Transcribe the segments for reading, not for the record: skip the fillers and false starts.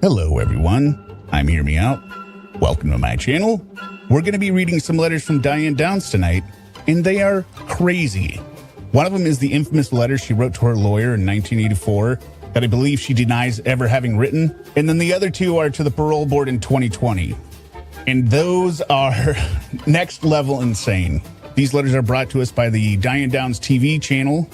Hello everyone, I'm HearMeowt. Welcome to my channel. We're going to be reading some letters from Diane Downs tonight, and they are crazy. One of them is the infamous letter she wrote to her lawyer in 1984 that I believe she denies ever having written, and then the other two are to the parole board in 2020. And those are next level insane. These letters are brought to us by the Diane Downs TV channel,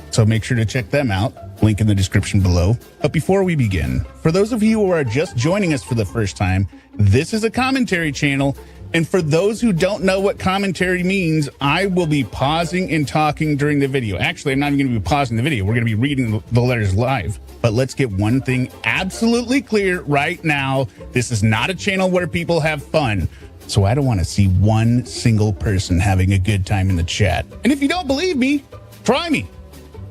so make sure to check them out. Link in the description below. But before we begin, for those of you who are just joining us for the first time, this is a commentary channel. And for those who don't know what commentary means, I will be pausing and talking during the video. Actually, I'm not even going to be pausing the video. We're going to be reading the letters live. But let's get one thing absolutely clear right now. This is not a channel where people have fun. So I don't want to see one single person having a good time in the chat. And if you don't believe me, try me.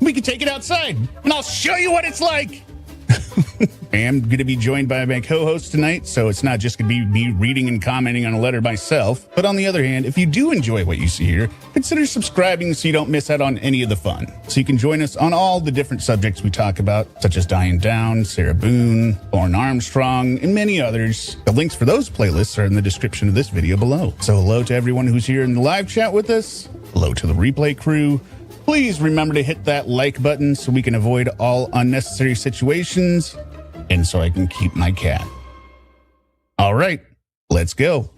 We can take it outside and I'll show you what it's like. I am going to be joined by my co-host tonight, so it's not just going to be me reading and commenting on a letter myself. But on the other hand, if you do enjoy what you see here, consider subscribing so you don't miss out on any of the fun. So you can join us on all the different subjects we talk about, such as Diane Downs, Sarah Boone, Lauren Armstrong, and many others. The links for those playlists are in the description of this video below. So hello to everyone who's here in the live chat with us. Hello to the replay crew. Please remember to hit that like button so we can avoid all unnecessary situations and so I can keep my cat. All right, let's go.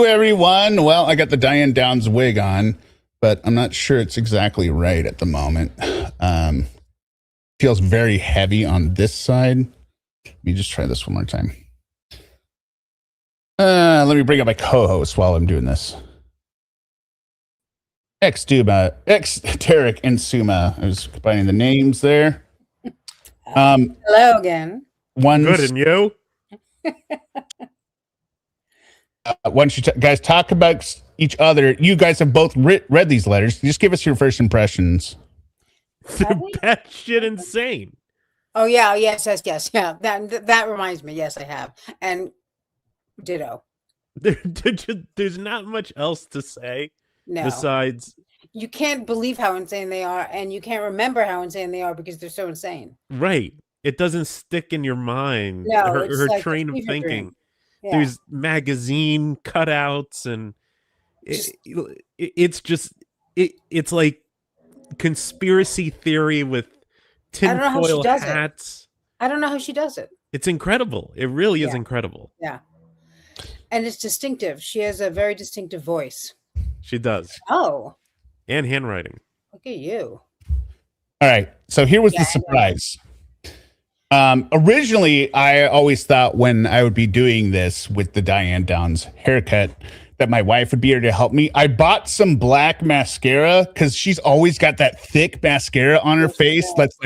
Everyone, well, I got the Diane Downs wig on, but I'm not sure it's exactly right at the moment. Feels very heavy on this side. Let me just try this one more time. Let me bring up my co-host while I'm doing this. Tarek and Suma. I was combining the names there. Hello again. Good, and you? Why don't you guys talk about each other? You guys have both read these letters. Just give us your first impressions. They're batshit insane. Oh yeah, yes, yeah. That reminds me. Yes, I have, and ditto. There's not much else to say. No. Besides, you can't believe how insane they are, and you can't remember how insane they are because they're so insane. Right. It doesn't stick in your mind. No, her like train of thinking. Yeah. There's magazine cutouts, and it's like conspiracy theory with tinfoil hats. I don't know how she does it. It's incredible. It really is incredible. Yeah. And it's distinctive. She has a very distinctive voice. She does. Oh. And handwriting. Look at you. All right. So here was the surprise. Originally, I always thought when I would be doing this with the Diane Downs haircut that my wife would be here to help me. I bought some black mascara because she's always got that thick mascara on her face that's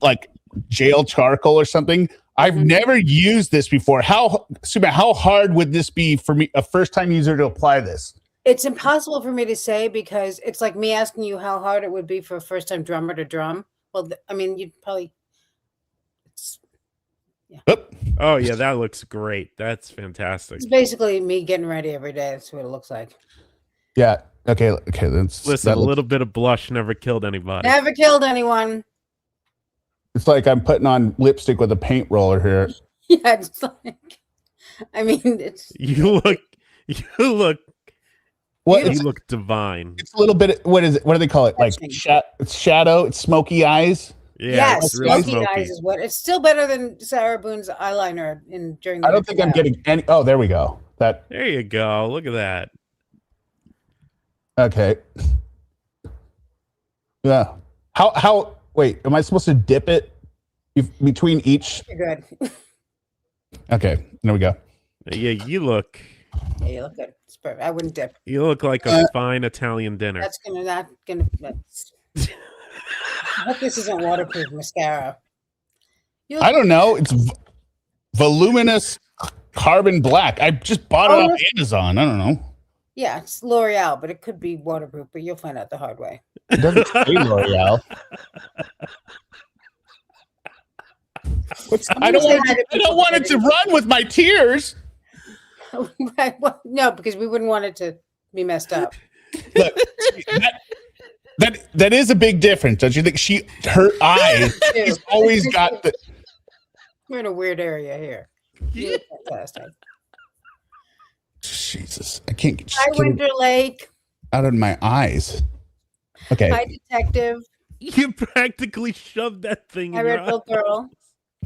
like jail charcoal or something. I've never used this before. How hard would this be for me, a first-time user, to apply this? It's impossible for me to say because it's like me asking you how hard it would be for a first-time drummer to drum. Well, I mean, you'd probably... Yeah. Oh yeah, that looks great. That's fantastic. It's basically me getting ready every day. That's what it looks like. Yeah. Okay. Listen, a little bit of blush never killed anybody. Never killed anyone. It's like I'm putting on lipstick with a paint roller here. Yeah, it's like. I mean, it's. You look. What? You look divine. It's a little bit. What is it? What do they call it? Like it's shadow. It's smoky eyes. Yeah, yes, smoky eyes is what. It's still better than Sarah Boone's eyeliner during. I don't think I'm getting any. Oh, there we go. There you go. Look at that. Okay. Yeah. How? Wait. Am I supposed to dip it between each? You're good. Okay. There we go. Yeah, you look. Yeah, you look good. It's perfect. I wouldn't dip. You look like a fine Italian dinner. That's not gonna. I hope this isn't waterproof mascara. I don't know. It's voluminous carbon black. I just bought it off Amazon. I don't know. Yeah, it's L'Oreal, but it could be waterproof, but you'll find out the hard way. It doesn't say L'Oreal. I don't want it to run with my tears. Right, well, no, because we wouldn't want it to be messed up. Look, that is a big difference. Don't you think? Her eyes, she's always got the. We're in a weird area here. You're fantastic. Jesus, I can't get Hi, Winter Lake. Out of my eyes. Okay. Hi, Detective. You practically shoved that thing Hi, in your Redfield Girl.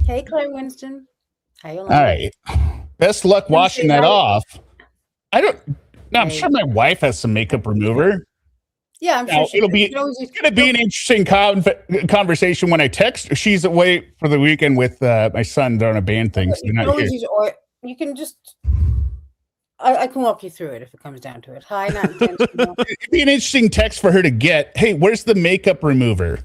Hey, Claire Winston. Hi, Yolanda. All right. Best luck washing that off. I'm sure my wife has some makeup remover. Yeah, I'm sure It'll be going to be an interesting conversation when I text her. She's away for the weekend with my son. They're on a band thing. So you can just. I can walk you through it if it comes down to it. Hi, not intentional. It'd be an interesting text for her to get. Hey, where's the makeup remover?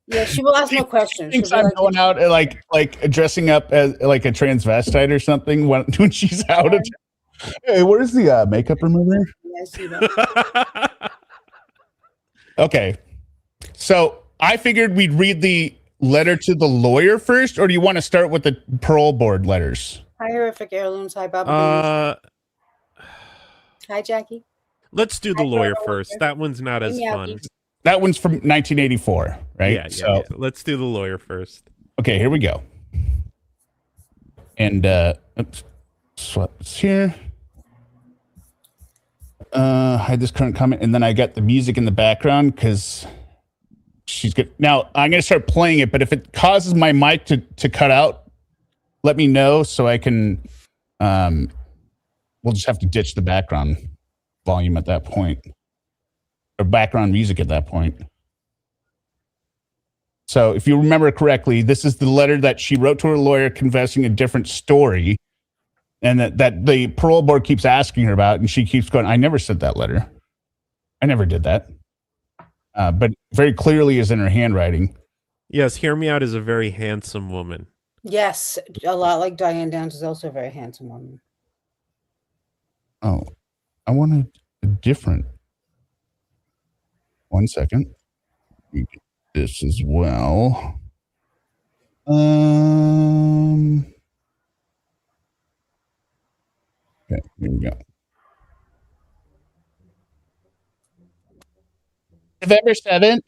Yeah, she will ask no questions. Thinks I'm going out and like dressing up as like a transvestite or something when she's out of town. Hey, where's the makeup remover? Yeah, I see that. Okay, so I figured we'd read the letter to the lawyer first, or do you want to start with the parole board letters? Hi, Horrific Heirlooms. Hi, Bubba. Hi, Jackie. Let's do the lawyer first. That one's not as fun. That one's from 1984, right? Yeah. Let's do the lawyer first. Okay, here we go. And swap this here. Hide this current comment, and then I got the music in the background because she's good. Now I'm gonna start playing it, but if it causes my mic to cut out, let me know so I can. We'll just have to ditch the background volume at that point. Or background music at that point. So if you remember correctly, this is the letter that she wrote to her lawyer confessing a different story, and that the parole board keeps asking her about, and she keeps going, I never said that letter. I never did that. But very clearly is in her handwriting. Yes, HearMeowt is a very handsome woman. Yes, a lot like Diane Downs is also a very handsome woman. Oh, I wanted a different. 1 second. We get this as well. Okay, here we go. November 7th,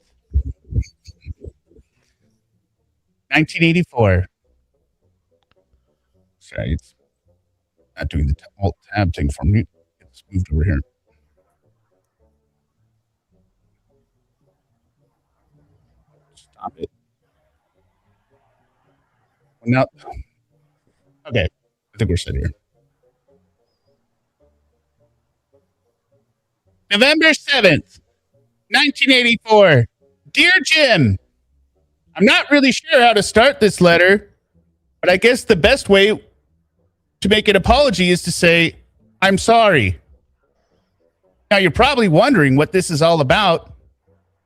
1984. Sorry, it's not doing the alt tab thing for me. It's moved over here. Stop it. Now, okay, I think we're set here. November 7th, 1984. Dear Jim, I'm not really sure how to start this letter, but I guess the best way to make an apology is to say, I'm sorry. Now, you're probably wondering what this is all about.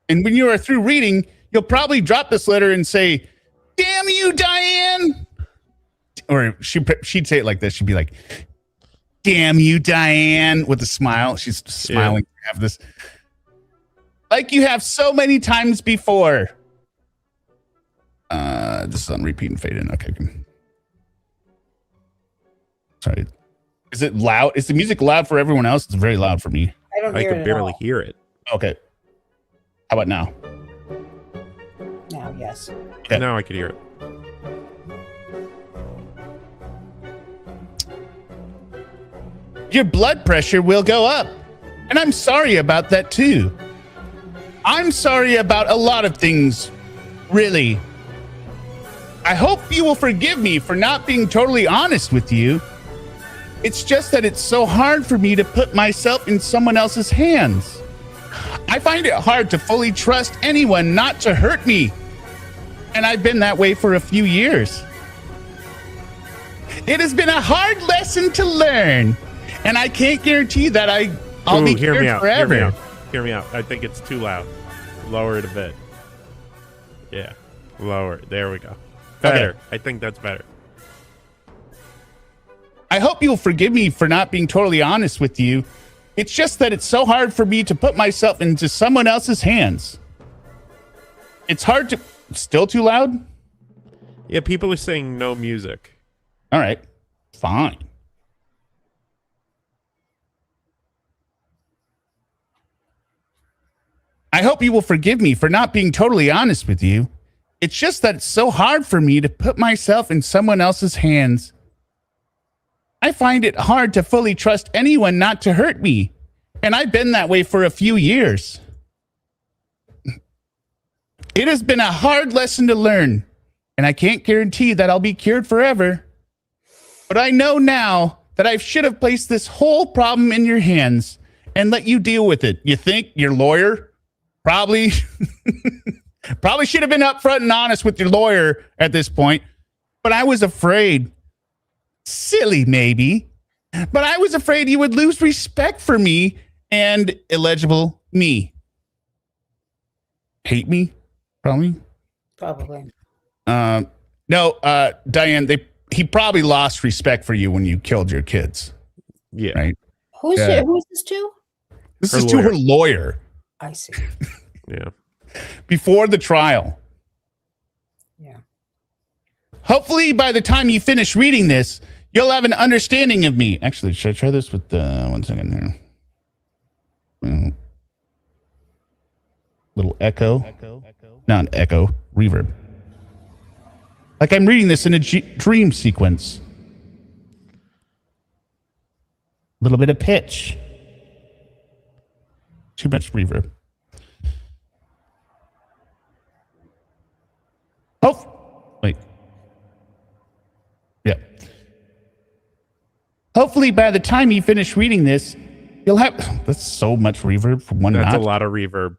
And when you are through reading, you'll probably drop this letter and say, damn you, Diane. Or she'd say it like this. She'd be like, damn you, Diane, with a smile. She's smiling. Yeah. Have this. Like you have so many times before. This is on repeat and fade in. Okay. Sorry. Is it loud? Is the music loud for everyone else? It's very loud for me. I can barely hear it. Okay. How about now? Now, yes. Okay. Now I can hear it. Your blood pressure will go up. And I'm sorry about that too. I'm sorry about a lot of things, really. I hope you will forgive me for not being totally honest with you. It's just that it's so hard for me to put myself in someone else's hands. I find it hard to fully trust anyone not to hurt me. And I've been that way for a few years. It has been a hard lesson to learn. And I can't guarantee that I'll be here forever. Hear me out. I think it's too loud. Lower it a bit. Yeah. Lower. There we go. Better. Okay. I think that's better. I hope you'll forgive me for not being totally honest with you. It's just that it's so hard for me to put myself into someone else's hands. It's hard to... Still too loud? Yeah, people are saying no music. All right. Fine. I hope you will forgive me for not being totally honest with you. It's just that it's so hard for me to put myself in someone else's hands. I find it hard to fully trust anyone not to hurt me, and I've been that way for a few years. It has been a hard lesson to learn, and I can't guarantee that I'll be cured forever. But I know now that I should have placed this whole problem in your hands and let you deal with it. You think your lawyer probably should have been upfront and honest with your lawyer at this point, but I was afraid. Silly, maybe. But I was afraid you would lose respect for me and illegible me. Hate me? Probably. No, Diane, he probably lost respect for you when you killed your kids. Yeah. Right? Who's this to? This is to her lawyer. I see. Yeah. Before the trial. Yeah. Hopefully, by the time you finish reading this, you'll have an understanding of me. Actually, should I try this with 1 second here? Little echo. Not echo, reverb. Like I'm reading this in a dream sequence. A little bit of pitch. Too much reverb. Oh, wait. Yeah. Hopefully, by the time you finish reading this, you'll have... That's so much reverb for one That's notch. a lot of reverb.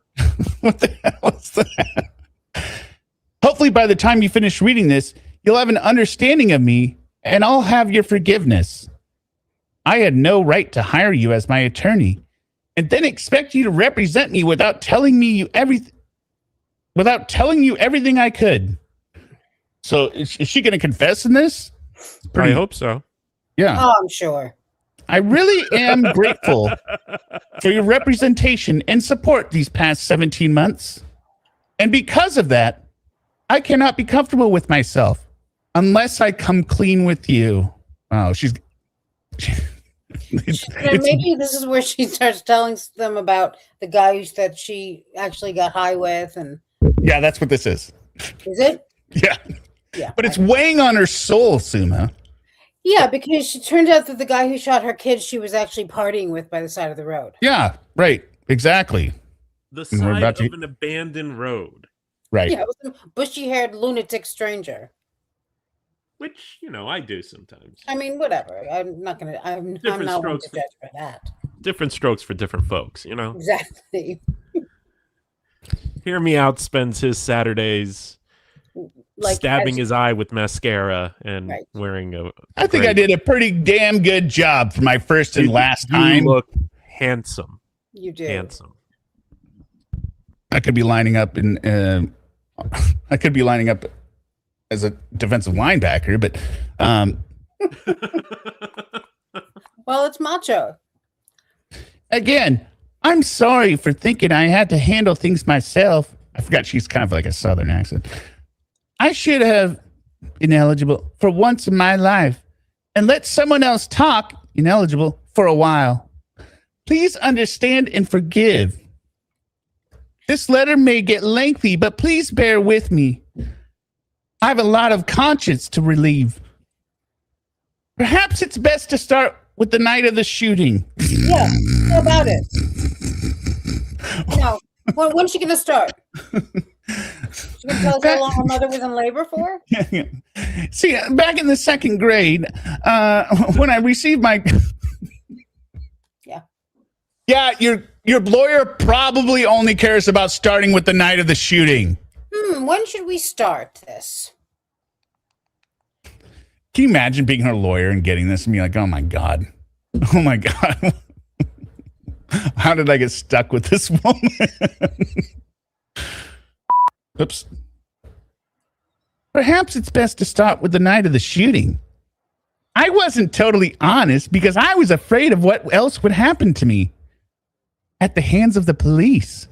What the hell is that? Hopefully, by the time you finish reading this, you'll have an understanding of me, and I'll have your forgiveness. I had no right to hire you as my attorney, and then expect you to represent me without telling you everything I could. So, is she going to confess in this? I hope so. Yeah. Oh, I'm sure. I really am grateful for your representation and support these past 17 months. And because of that, I cannot be comfortable with myself unless I come clean with you. Oh, Maybe this is where she starts telling them about the guy that she actually got high with. And yeah, that's what this is. Is it? Yeah. Yeah. But it's weighing on her soul, Suma. Yeah, because it turns out that the guy who shot her kids, she was actually partying with by the side of the road. Yeah, right. Exactly. The side of an abandoned road. Right. Yeah, it was a bushy-haired lunatic stranger. Which, I do sometimes. I mean, whatever. I'm not going to... I'm not one to judge for that. Different strokes for different folks, Exactly. Hear Me Out spends his Saturdays stabbing his eye with mascara and wearing a... I think I did a pretty damn good job for my first and last time. You look handsome. You do. Handsome. I could be lining up as a defensive linebacker, but well, it's macho. Again, I'm sorry for thinking I had to handle things myself. I forgot she's kind of like a southern accent. I should have been eligible for once in my life and let someone else talk ineligible for a while. Please understand and forgive. This letter may get lengthy, but please bear with me. I have a lot of conscience to relieve. Perhaps it's best to start with the night of the shooting. Yeah, how about it? No. When's she going to start? She going to tell us how long her mother was in labor for? See, back in the second grade, when I received my... Yeah, your lawyer probably only cares about starting with the night of the shooting. When should we start this? Can you imagine being her lawyer and getting this and be like, oh my God. Oh my God. How did I get stuck with this woman? Oops. Perhaps it's best to start with the night of the shooting. I wasn't totally honest because I was afraid of what else would happen to me at the hands of the police.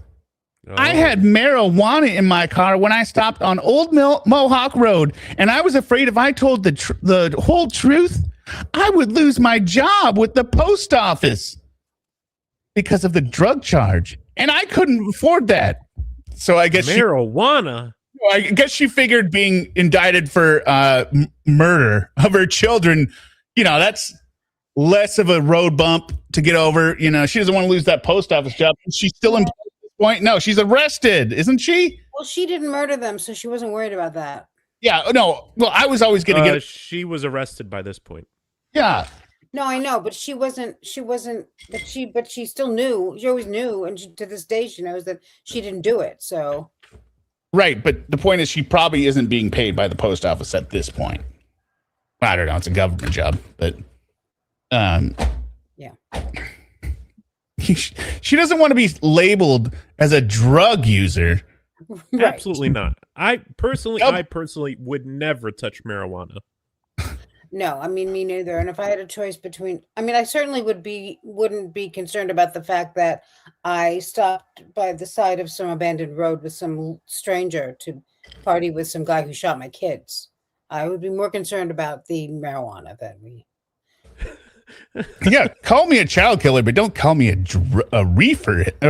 Oh. I had marijuana in my car when I stopped on Old Mohawk Road, and I was afraid if I told the whole truth, I would lose my job with the post office because of the drug charge, and I couldn't afford that. So I guess marijuana. I guess she figured being indicted for murder of her children, that's less of a road bump to get over. She doesn't want to lose that post office job. She's still in point. No, she's arrested, isn't she? Well, she didn't murder them, so she wasn't worried about that. Yeah, no. Well, I was always going to get. She was arrested by this point. Yeah. No, I know, but she wasn't. But she still knew. She always knew, and to this day, she knows that she didn't do it. So. Right, but the point is, she probably isn't being paid by the post office at this point. I don't know. It's a government job, but yeah. She doesn't want to be labeled as a drug user. Right. Absolutely not. I personally would never touch marijuana. No, I mean, me neither. And if I had a choice between, I certainly wouldn't be concerned about the fact that I stopped by the side of some abandoned road with some stranger to party with some guy who shot my kids. I would be more concerned about the marijuana than me. Yeah, call me a child killer, but don't call me a reefer head.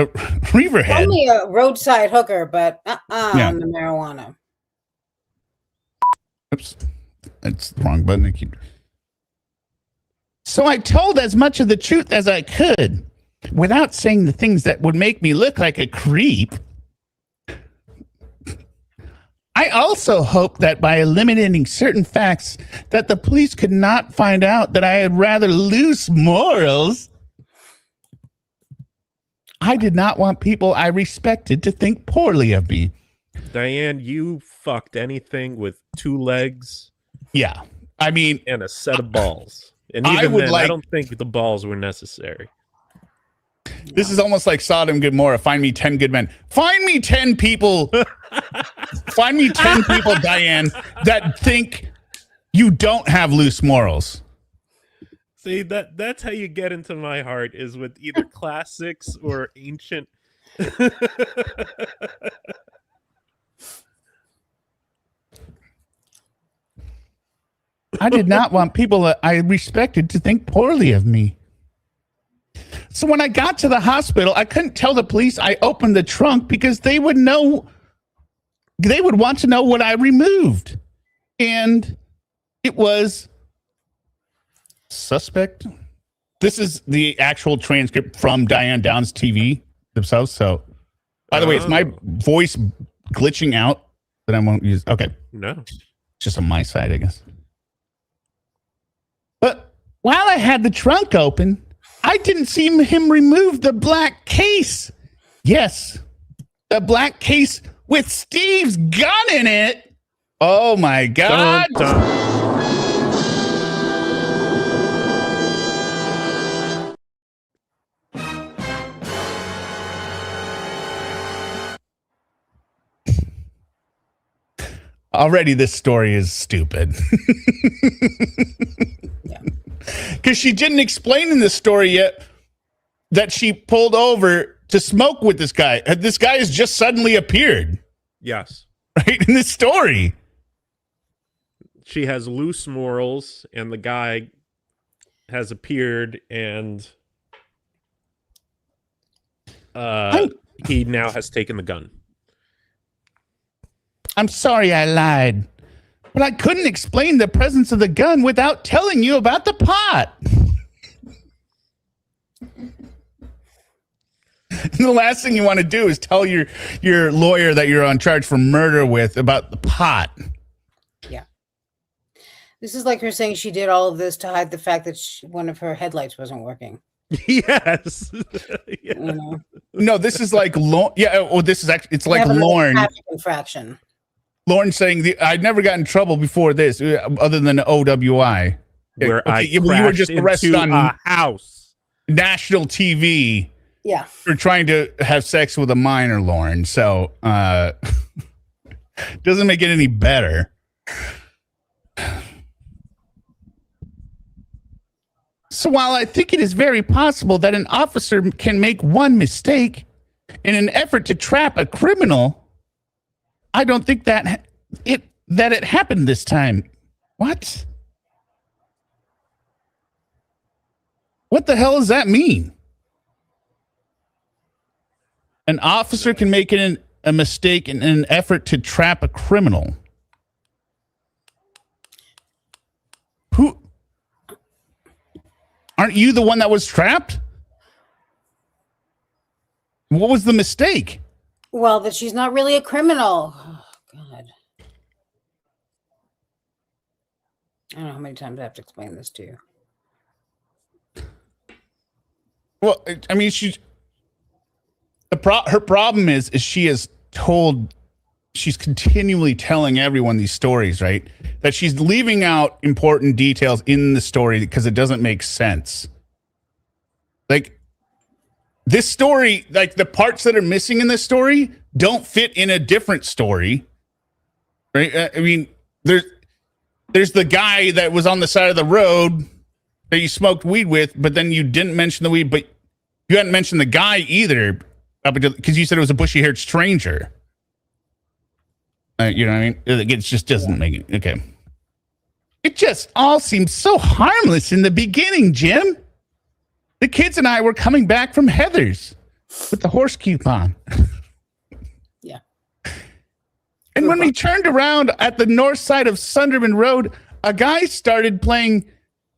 Call me a roadside hooker, but on the marijuana. Oops. That's the wrong button. So I told as much of the truth as I could without saying the things that would make me look like a creep. I also hoped that by eliminating certain facts that the police could not find out that I had rather loose morals. I did not want people I respected to think poorly of me. Diane, you fucked anything with two legs. Yeah, and a set of balls. And even then, I don't think the balls were necessary. This is almost like Sodom and Gomorrah. Find me 10 good men. Find me 10 people. Find me 10 people, Diane, that think you don't have loose morals. See, that's how you get into my heart, is with either classics or ancient. I did not want people that I respected to think poorly of me. So when I got to the hospital, I couldn't tell the police I opened the trunk because they would want to know what I removed. And it was suspect. This is the actual transcript from Diane Downs TV themselves. So, by the way, it's my voice glitching out that I won't use. Okay. No. It's just on my side, I guess. But while I had the trunk open, I didn't see him remove the black case. Yes, the black case with Steve's gun in it. Oh, my God. Dun, dun. Already, this story is stupid. Because she didn't explain in this story yet that she pulled over to smoke with this guy. This guy has just suddenly appeared. Yes. Right, in this story. She has loose morals, and the guy has appeared, and he now has taken the gun. I'm sorry I lied, but I couldn't explain the presence of the gun without telling you about the pot. The last thing you want to do is tell your lawyer that you're on charge for murder with about the pot. Yeah. This is like her saying she did all of this to hide the fact that one of her headlights wasn't working. Yes. Yeah. You know? No, this is like this is actually, it's like Lauren. Infraction. Lauren saying I'd never got in trouble before this, other than the OWI, where you were just arrested on a house, national TV. Yeah, for trying to have sex with a minor, Lauren. So doesn't make it any better. So while I think it is very possible that an officer can make one mistake in an effort to trap a criminal, I don't think that it happened this time. What? What the hell does that mean? An officer can make a mistake in an effort to trap a criminal. Who? Aren't you the one that was trapped? What was the mistake? Well, that she's not really a criminal. Oh, God. I don't know how many times I have to explain this to you. Well, I mean, her problem is she's continually telling everyone these stories, right? That she's leaving out important details in the story because it doesn't make sense. Like this story, like the parts that are missing in this story don't fit in a different story, right? I mean, there's the guy that was on the side of the road that you smoked weed with, but then you didn't mention the weed, but you hadn't mentioned the guy either, because you said it was a bushy-haired stranger. You know what I mean? It just doesn't make it. Okay. It just all seems so harmless in the beginning, Jim. The kids and I were coming back from Heather's with the horse coupon. Yeah. And when we turned around at the north side of Sunderman Road, a guy started playing,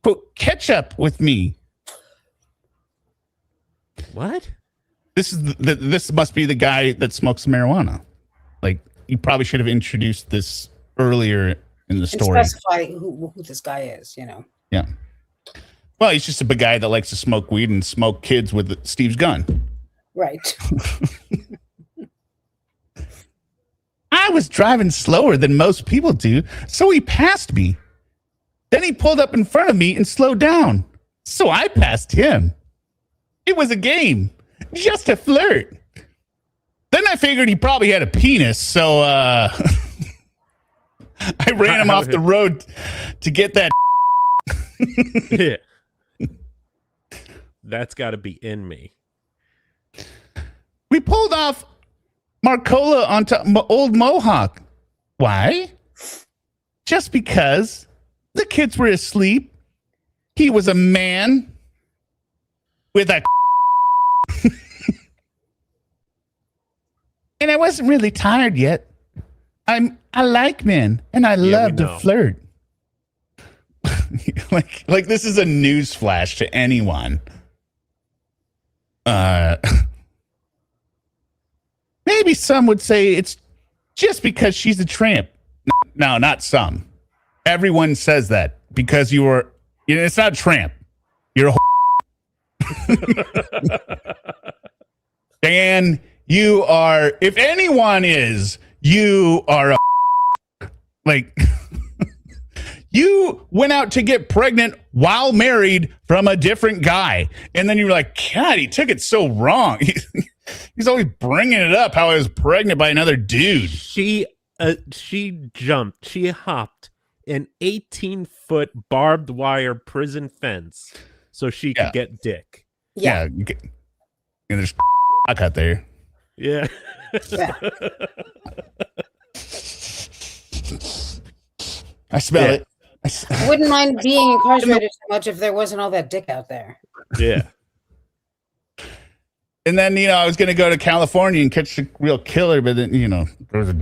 quote, catch up with me. What? This must be the guy that smokes marijuana. Like, you probably should have introduced this earlier in the story. And specify who this guy is, you know. Yeah. Well, he's just a big guy that likes to smoke weed and smoke kids with Steve's gun. Right. I was driving slower than most people do, so he passed me. Then he pulled up in front of me and slowed down. So I passed him. It was a game. Just a flirt. Then I figured he probably had a penis, so I ran him off the road to get that. Yeah. That's got to be in me. We pulled off Marcola onto Old Mohawk. Why? Just because the kids were asleep. He was a man with a and I wasn't really tired yet. I like men and I love to flirt. like this is a news flash to anyone. Maybe some would say it's just because she's a tramp. No, not some. Everyone says that because it's not a tramp. You're a Dan, you are, if anyone is, you are a like you went out to get pregnant while married from a different guy. And then you were like, God, he took it so wrong. He's always bringing it up how I was pregnant by another dude. She hopped an 18-foot barbed wire prison fence so she could get dick. Yeah. There's out there. Yeah. I smell it. I wouldn't mind being incarcerated so much if there wasn't all that dick out there. Yeah. And then, I was going to go to California and catch the real killer, but then, there was a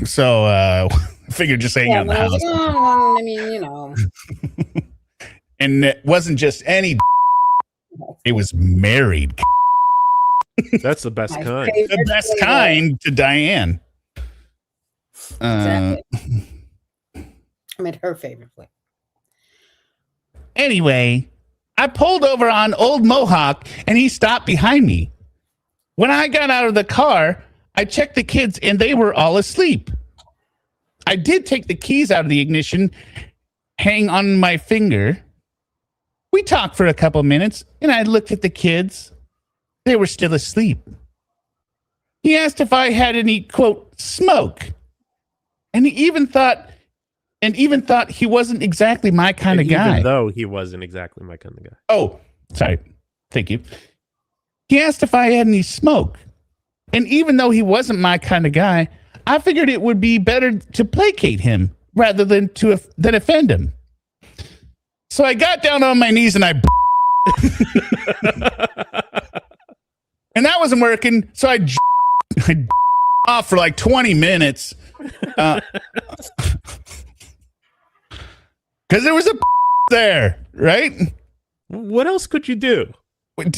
so I figured just hang out in the house. I mean, And it wasn't just any it was married. That's the best kind. The best kind to Diane. Exactly. I mean, her favorite flavor. Anyway, I pulled over on Old Mohawk and he stopped behind me. When I got out of the car, I checked the kids and they were all asleep. I did take the keys out of the ignition, hang on my finger. We talked for a couple minutes and I looked at the kids. They were still asleep. He asked if I had any, quote, smoke. And he even thought and even thought he wasn't exactly my kind of guy. Even though he wasn't exactly my kind of guy. Oh, sorry. Thank you. He asked if I had any smoke. And even though he wasn't my kind of guy, I figured it would be better to placate him rather than offend him. So I got down on my knees and I and that wasn't working. So I off for like 20 minutes. Because there was a there, right? What else could you do?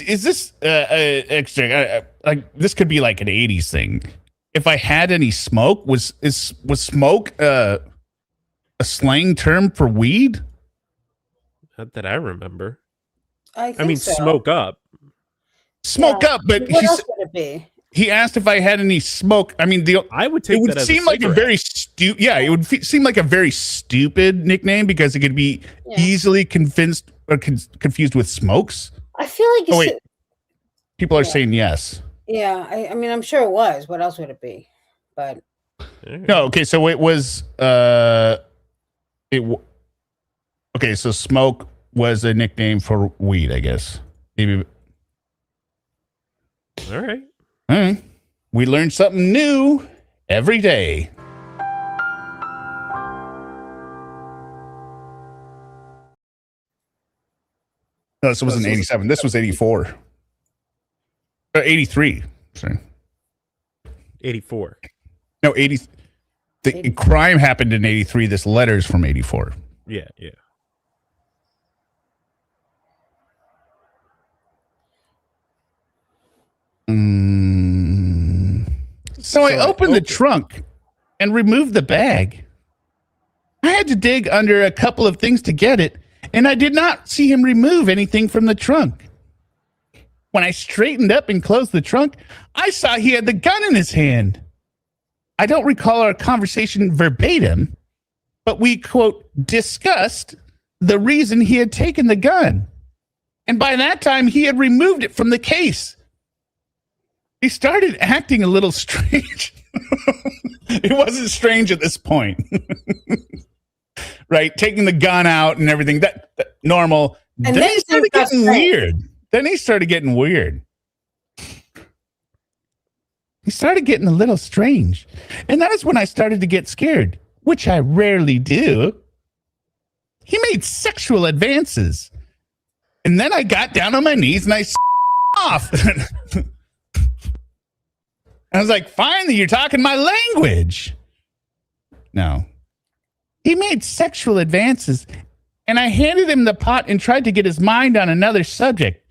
Is this extra? Like this could be like an 80s thing. If I had any smoke, was smoke a slang term for weed? Not that I remember. I mean, so. Smoke up. Smoke up, but what else would it be? He asked if I had any smoke. I mean, I would take. It would seem like a very stupid. Yeah, it would seem like a very stupid nickname because it could be easily confused with smokes. I feel like. Oh wait, people are saying yes. Yeah, I mean, I'm sure it was. What else would it be? But no. Okay, so it was. Okay, so smoke was a nickname for weed, I guess. Maybe. All right. All right. We learn something new every day. No, this wasn't 87. This was 84. 83. Sorry. 84. No, 80. The crime happened in 83. This letter's from 84. Yeah, yeah. So I opened the trunk and removed the bag. I had to dig under a couple of things to get it, and I did not see him remove anything from the trunk. When I straightened up and closed the trunk, I saw he had the gun in his hand. I don't recall our conversation verbatim, but we, quote, discussed the reason he had taken the gun. And by that time, he had removed it from the case. He started acting a little strange. It wasn't strange at this point. Right? Taking the gun out and everything. That normal. And then he started getting weird. He started getting a little strange. And that is when I started to get scared, which I rarely do. He made sexual advances. And then I got down on my knees and I off. I was like, finally, you're talking my language. No. He made sexual advances, and I handed him the pot and tried to get his mind on another subject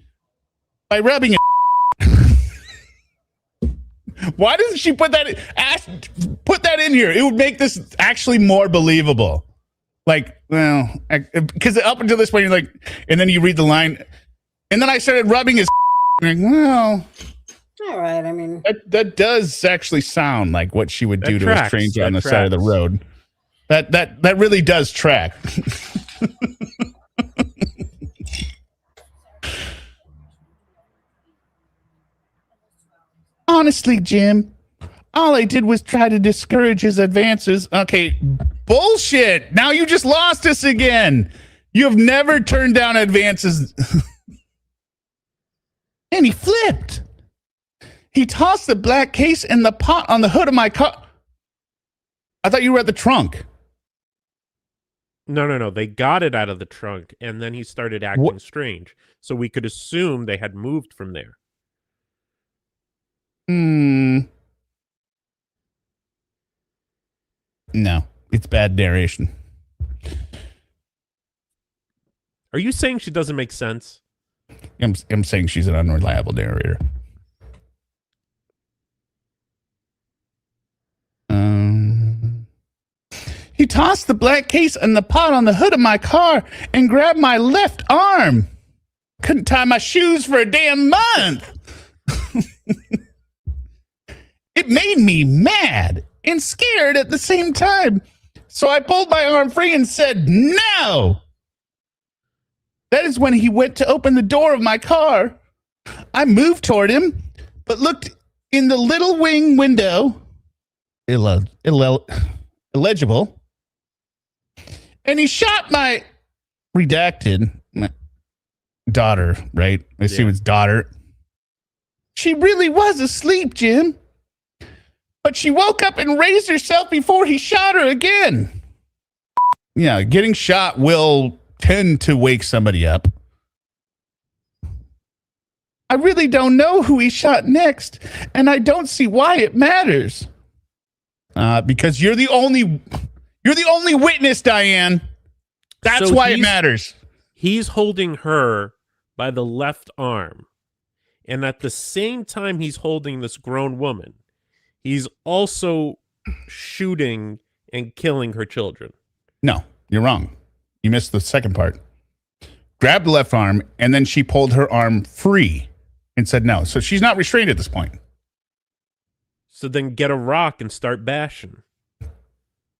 by rubbing it. Why doesn't she put that in here? It would make this actually more believable. Like, well, because up until this point, you're like, and then you read the line, and then I started rubbing his. Like, well. All right, I mean that does actually sound like what she would do to a stranger on the side of the road. That really does track. Honestly, Jim, all I did was try to discourage his advances. Okay, bullshit. Now you just lost us again. You have never turned down advances. And he flipped. He tossed the black case and the pot on the hood of my car. I thought you were at the trunk. No. They got it out of the trunk, and then he started acting strange. So we could assume they had moved from there. No. It's bad narration. Are you saying she doesn't make sense? I'm saying she's an unreliable narrator. He tossed the black case and the pot on the hood of my car and grabbed my left arm. Couldn't tie my shoes for a damn month. It made me mad and scared at the same time. So I pulled my arm free and said, no. That is when he went to open the door of my car. I moved toward him, but looked in the little wing window. Illegible. And he shot my redacted my daughter, right? I see his daughter. She really was asleep, Jim. But she woke up and raised herself before he shot her again. Yeah, getting shot will tend to wake somebody up. I really don't know who he shot next, and I don't see why it matters. Because you're the only witness, Diane. That's why it matters. He's holding her by the left arm, and at the same time he's holding this grown woman, he's also shooting and killing her children. No, you're wrong. You missed the second part. Grabbed the left arm, and then she pulled her arm free and said no. So she's not restrained at this point. So then get a rock and start bashing.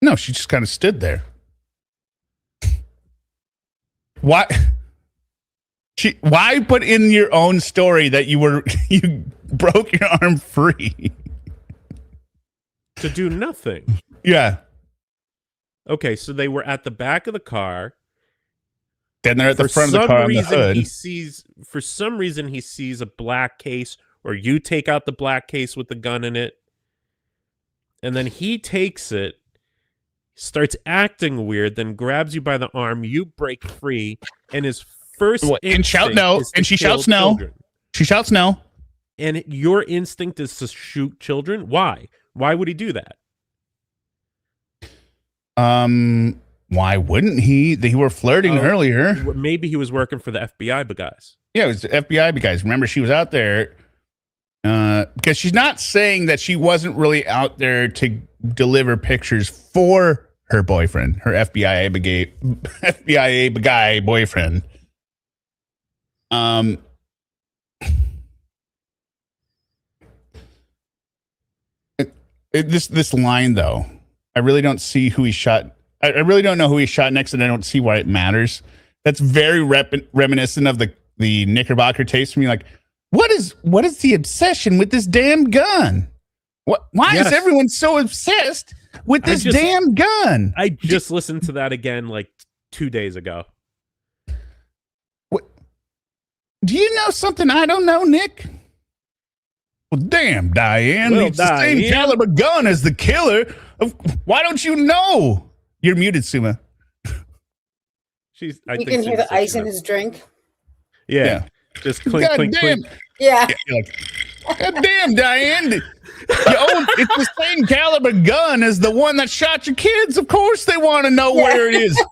No, she just kind of stood there. Why? Why put in your own story that you broke your arm free? To do nothing. Yeah. Okay, so they were at the back of the car. Then they're at the front of the car on the hood. For some reason, he sees a black case, or you take out the black case with the gun in it. And then he takes it, starts acting weird, then grabs you by the arm. You break free, and his first and shout no, and she shouts no. She shouts no. And your instinct is to shoot children? Why? Why would he do that? Why wouldn't he? They were flirting earlier. Maybe he was working for the FBI guys. Yeah, it was the FBI guys. Remember, she was out there because she's not saying that she wasn't really out there to deliver pictures for her boyfriend, her FBI guy boyfriend. This line though, I really don't see who he shot. I really don't know who he shot next, and I don't see why it matters. That's very reminiscent of the Knickerbocker tapes for me. Like, what is the obsession with this damn gun? Why is everyone so obsessed with this damn gun? I just listened to that again like 2 days ago. What? Do you know something I don't know, Nick? Well, damn, Diane. It's the same caliber gun as the killer. Why don't you know? You're muted, Suma. You can hear the ice in his drink. Yeah. Just clink, clink, clink. Yeah. God damn, Diane. It's the same caliber gun as the one that shot your kids. Of course they want to know where it is.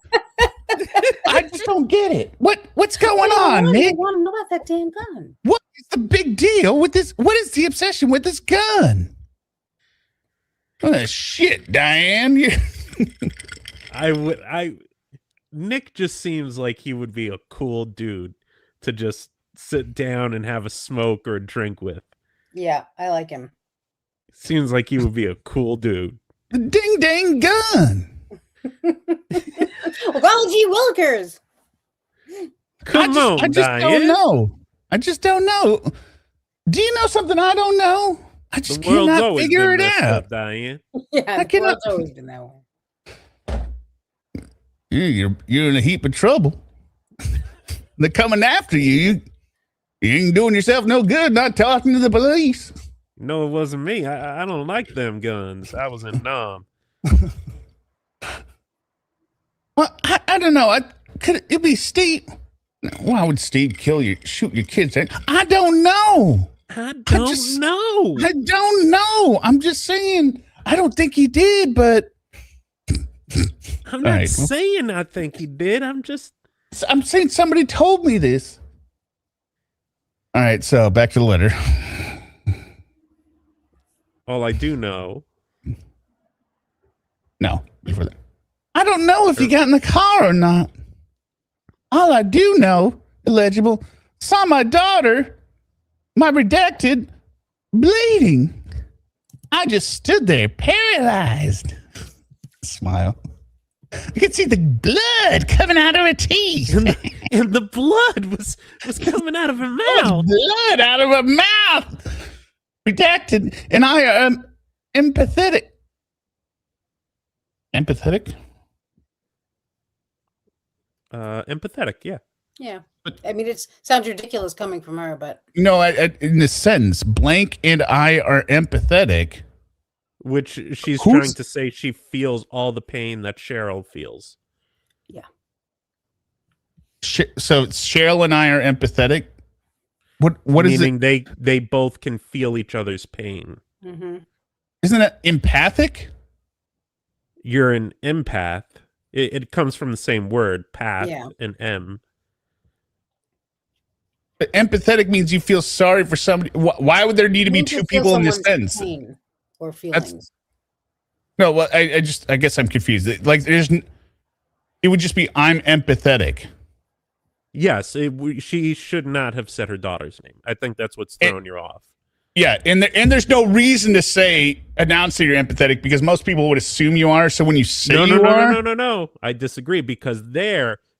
I just don't get it. What's going on, Nick? I want to know about that damn gun. What is the big deal with this? What is the obsession with this gun? Oh, shit, Diane. Nick just seems like he would be a cool dude to just sit down and have a smoke or a drink with. Yeah, I like him. Seems like he would be a cool dude. The ding dang gun. Well, gee Willikers. I just don't know. Do you know something I don't know? I just cannot figure it out. Diane. Yeah, the world's always been that way. You're in a heap of trouble. They're coming after you. You ain't doing yourself no good not talking to the police. No, it wasn't me. I don't like them guns. I was in Nam. Well, I don't know. Could it be Steve? Why would Steve shoot your kids? I don't know. I don't know. I'm just saying. I don't think he did, but I'm not saying I think he did. I'm saying somebody told me this. All right, so back to the letter. All I do know. No, before that. I don't know if he got in the car or not. All I do know, illegible, saw my daughter, my redacted, bleeding. I just stood there, paralyzed. Smile. You can see the blood coming out of her teeth. And the blood was coming out of her mouth. Blood out of her mouth. Redacted. And I am empathetic. Empathetic? Empathetic, yeah. Yeah. I mean, it sounds ridiculous coming from her, but No, in this sentence, blank and I are empathetic. Which she's Who's- trying to say she feels all the pain that Cheryl feels. yeah. So Cheryl and I are empathetic. What is it? Meaning they both can feel each other's pain. Mm-hmm. Isn't that empathic? You're an empath. It comes from the same word, path and M. But empathetic means you feel sorry for somebody. Why would there need to be two people in this sentence? Pain or feelings. No, well, I guess I'm confused. Like, it would just be I'm empathetic. Yes, she should not have said her daughter's name. I think that's what's throwing you off. Yeah, and there's no reason to announce that you're empathetic because most people would assume you are. So when you say no, I disagree because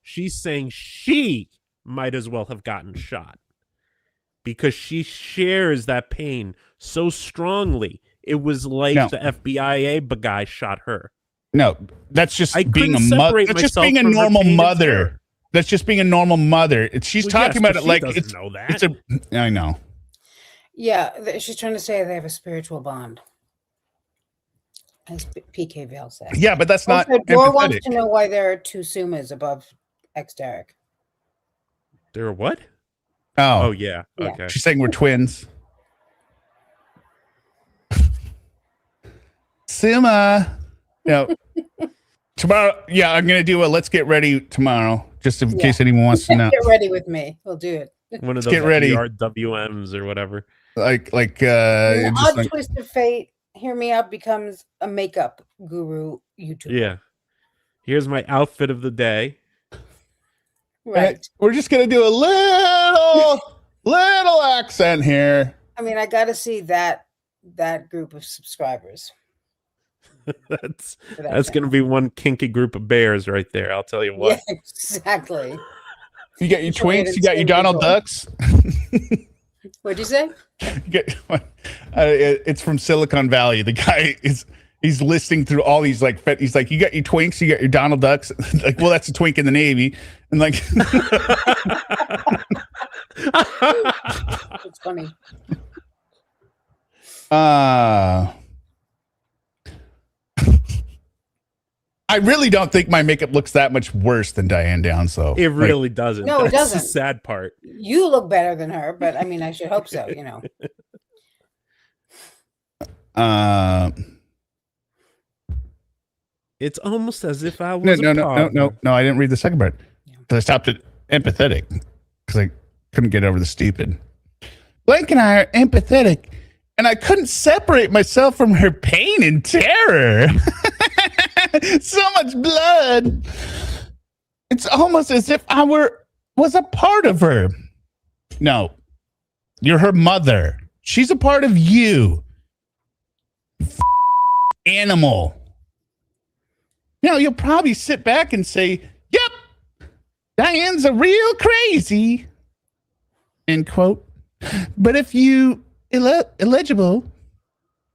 she's saying she might as well have gotten shot because she shares that pain so strongly. It was like the FBI guy shot her. No, that's just being a mother. That's just being a normal mother. That's just being a normal mother. She's talking about it like it's. Know that. I know. Yeah, she's trying to say they have a spiritual bond, as PK Vale said. Yeah, but that's not. Dor wants to know why there are two Sumas above ex Derek. There are what? Oh, yeah. Okay. She's saying we're twins. Sima. Tomorrow. Yeah, I'm gonna do a let's get ready tomorrow, just in case anyone wants to know. Get ready with me. We'll do it. One of those WMs or whatever. Like odd twist of fate. HearMeowt becomes a makeup guru YouTuber. Yeah. Here's my outfit of the day. Right. We're just gonna do a little accent here. I mean, I got to see that group of subscribers. That's going to be one kinky group of bears right there. I'll tell you what. Yeah, exactly. You got your twinks. You got your Donald Ducks. What'd you say? It's from Silicon Valley. The guy he's listing through all these he's like, you got your twinks, you got your Donald Ducks. Like, well, that's a twink in the Navy, and like, it's funny. I really don't think my makeup looks that much worse than Diane Downs, though. It really doesn't. No, it doesn't. That's the sad part. You look better than her, but I mean, I should hope so, It's almost as if I was no, I didn't read the second part. I stopped at empathetic because I couldn't get over the stupid. Blake and I are empathetic, and I couldn't separate myself from her pain and terror. So much blood. It's almost as if I was a part of her. No, you're her mother. She's a part of you. Animal. Now you'll probably sit back and say, "Yep, Diane's a real crazy." End quote. But if you illegible,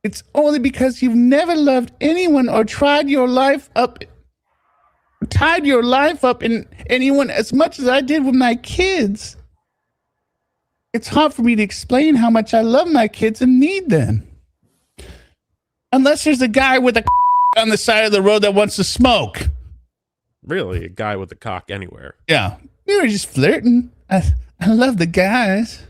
it's only because you've never loved anyone or tied your life up in anyone as much as I did with my kids. It's hard for me to explain how much I love my kids and need them. Unless there's a guy with a on the side of the road that wants to smoke. Really, a guy with a cock anywhere. Yeah. We were just flirting. I love the guys.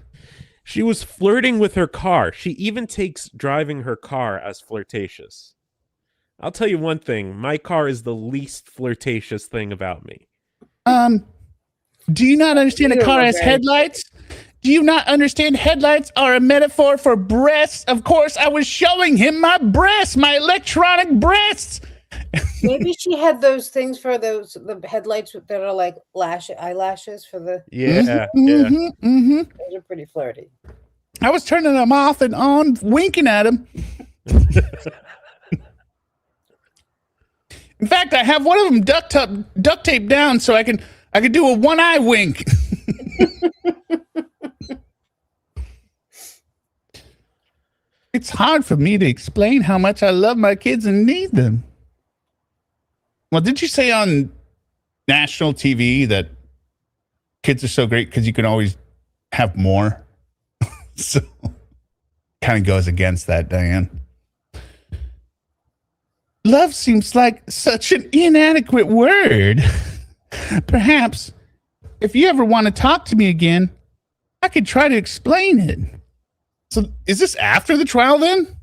She was flirting with her car. She even takes driving her car as flirtatious. I'll tell you one thing. My car is the least flirtatious thing about me. Do you not understand a car has headlights? Do you not understand headlights are a metaphor for breasts? Of course, I was showing him my breasts, my electronic breasts. Maybe she had those things for the headlights that are like eyelashes for the. Yeah, Those are pretty flirty. I was turning them off and on, winking at him. In fact, I have one of them duct taped down so I can do a one eye wink. It's hard for me to explain how much I love my kids and need them. Well, did you say on national TV that kids are so great because you can always have more. So kind of goes against that, Diane. Love seems like such an inadequate word. Perhaps if you ever want to talk to me again, I could try to explain it. So is this after the trial then?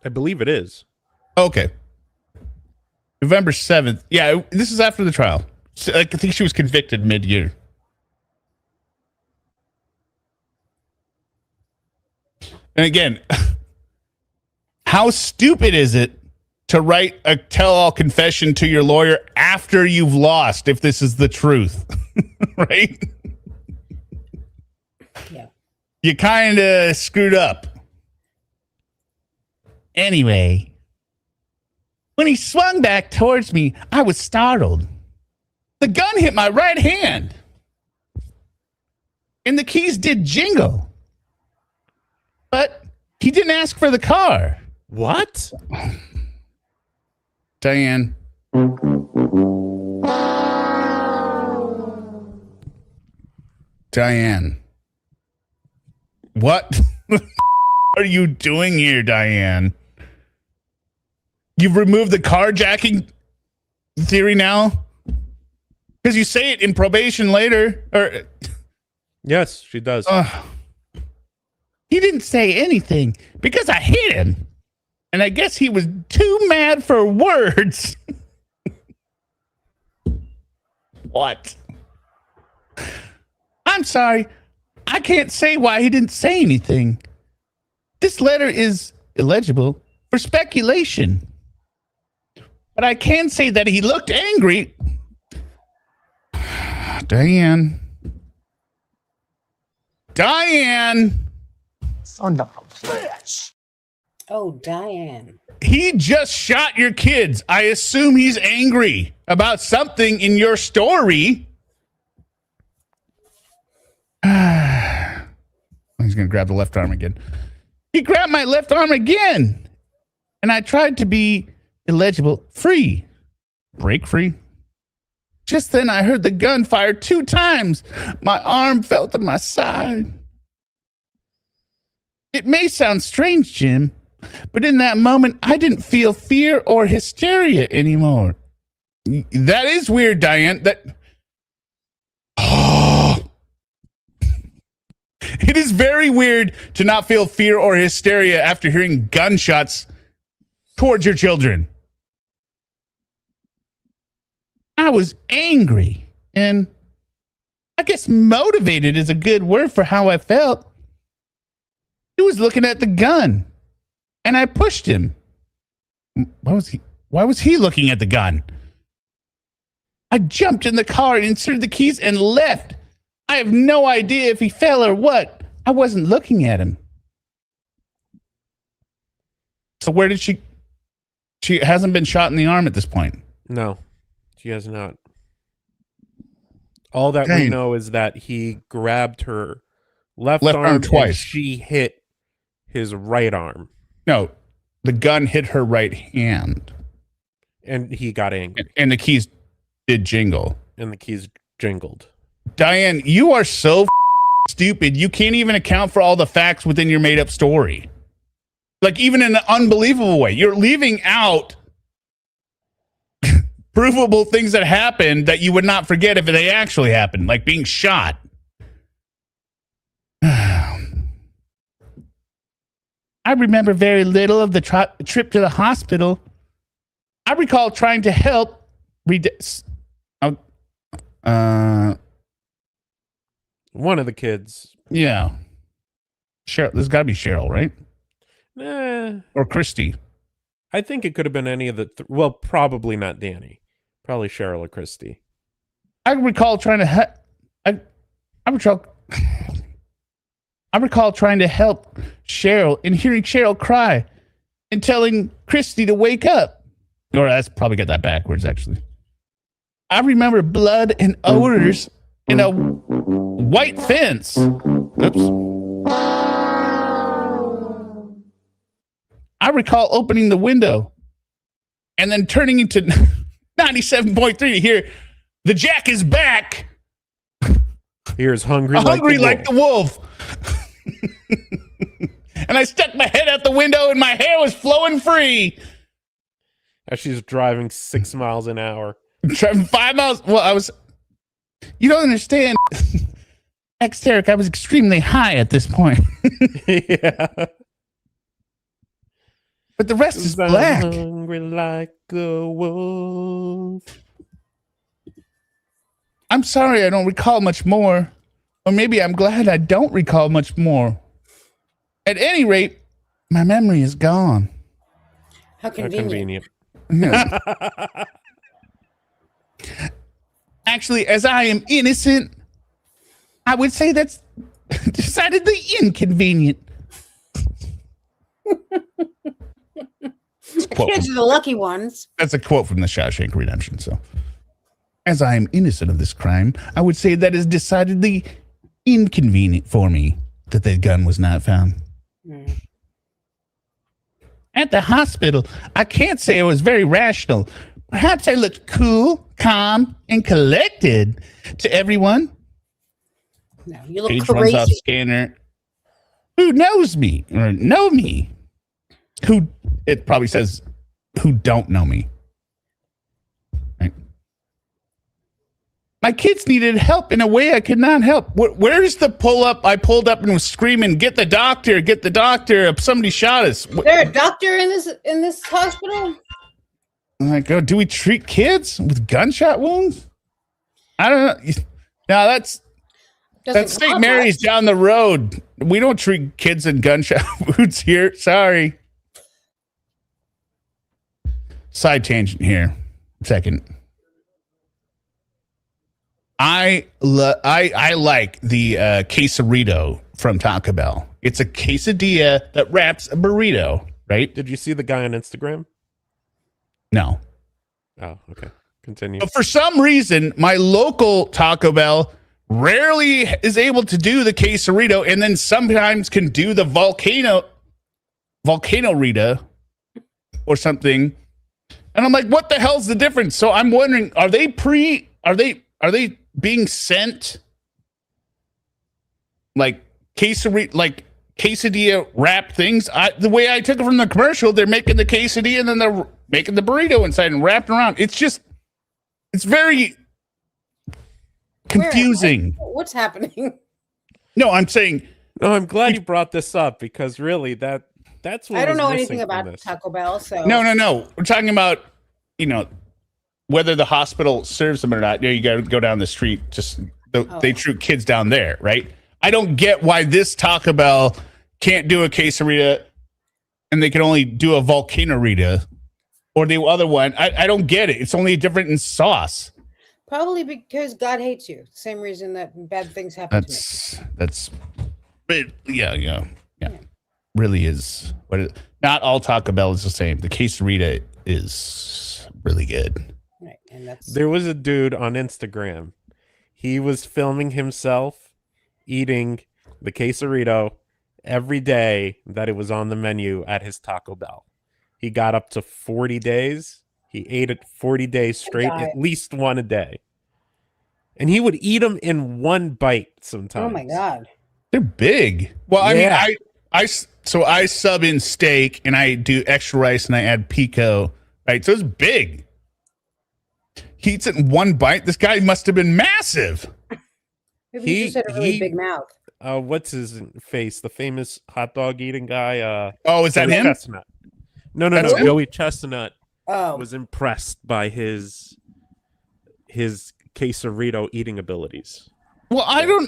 I believe it is. Okay. November 7th. Yeah, this is after the trial. So, I think she was convicted mid-year. And again, how stupid is it to write a tell-all confession to your lawyer after you've lost, if this is the truth? Right? Yeah. You kind of screwed up. Anyway, when he swung back towards me, I was startled. The gun hit my right hand, and the keys did jingle. But he didn't ask for the car. What? Diane. Diane. What are you doing here, Diane? You've removed the carjacking theory now? Because you say it in probation later. Or Yes, she does. He didn't say anything because I hit him. And I guess he was too mad for words. What? I'm sorry. I can't say why he didn't say anything. This letter is illegible for speculation. But I can say that he looked angry. Diane. Son of a bitch. Oh, Diane. He just shot your kids. I assume he's angry about something in your story. He's going to grab the left arm again. He grabbed my left arm again. And I tried to be illegible, free, break free. Just then I heard the gun fire 2 times. My arm fell to my side. It may sound strange, Jim, but in that moment, I didn't feel fear or hysteria anymore. That is weird, Diane. It is very weird to not feel fear or hysteria after hearing gunshots towards your children. I was angry, and I guess motivated is a good word for how I felt. He was looking at the gun, and I pushed him. Why was he looking at the gun? I jumped in the car and inserted the keys and left. I have no idea if he fell or what. I wasn't looking at him. So where did she hasn't been shot in the arm at this point? No, she has not. All that we know is that he grabbed her left arm twice. And she hit his right arm. No, the gun hit her right hand. And he got angry. And the keys did jingle. And the keys jingled. Diane, you are so stupid. You can't even account for all the facts within your made up story. Like, even in an unbelievable way. You're leaving out provable things that happened that you would not forget if they actually happened, like being shot. I remember very little of the trip to the hospital. I recall trying to help one of the kids. Yeah. Cheryl. There's got to be Cheryl, right? Or Christie. I think it could have been any of the... well, probably not Danny. Probably Cheryl or Christie. I recall trying to... I recall trying to help Cheryl and hearing Cheryl cry and telling Christie to wake up. Or that's probably got that backwards, actually. I remember blood and odors in a white fence. Oops. I recall opening the window and then turning into 97.3 to hear The Jack is back. Here's hungry, Like the wolf. And I stuck my head out the window and my hair was flowing free. As she's driving 6 miles an hour. Driving 5 miles. Well, you don't understand. Eric, I was extremely high at this point. Yeah. But the rest is black. Hungry like a wolf. I'm sorry I don't recall much more. Or maybe I'm glad I don't recall much more. At any rate, my memory is gone. How convenient. No. Actually, as I am innocent, I would say that's decidedly inconvenient. Kids are the lucky ones. That's a quote from the Shawshank Redemption. So, as I am innocent of this crime, I would say that is decidedly inconvenient for me that the gun was not found. Mm. At the hospital, I can't say I was very rational. Perhaps I looked cool, calm, and collected to everyone. No, you look Page crazy. runs off scanner. Who knows me or know me? Who, it probably says, who don't know me. Right? My kids needed help in a way I could not help. Where's the pull up? I pulled up and was screaming, get the doctor, get the doctor. Somebody shot us. Is there a doctor in this hospital? I'm like, oh, do we treat kids with gunshot wounds? I don't know. No, that's St. Mary's down the road. We don't treat kids in gunshot wounds here. Sorry. Side tangent here. Second. I like the quesarito from Taco Bell. It's a quesadilla that wraps a burrito, right? Did you see the guy on Instagram? No. Oh, okay. Continue. But for some reason, my local Taco Bell rarely is able to do the quesarito and then sometimes can do the volcano Rita or something. And I'm like, what the hell's the difference? So I'm wondering, are they being sent like quesadilla wrap things? The way I took it from the commercial, they're making the quesadilla and then they're making the burrito inside and wrapped around. It's very confusing. What's happening? No, I'm saying. No, I'm glad you brought this up because really that's what I don't know anything about Taco Bell. So no. We're talking about, whether the hospital serves them or not. You got to go down the street. They treat kids down there, right? I don't get why this Taco Bell can't do a quesarito and they can only do a volcano Rita or the other one. I don't get it. It's only different in sauce. Probably because God hates you. Same reason that bad things happen to me. Yeah. Really is. Not all Taco Bell is the same. The quesarito is really good. Right, and there was a dude on Instagram. He was filming himself eating the quesarito every day that it was on the menu at his Taco Bell. He got up to 40 days. He ate it 40 days straight, at least one a day. And he would eat them in one bite sometimes. Oh my God. They're big. Well, yeah. I mean, I sub in steak and I do extra rice and I add pico, right? So it's big. He eats it in one bite. This guy must have been massive. Maybe he just had a really big mouth. What's his face? The famous hot dog eating guy. Is that him? Chestnut. No. Joey Chestnut was impressed by his quesarito eating abilities. Well,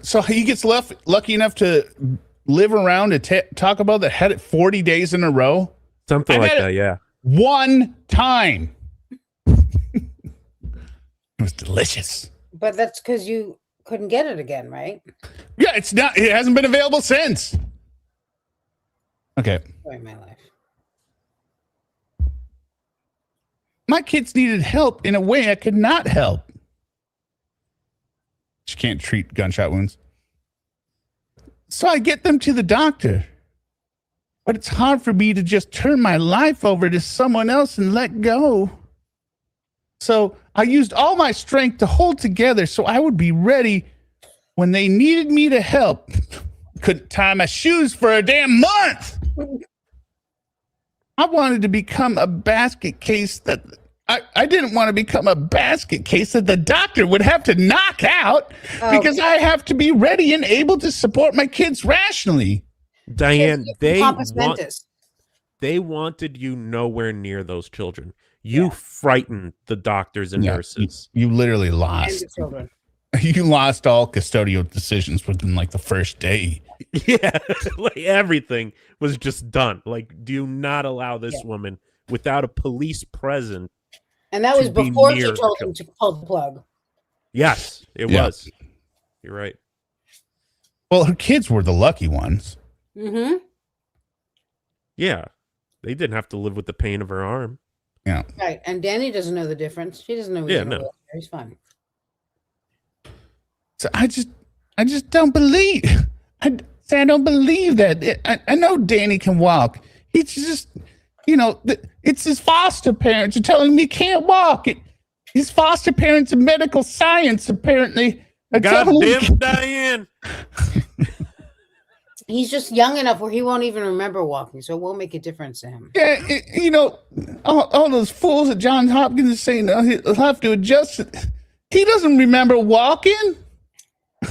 so he gets lucky enough to live around a Taco Bell that had it 40 days in a row. Something like that, yeah. One time. It was delicious. But that's because you couldn't get it again, right? Yeah, it hasn't been available since. Okay. Story of my life. My kids needed help in a way I could not help. She can't treat gunshot wounds. So I get them to the doctor. But it's hard for me to just turn my life over to someone else and let go. So I used all my strength to hold together so I would be ready when they needed me to help. Couldn't tie my shoes for a damn month. I wanted to become a basket case that I didn't want to become a basket case that the doctor would have to knock out because I have to be ready and able to support my kids rationally. Diane, they they wanted you nowhere near those children. You frightened the doctors and nurses. You literally lost. And the children. You lost all custodial decisions within like the first day. Yeah, like everything was just done. Like, do not allow this woman without a police present. And that was before she told him to pull the plug. Yes, it was. You're right. Well, her kids were the lucky ones. Mm-hmm. Yeah, they didn't have to live with the pain of her arm. Yeah. Right, and Danny doesn't know the difference. She doesn't know. He's fine. So I just don't believe. I don't believe that. I know Danny can walk. He's just, it's his foster parents are telling me he can't walk. His foster parents in medical science apparently. Goddamn Diane. He's just young enough where he won't even remember walking, so it won't make a difference to him. Yeah, all those fools at Johns Hopkins are saying he'll have to adjust. He doesn't remember walking.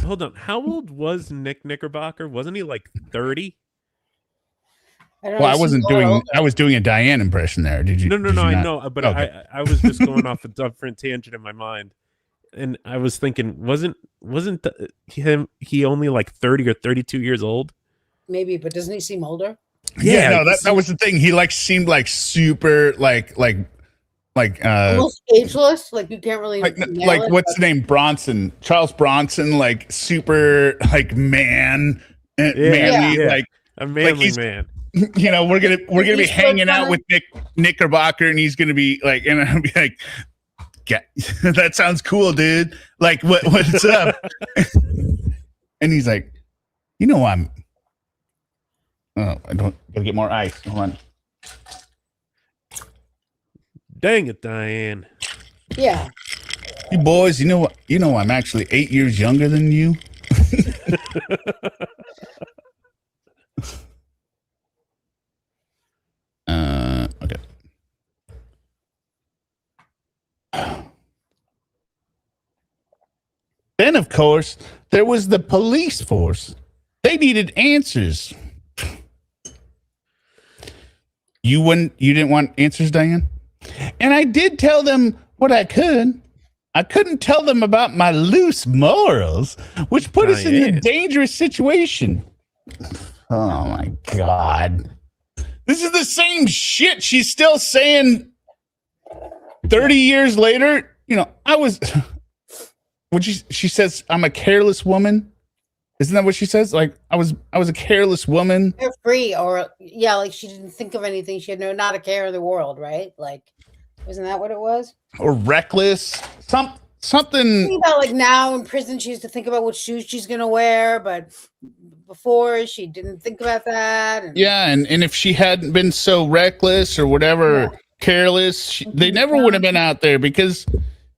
Hold on. How old was Nick Knickerbocker? Wasn't he like 30? I was doing a Diane impression there. Did you? No, I know, but okay. I was just going off a different tangent in my mind. And I was thinking, wasn't he only like 30 or 32 years old? Maybe, but doesn't he seem older? Yeah, no, that was the thing. He seemed like super like almost ageless. Like you can't really what's the name? Charles Bronson, like super like manly, like a manly man. We're gonna be hanging out with Nick Knickerbocker, and he's gonna be like, and I'll be like, yeah, that sounds cool, dude. Like what's up? And he's like, I don't gotta get more ice. Hold on. Dang it, Diane. Yeah. You boys, I'm actually 8 years younger than you. Okay. Then, of course, there was the police force. They needed answers. You didn't want answers, Diane? And I did tell them what I could. I couldn't tell them about my loose morals, which put us in a dangerous situation. Oh, my God. This is the same shit she's still saying 30 years later. I was... When she says, I'm a careless woman. Isn't that what she says? Like, I was a careless woman. They're free, or like she didn't think of anything. She had not a care in the world, right? Like, wasn't that what it was? Or reckless. Something about like now in prison, she used to think about what shoes she's gonna wear, but before she didn't think about that. And if she hadn't been so reckless or whatever, careless, they never would have been out there because,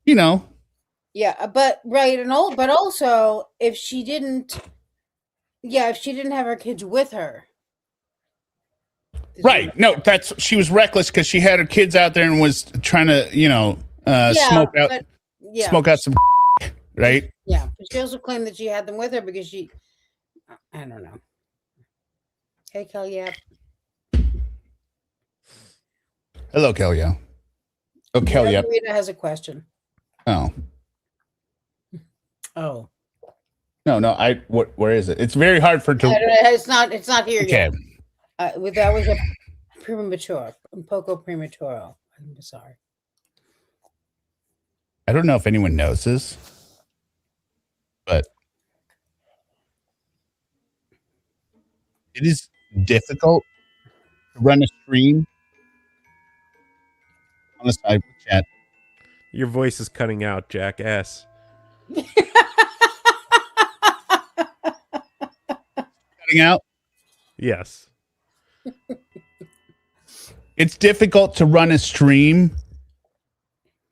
Yeah, but but also if she didn't have her kids with her. Right. No, she was reckless because she had her kids out there and was trying to, smoke out some, right? Yeah, but she also claimed that she had them with her because I don't know. Hey, Kellyapp. Hello, Kellyapp. Oh, Kellyapp. Rita has a question. Oh. Oh. No. Where is it? It's very hard for. It's not here yet. That was a premature, un poco prematuro. I'm sorry. I don't know if anyone knows this, but it is difficult to run a stream on the side chat. Your voice is cutting out, jackass. Cutting out? Yes. It's difficult to run a stream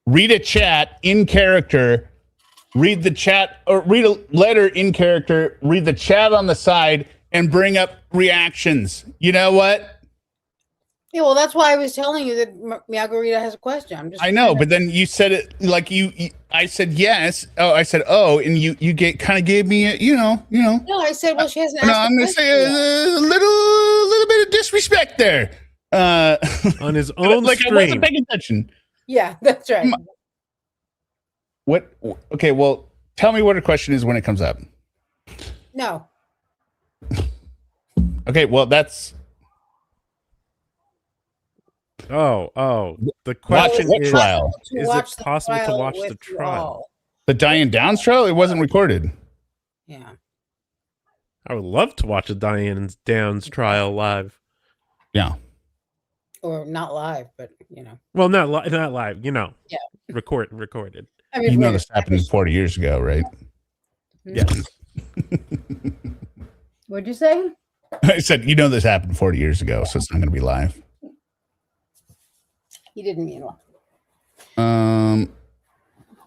read a chat in character, read the chat, or read a letter in character, read the chat on the side, and bring up reactions. You know what? Yeah, well, that's why I was telling you that Margarita has a question. I know, but then you said it like I said yes. Oh, I said and you kind of gave me a, No, I said, well, she hasn't. No, I'm going to say a little bit of disrespect there. On his own like stream. I wasn't paying attention. Yeah, that's right. What? Okay, well, tell me what her question is when it comes up. No. Okay, well, that's. The question what is: trial? Is it possible to watch the trial? The Diane Downs trial? It wasn't recorded. Yeah. I would love to watch a Diane Downs trial live. Yeah. Or not live, but Well, not live. Yeah. Recorded. I mean, this happened 40 years ago, right? Yeah. What'd you say? I said, this happened 40 years ago, so it's not going to be live. He didn't mean live.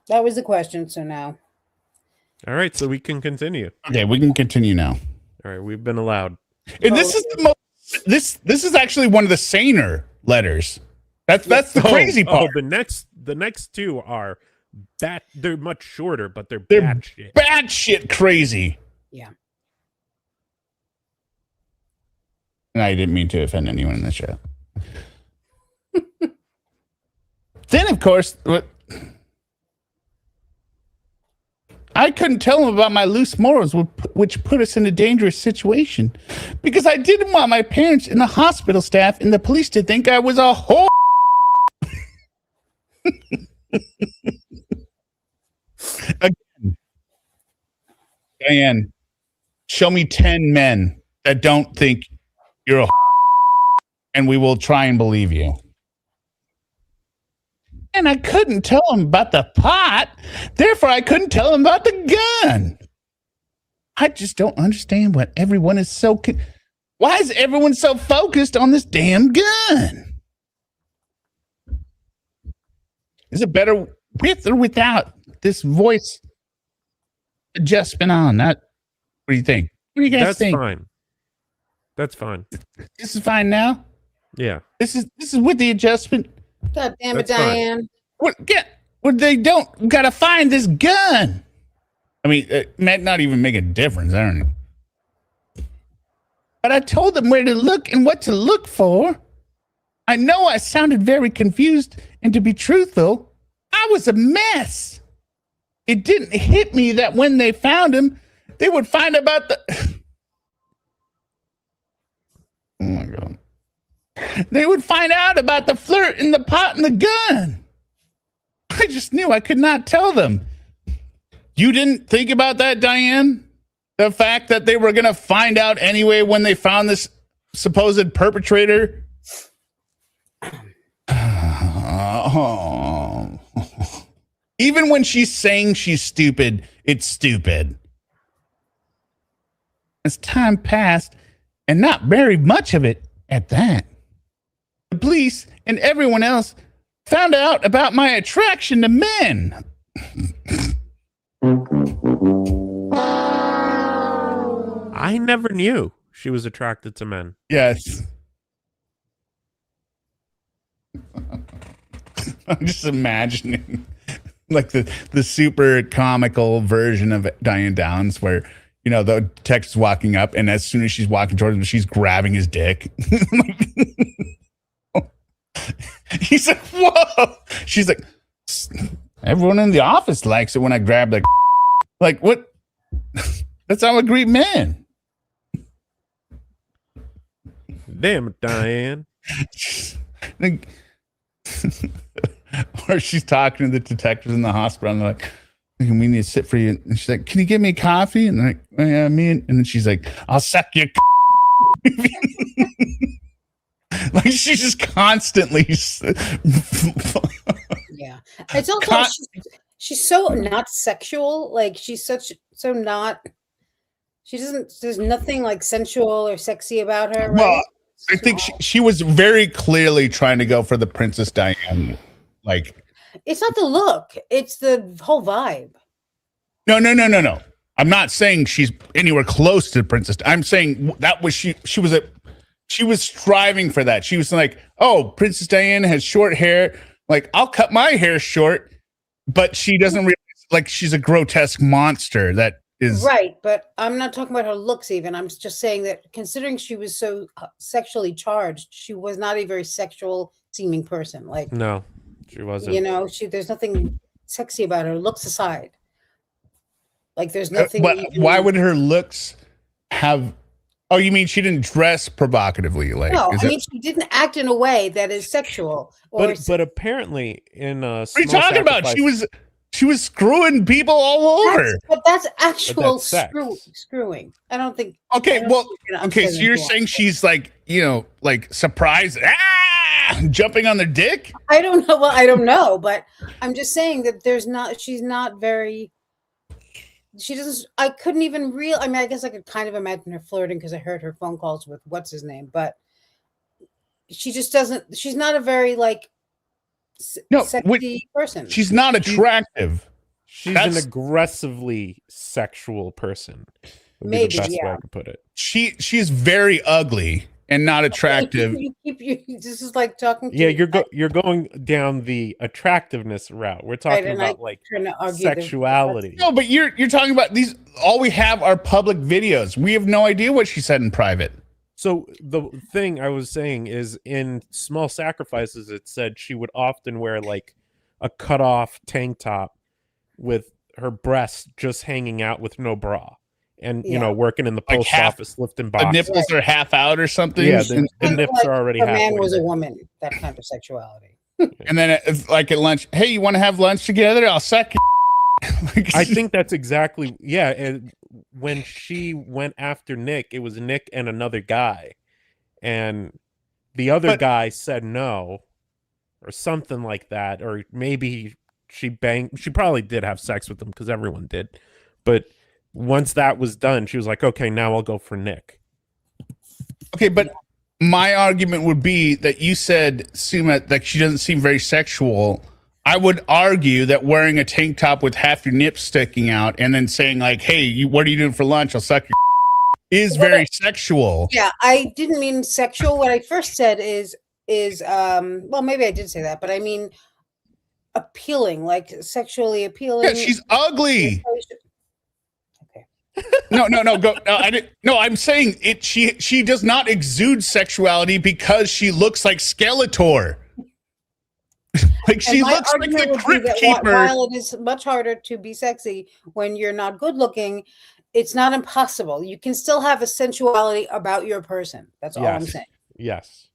That was the question. So now. All right, so we can continue. Okay, we can continue now. All right, we've been allowed. And this is the most. This is actually one of the saner letters. That's the crazy part. The next two are bat. They're much shorter, but they're batshit. Batshit crazy. Yeah. And I didn't mean to offend anyone in the show. Then, of course, I couldn't tell him about my loose morals, which put us in a dangerous situation, because I didn't want my parents and the hospital staff and the police to think I was a whore. Again, Diane, show me 10 men that don't think you're a and we will try and believe you. And I couldn't tell him about the pot. Therefore, I couldn't tell him about the gun. I just don't understand what everyone is so... Why is everyone so focused on this damn gun? Is it better with or without this voice adjustment on? What do you think? What do you guys think? That's fine. This is fine now? Yeah. This is with the adjustment. God damn it, That's fine. Diane. They don't gotta find this gun. I mean, it might not even make a difference. I don't know. But I told them where to look and what to look for. I know I sounded very confused, and to be truthful, I was a mess. It didn't hit me that when they found him, they would find about the... Oh my God. They would find out about the flirt and the pot and the gun. I just knew I could not tell them. You didn't think about that, Diane? The fact that they were going to find out anyway when they found this supposed perpetrator? Even when she's saying she's stupid, it's stupid. As time passed, and not very much of it at that, the police and everyone else found out about my attraction to men. I never knew she was attracted to men. Yes. I'm just imagining like the super comical version of Diane Downs where, the detective's walking up and as soon as she's walking towards him, she's grabbing his dick. He's like, whoa. She's like, everyone in the office likes it when I grab the like, what? That's how I greet men. Damn, Diane. Like, or she's talking to the detectives in the hospital and they're like, we need to sit for you. And she's like, can you give me coffee? And they're like, oh, yeah, and then she's like, I'll suck your like she's just constantly Yeah. It's also she's so not sexual. Like there's nothing like sensual or sexy about her, right? Well, I think she was very clearly trying to go for the Princess Diane. Like It's not the look; it's the whole vibe. No. I'm not saying she's anywhere close to Princess. I'm saying that was she. She was striving for that. She was like, "Oh, Princess Diana has short hair. Like, I'll cut my hair short." But she doesn't realize, like, she's a grotesque monster that is Right, but I'm not talking about her looks even. I'm just saying that considering she was so sexually charged, she was not a very sexual seeming person. Like, No, she wasn't. there's nothing sexy about her, looks aside. Like, there's nothing. But why would her looks have? Oh, you mean she didn't dress provocatively? Like, No, I mean, she didn't act in a way that is sexual. But apparently in what are you talking about? She was screwing people all over. That's actual sex. Screwing. I don't think. Okay, so you're saying she's like, like surprised, jumping on their dick? I don't know. Well, I don't know, but I'm just saying that she's not very. She doesn't. I couldn't even I mean, I guess I could kind of imagine her flirting because I heard her phone calls with what's his name, but she just doesn't. She's not a very sexy person. She's not attractive. She's an aggressively sexual person. Maybe, the best way I could put it. She's very ugly and not attractive. This is like talking. You're going down the attractiveness route. We're talking about like sexuality. No, but you're talking about these. All we have are public videos. We have no idea what she said in private. So the thing I was saying is, in Small Sacrifices, it said she would often wear like a cut off tank top with her breasts just hanging out with no bra. And, working in the post office, lifting boxes. The nipples are half out or something? Yeah, the nips are already half out. A man was a woman, that kind of sexuality. And then, it's like at lunch, hey, you want to have lunch together? I'll suck your I think that's exactly, and when she went after Nick, it was Nick and another guy. And the other guy said no, or something like that. Or maybe she probably did have sex with him because everyone did. But once that was done, she was like, okay, now I'll go for Nick. Okay, but my argument would be that you said, Suma, that she doesn't seem very sexual. I would argue that wearing a tank top with half your nips sticking out and then saying like, hey, what are you doing for lunch? I'll suck your is very sexual. Yeah, I didn't mean sexual. What I first said is well, maybe I did say that, but I mean appealing, like sexually appealing. Yeah, she's ugly. No, go. No, I didn't. No, I'm saying it. She does not exude sexuality because she looks like Skeletor. Like she looks like the Crypt Keeper. While it is much harder to be sexy when you're not good looking, it's not impossible. You can still have a sensuality about your person. That's all I'm saying. Yes.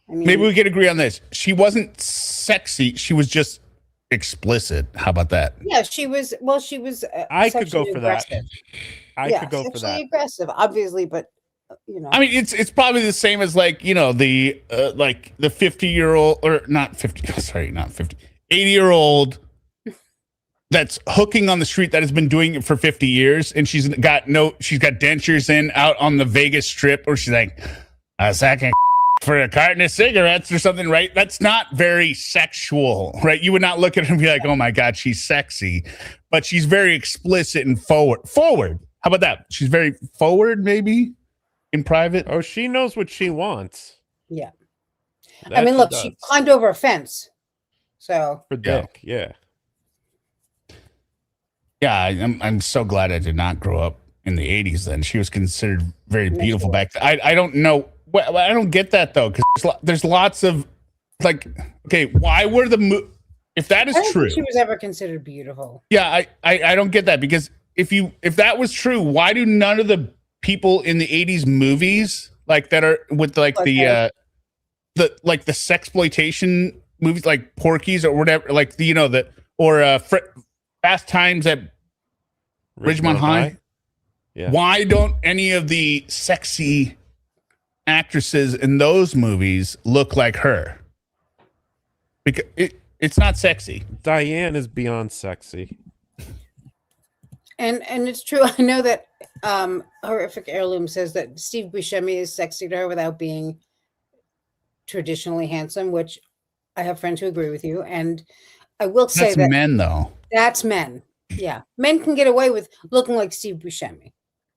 I mean, maybe we could agree on this. She wasn't sexy. She was just explicit. How about that? Yeah, she was. Well, she was. I could go for aggressive. that. I could go for that. Sexually aggressive, obviously, but I mean, it's probably the same as like the 50-year-old or not 50. Sorry, not 50. 80-year-old that's hooking on the street that has been doing it for 50 years, and she's got dentures in out on the Vegas Strip, or she's like a second for a carton of cigarettes or something, right? That's not very sexual, right? You would not look at her and be like, oh my God, she's sexy. But she's very explicit and forward. How about that? She's very forward, maybe, in private. Oh, she knows what she wants. Yeah. I mean, look, she climbed over a fence. So for Dick, yeah. Yeah, I'm so glad I did not grow up in the 80s then. She was considered very beautiful back then. I don't know. I don't get that though, because there's lots of like, okay, why were if that is true? Think she was ever considered beautiful. Yeah, I don't get that, because if that was true, why do none of the people in the 80s movies like that are with like the sexploitation movies like Porky's or whatever, like Fast Times at Ridgemont High? Yeah. Why don't any of the sexy actresses in those movies look like her? Because it's not sexy. Diane is beyond sexy. And it's true. I know that Horrific Heirloom says that Steve Buscemi is sexy to her without being traditionally handsome, which I have friends who agree with you. And I will say That's that men, though. that's men. Yeah. Men can get away with looking like Steve Buscemi.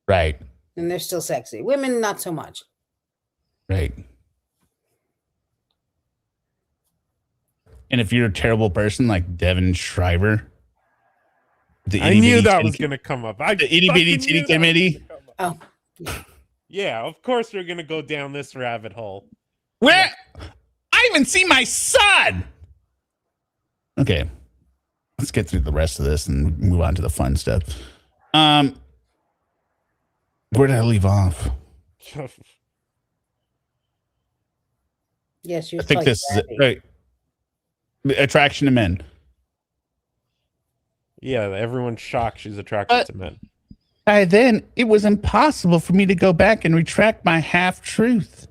Right. And they're still sexy. Women, not so much. Right. And if you're a terrible person like Devin Shriver, I knew that was going to come up. The itty bitty titty committee. Oh. Yeah, of course we're going to go down this rabbit hole. Where? I even see my son. Okay. Let's get through the rest of this and move on to the fun stuff. Where did I leave off? Yes, I think this is it. Right. Attraction to men. Yeah, everyone's shocked she's attracted to men. By then, it was impossible for me to go back and retract my half-truth.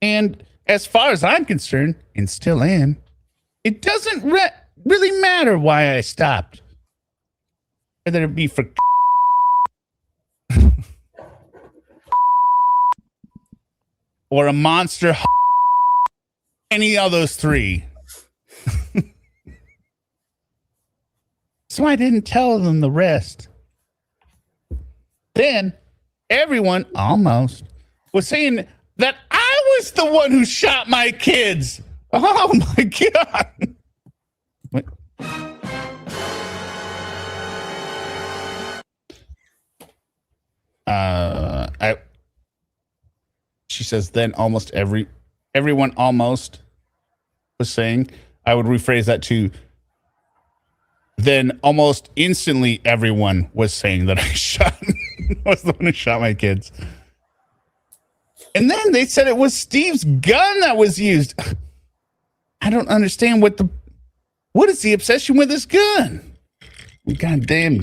And as far as I'm concerned, and still am, it doesn't really matter why I stopped. Whether it be for or a monster, any of those three. So I didn't tell them the rest. Then everyone almost was saying that I was the one who shot my kids. Oh my God. What? She says then everyone almost was saying, I would rephrase that to then almost instantly everyone was saying that I was the one who shot my kids. And then they said it was Steve's gun that was used. I don't understand what is the obsession with this gun? God damn.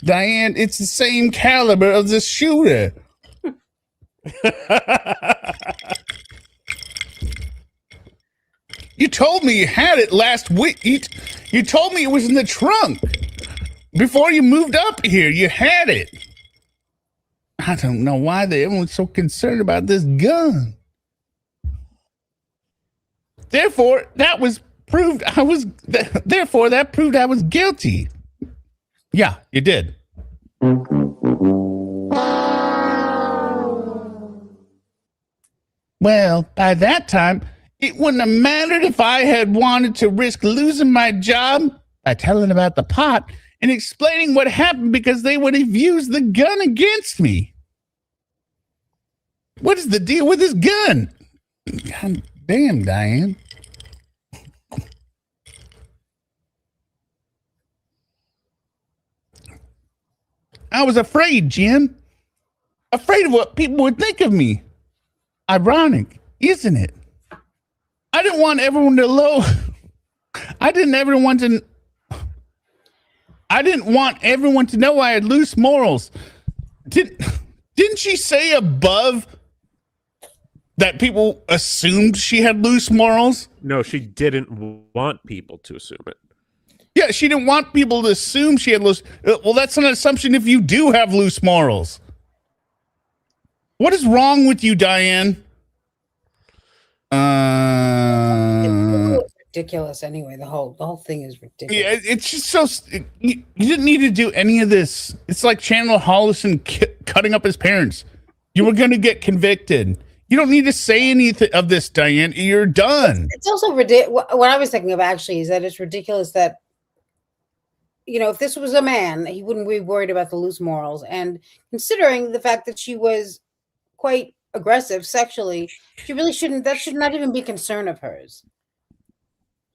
Diane, it's the same caliber of the shooter. You told me you had it last week. You told me it was in the trunk. Before you moved up here, you had it. I don't know why everyone's so concerned about this gun. Therefore, that proved I was guilty. Yeah, you did. Well, by that time, it wouldn't have mattered if I had wanted to risk losing my job by telling about the pot and explaining what happened because they would have used the gun against me. What is the deal with this gun? God damn, Diane. I was afraid, Jim. Afraid of what people would think of me. Ironic, isn't it? I didn't want everyone to know. I didn't want everyone to know I had loose morals. Didn't she say above that people assumed she had loose morals? No, she didn't want people to assume it. Yeah, she didn't want people to assume she had loose. Well, that's an assumption if you do have loose morals. What is wrong with you, Diane? It's ridiculous anyway. The whole thing is ridiculous. Yeah, it's just so you didn't need to do any of this. It's like Chandler Hollison cutting up his parents. You were going to get convicted. You don't need to say anything of this, Diane. You're done. It's also ridiculous. What I was thinking of actually is that it's ridiculous that, you know, if this was a man, he wouldn't be worried about the loose morals. And considering the fact that she was quite aggressive sexually, she really shouldn't. That should not even be a concern of hers.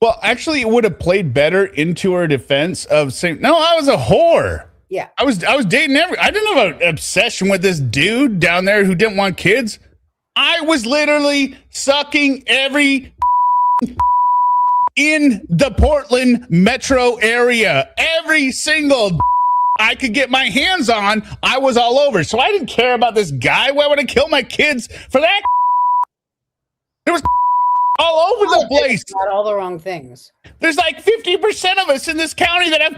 Well, actually, it would have played better into her defense of saying, "No, I was a whore. Yeah, I was dating I didn't have an obsession with this dude down there who didn't want kids. I was literally sucking every in the Portland metro area, every single I could get my hands on, I was all over. So I didn't care about this guy. Why would I kill my kids for that? There was all over the place. Not all the wrong things. There's like 50% of us in this county that have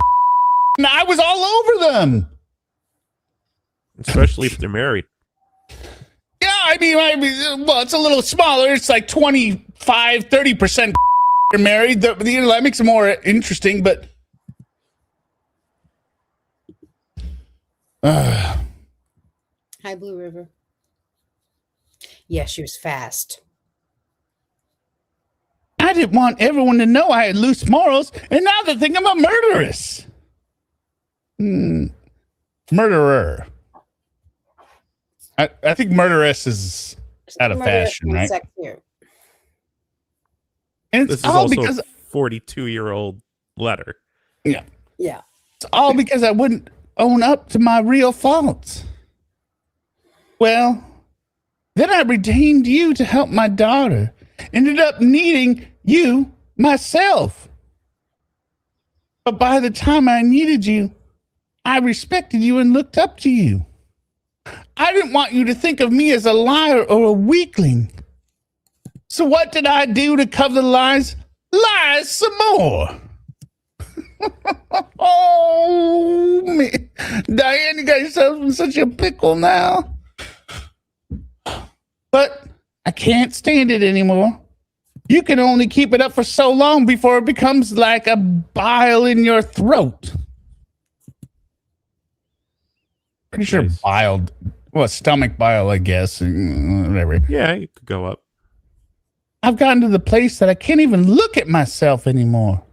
and I was all over them. Especially if they're married. Yeah, I mean, well, it's a little smaller. It's like 25, 30%. you're married. That makes it more interesting, but Hi, Blue River. Yeah, she was fast. I didn't want everyone to know I had loose morals, and now they think I'm a murderess. Murderer. I think murderess is out of fashion, right? Sexier. And This it's is all also because a 42-year-old letter. yeah, Yeah. it's all because I wouldn't own up to my real faults. Well, then I retained you to help my daughter. Ended up needing you myself. But by the time I needed you, I respected you and looked up to you. I didn't want you to think of me as a liar or a weakling. So what did I do to cover the lies? Lies some more. Oh, man. Diane, you got yourself in such a pickle now. But I can't stand it anymore. You can only keep it up for so long before it becomes like a bile in your throat. Pretty sure Nice. bile, well, stomach bile, I guess. Whatever. Yeah, you could go up. I've gotten to the place that I can't even look at myself anymore.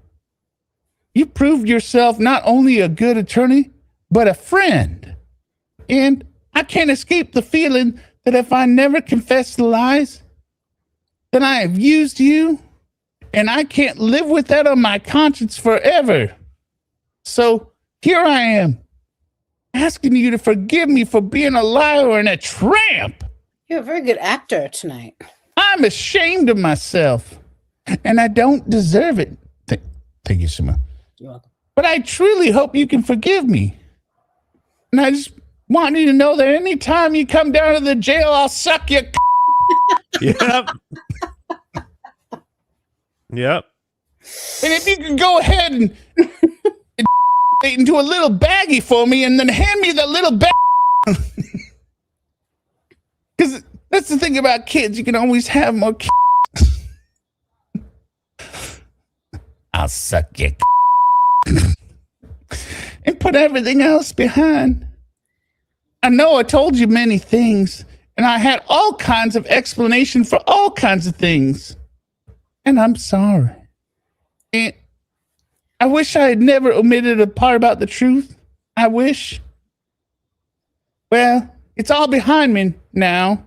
You proved yourself not only a good attorney, but a friend. And I can't escape the feeling that if I never confess the lies, then I have used you, and I can't live with that on my conscience forever. So here I am, asking you to forgive me for being a liar and a tramp. You're a very good actor tonight. I'm ashamed of myself, and I don't deserve it. Thank you, Sima. You're welcome. But I truly hope you can forgive me. And I just want you to know that anytime you come down to the jail, I'll suck your Yep. Yep. And if you can go ahead and into a little baggie for me and then hand me the little bag. Because that's the thing about kids. You can always have more kids. I'll suck your and put everything else behind. I know I told you many things, and I had all kinds of explanation for all kinds of things. And I'm sorry. And I wish I had never omitted a part about the truth. I wish. Well, it's all behind me now.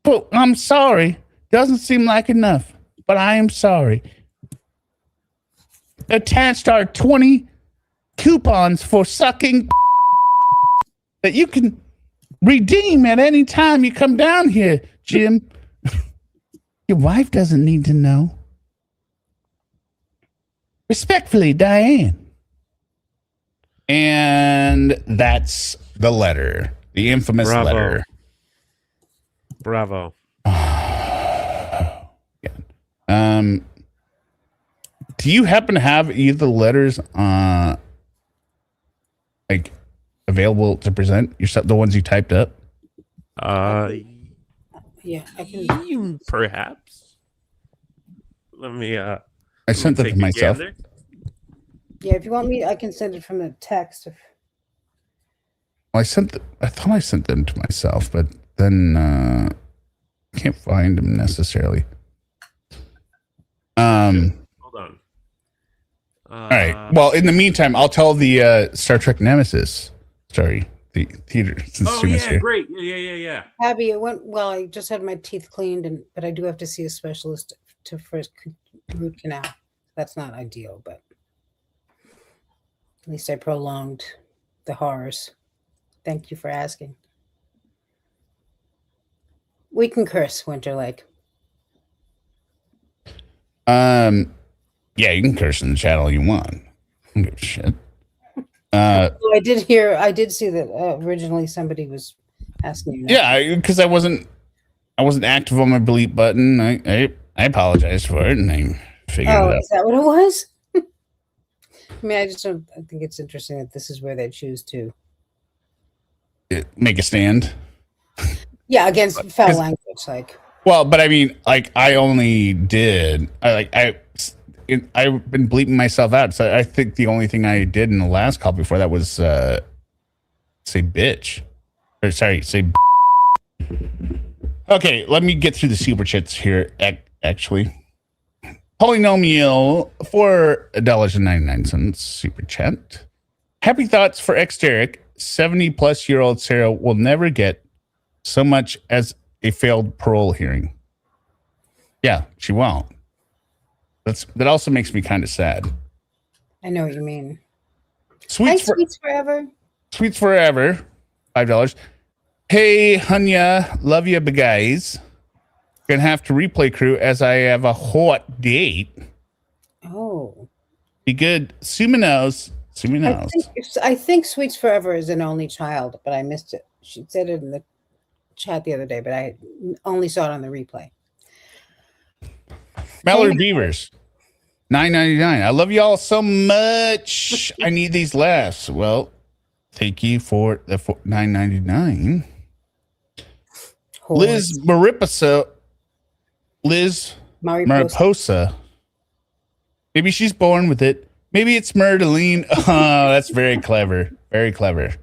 But I'm sorry. Doesn't seem like enough, but I am sorry. Attached are 20 coupons for sucking that you can redeem at any time you come down here, Jim. Your wife doesn't need to know. Respectfully, Diane. And that's the letter. The infamous Bravo. letter. Bravo. Yeah. Do you happen to have either the letters like available to present yourself, the ones you typed up? Yeah, I can. Perhaps. Let me I sent them take to a myself. gander. Yeah, if you want me, I can send it from the text. Well, I thought I sent them to myself, but then can't find them necessarily. Hold on. All right. Well, in the meantime, I'll tell the Star Trek Nemesis story. The theater. Since Oh Jimmy's yeah, here. great. Yeah. Abby, it went well. I just had my teeth cleaned, but I do have to see a specialist to first root canal. That's not ideal, but at least I prolonged the horrors. Thank you for asking. We can curse, Winter Lake. Yeah, you can curse in the chat all you want. I don't give a shit. I did see that originally somebody was asking you. Yeah, because I wasn't active on my delete button. I apologized for it, and I figured it out. Is that what it was? I mean, I think it's interesting that this is where they choose to. Make a stand. Yeah, against foul language, like. Well, but I mean, like, I've been bleeping myself out. So I think the only thing I did in the last call before that was say bitch. Or sorry, say. Okay, let me get through the super chats here. Actually, Polynomial, $4.99 super chat. Happy thoughts for ex-Derek. 70-plus-year-old Sarah will never get so much as a failed parole hearing. Yeah, she won't. That also makes me kind of sad. I know what you mean. Sweets forever. Sweets forever. $5. Hey, Hunya, love you, guys. Gonna have to replay crew as I have a hot date. Oh. Be good. Sumi knows. I think Sweets Forever is an only child, but I missed it. She said it in the chat the other day, but I only saw it on the replay. Mallory Beavers, $9.99. I love y'all so much. I need these laughs. Well, thank you for the $9.99. Liz Mariposa. Maybe she's born with it. Maybe it's Myrtleene. Oh, that's very clever. Very clever.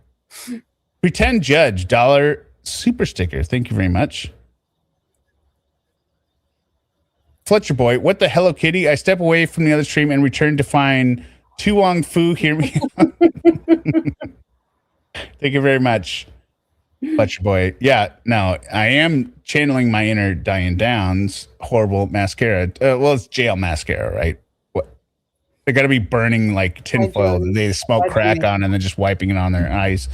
Pretend Judge, $1 super sticker. Thank you very much. Fletcher Boy, what the Hello Kitty? I step away from the other stream and return to find Tu Wong Fu. Hear me. Thank you very much, Fletcher Boy. Yeah, no, I am channeling my inner Diane Downs horrible mascara. Well, it's jail mascara, right? What? They got to be burning like tinfoil and they smoke crack on and then just wiping it on their eyes.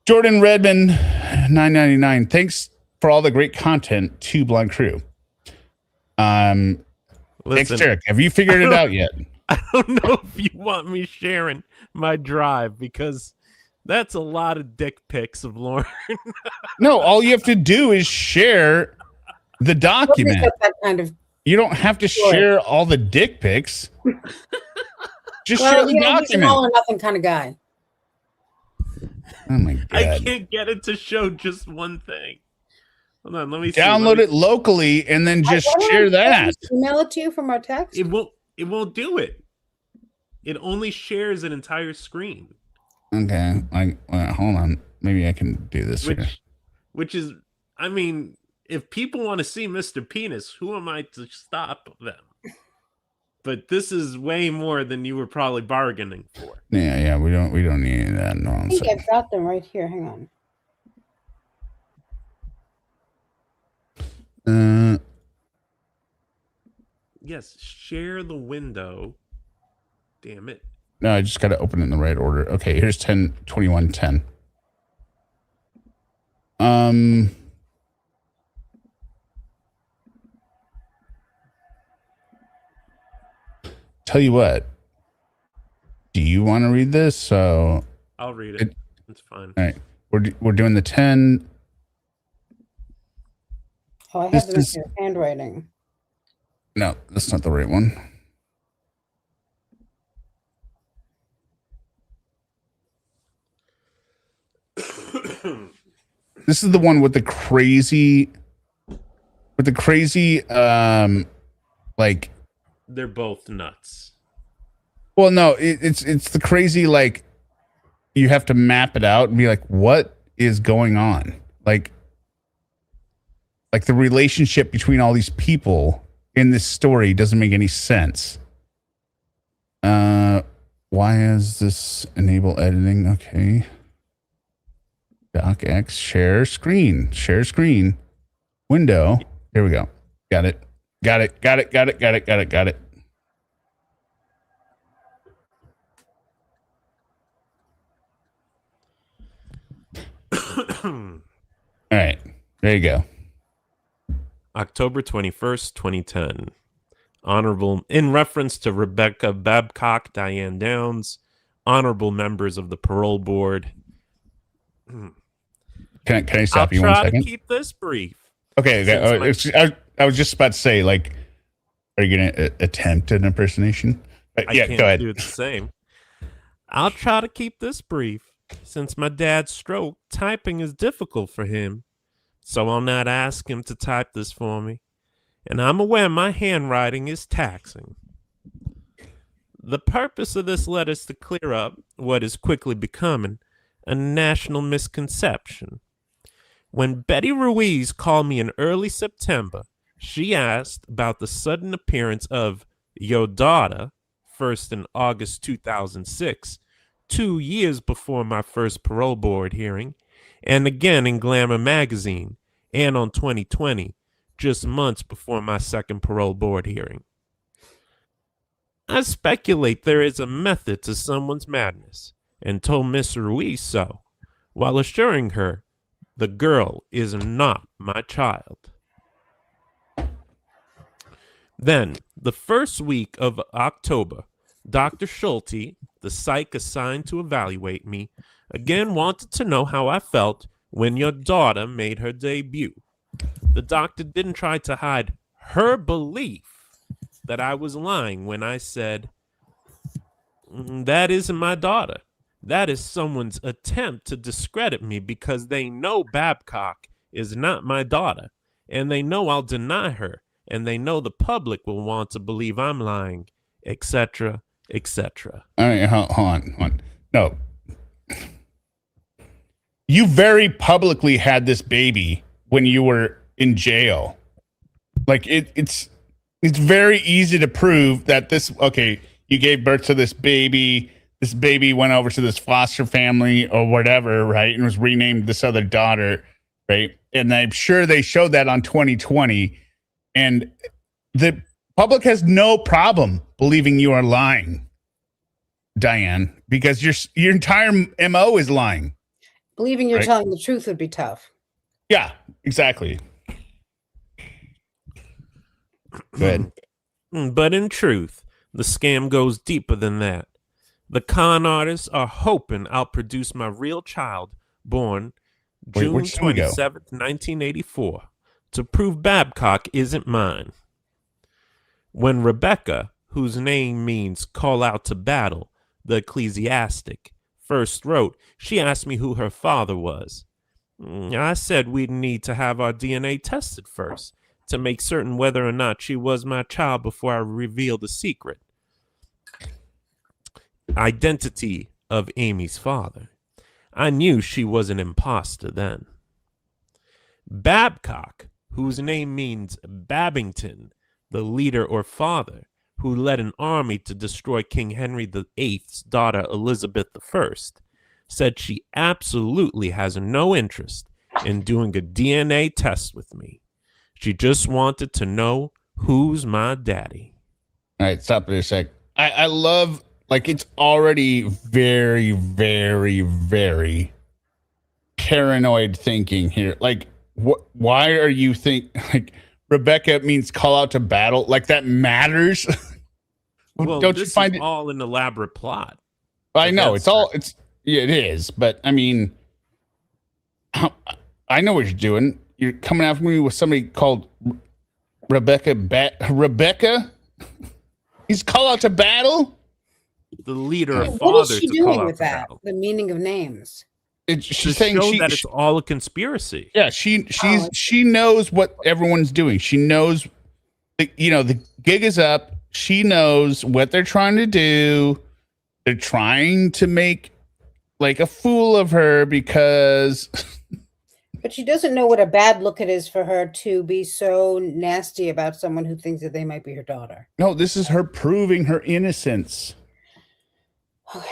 Jordan Redmond, $9.99. Thanks for all the great content to Blunt Crew. Derek, have you figured it out yet? I don't know if you want me sharing my drive because that's a lot of dick pics of Lauren. No, all you have to do is share the document. You don't have to share all the dick pics. Just share the document. He's an all or nothing kind of guy. Oh my God. I can't get it to show just one thing. Hold on, let me download it locally and then just share that. Email it to you from our text. It won't do it. It only shares an entire screen. Okay, hold on. Maybe I can do this here. Which is, I mean, if people want to see Mr. Penis, who am I to stop them? But this is way more than you were probably bargaining for. Yeah, we don't need that. No, I think I've got them right here. Hang on. Yes, share the window. Damn it. No, I just got to open it in the right order. Okay, here's 10/21/10. Tell you what. Do you want to read this? So I'll read it. It's fine. All right. We're doing the 10. Oh, I have them in your handwriting. No, that's not the right one. This is the one with the crazy, like. They're both nuts. Well, no, it's the crazy, like, you have to map it out and be like, what is going on? Like the relationship between all these people in this story doesn't make any sense. Why is this enable editing? Okay. DocX, share screen, window. Here we go. Got it. All right. There you go. October 21st, 2010. Honorable, in reference to Rebecca Babcock, Diane Downs, honorable members of the parole board. Can I stop you 1 second? I'll try to keep this brief. Okay. I was just about to say, like, are you going to attempt an impersonation? Yeah, go ahead. Do the same. I'll try to keep this brief. Since my dad's stroke, typing is difficult for him. so I'll not ask him to type this for me. And I'm aware my handwriting is taxing. The purpose of this letter is to clear up what is quickly becoming a national misconception. When Betty Ruiz called me in early September, she asked about the sudden appearance of your daughter, first in August 2006, 2 years before my first parole board hearing, and again in Glamour magazine, and on 2020, just months before my second parole board hearing. I speculate there is a method to someone's madness, and told Miss Ruiz so, while assuring her the girl is not my child. Then, the first week of October, Dr. Schulte, the psych assigned to evaluate me, again wanted to know how I felt when your daughter made her debut. The doctor didn't try to hide her belief that I was lying when I said, that isn't my daughter. That is someone's attempt to discredit me because they know Babcock is not my daughter, and they know I'll deny her, and they know the public will want to believe I'm lying, etc., etc. All right, hold on. No. You very publicly had this baby when you were in jail. Like, it's very easy to prove that you gave birth to this baby. This baby went over to this foster family or whatever, right? And was renamed this other daughter, right? And I'm sure they showed that on 2020. And the public has no problem believing you are lying, Diane, because your entire MO is lying. Believing you're telling the truth would be tough. Yeah, exactly. Go ahead. But in truth, the scam goes deeper than that. The con artists are hoping I'll produce my real child, born June 27th, 1984, to prove Babcock isn't mine. When Rebecca, whose name means call out to battle, the ecclesiastic, first wrote, she asked me who her father was. I said we'd need to have our DNA tested first to make certain whether or not she was my child before I reveal the secret identity of Amy's father. I knew she was an imposter then. Babcock, whose name means Babington, the leader or father, who led an army to destroy King Henry VIII's daughter Elizabeth I, said she absolutely has no interest in doing a DNA test with me. She just wanted to know who's my daddy. All right, stop there a sec. I love, like, it's already very, very, very paranoid thinking here. Like, why are you like Rebecca means call out to battle? Like, that matters? Well, don't this you find is all an elaborate plot. I know it is, but I mean, I know what you're doing. You're coming after me with somebody called Rebecca. Rebecca? He's call out to battle? The leader or What father is she to call doing out with to that? battle. The meaning of names. She's To saying show that it's all a conspiracy. Yeah, she knows what everyone's doing. She knows, the gig is up. She knows what they're trying to do. They're trying to make like a fool of her because. But she doesn't know what a bad look it is for her to be so nasty about someone who thinks that they might be her daughter. No, this is her proving her innocence. Okay.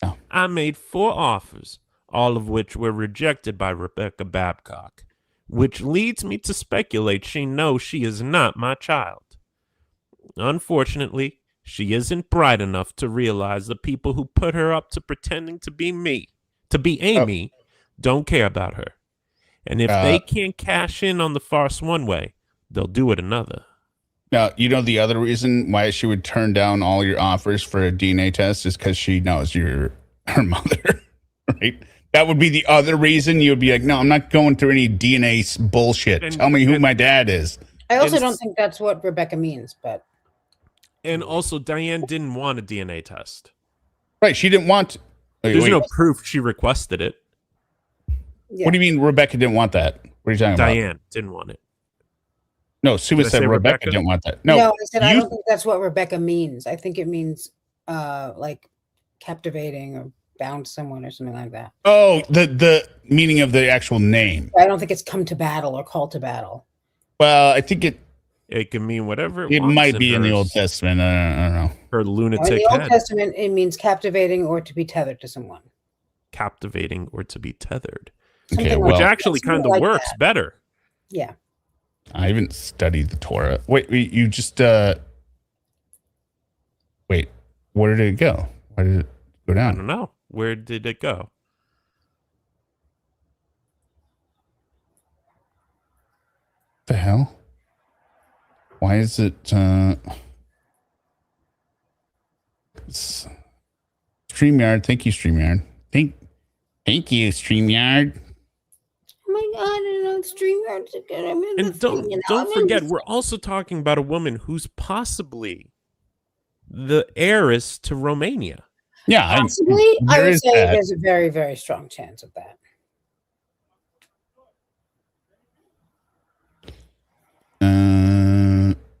Oh. I made 4 offers, all of which were rejected by Rebecca Babcock, which leads me to speculate she knows she is not my child. Unfortunately, she isn't bright enough to realize the people who put her up to pretending to be Amy, don't care about her. And if they can't cash in on the farce one way, they'll do it another. Now, the other reason why she would turn down all your offers for a DNA test is because she knows you're her mother, right? That would be the other reason you would be like, no, I'm not going through any DNA bullshit. Tell me who my dad is. I also don't think that's what Rebecca means, but. And also, Diane didn't want a DNA test. Right, she didn't want to. There's no proof she requested it. Yeah. What do you mean Rebecca didn't want that? What are you talking about? Diane didn't want it. No, Sue Did I said say Rebecca Rebecca? didn't want that. No, No, I said I don't think that's what Rebecca means. I think it means like captivating or bound someone or something like that. oh, the meaning of the actual name. I don't think it's come to battle or call to battle. Well, I think It can mean whatever it wants might be in the her- Old Testament. I don't know. Her In lunatic the Old head. Testament, it means captivating or to be tethered to someone. Captivating or to be tethered. Okay, Something well, Which actually something kind of like works that. better. Yeah. I haven't studied the Torah. Wait, you just wait. Where did it go? Why did it go I down? don't know. Where did it go? The hell? Why is it StreamYard? Thank you, StreamYard. Thank you, StreamYard. Oh my God, I know StreamYard's a good. I'm in the And thing, you know, don't I'm in forget, the- we're also talking about a woman who's possibly the heiress to Romania. Yeah, Possibly, I there would is say that. there's a very, very strong chance of that.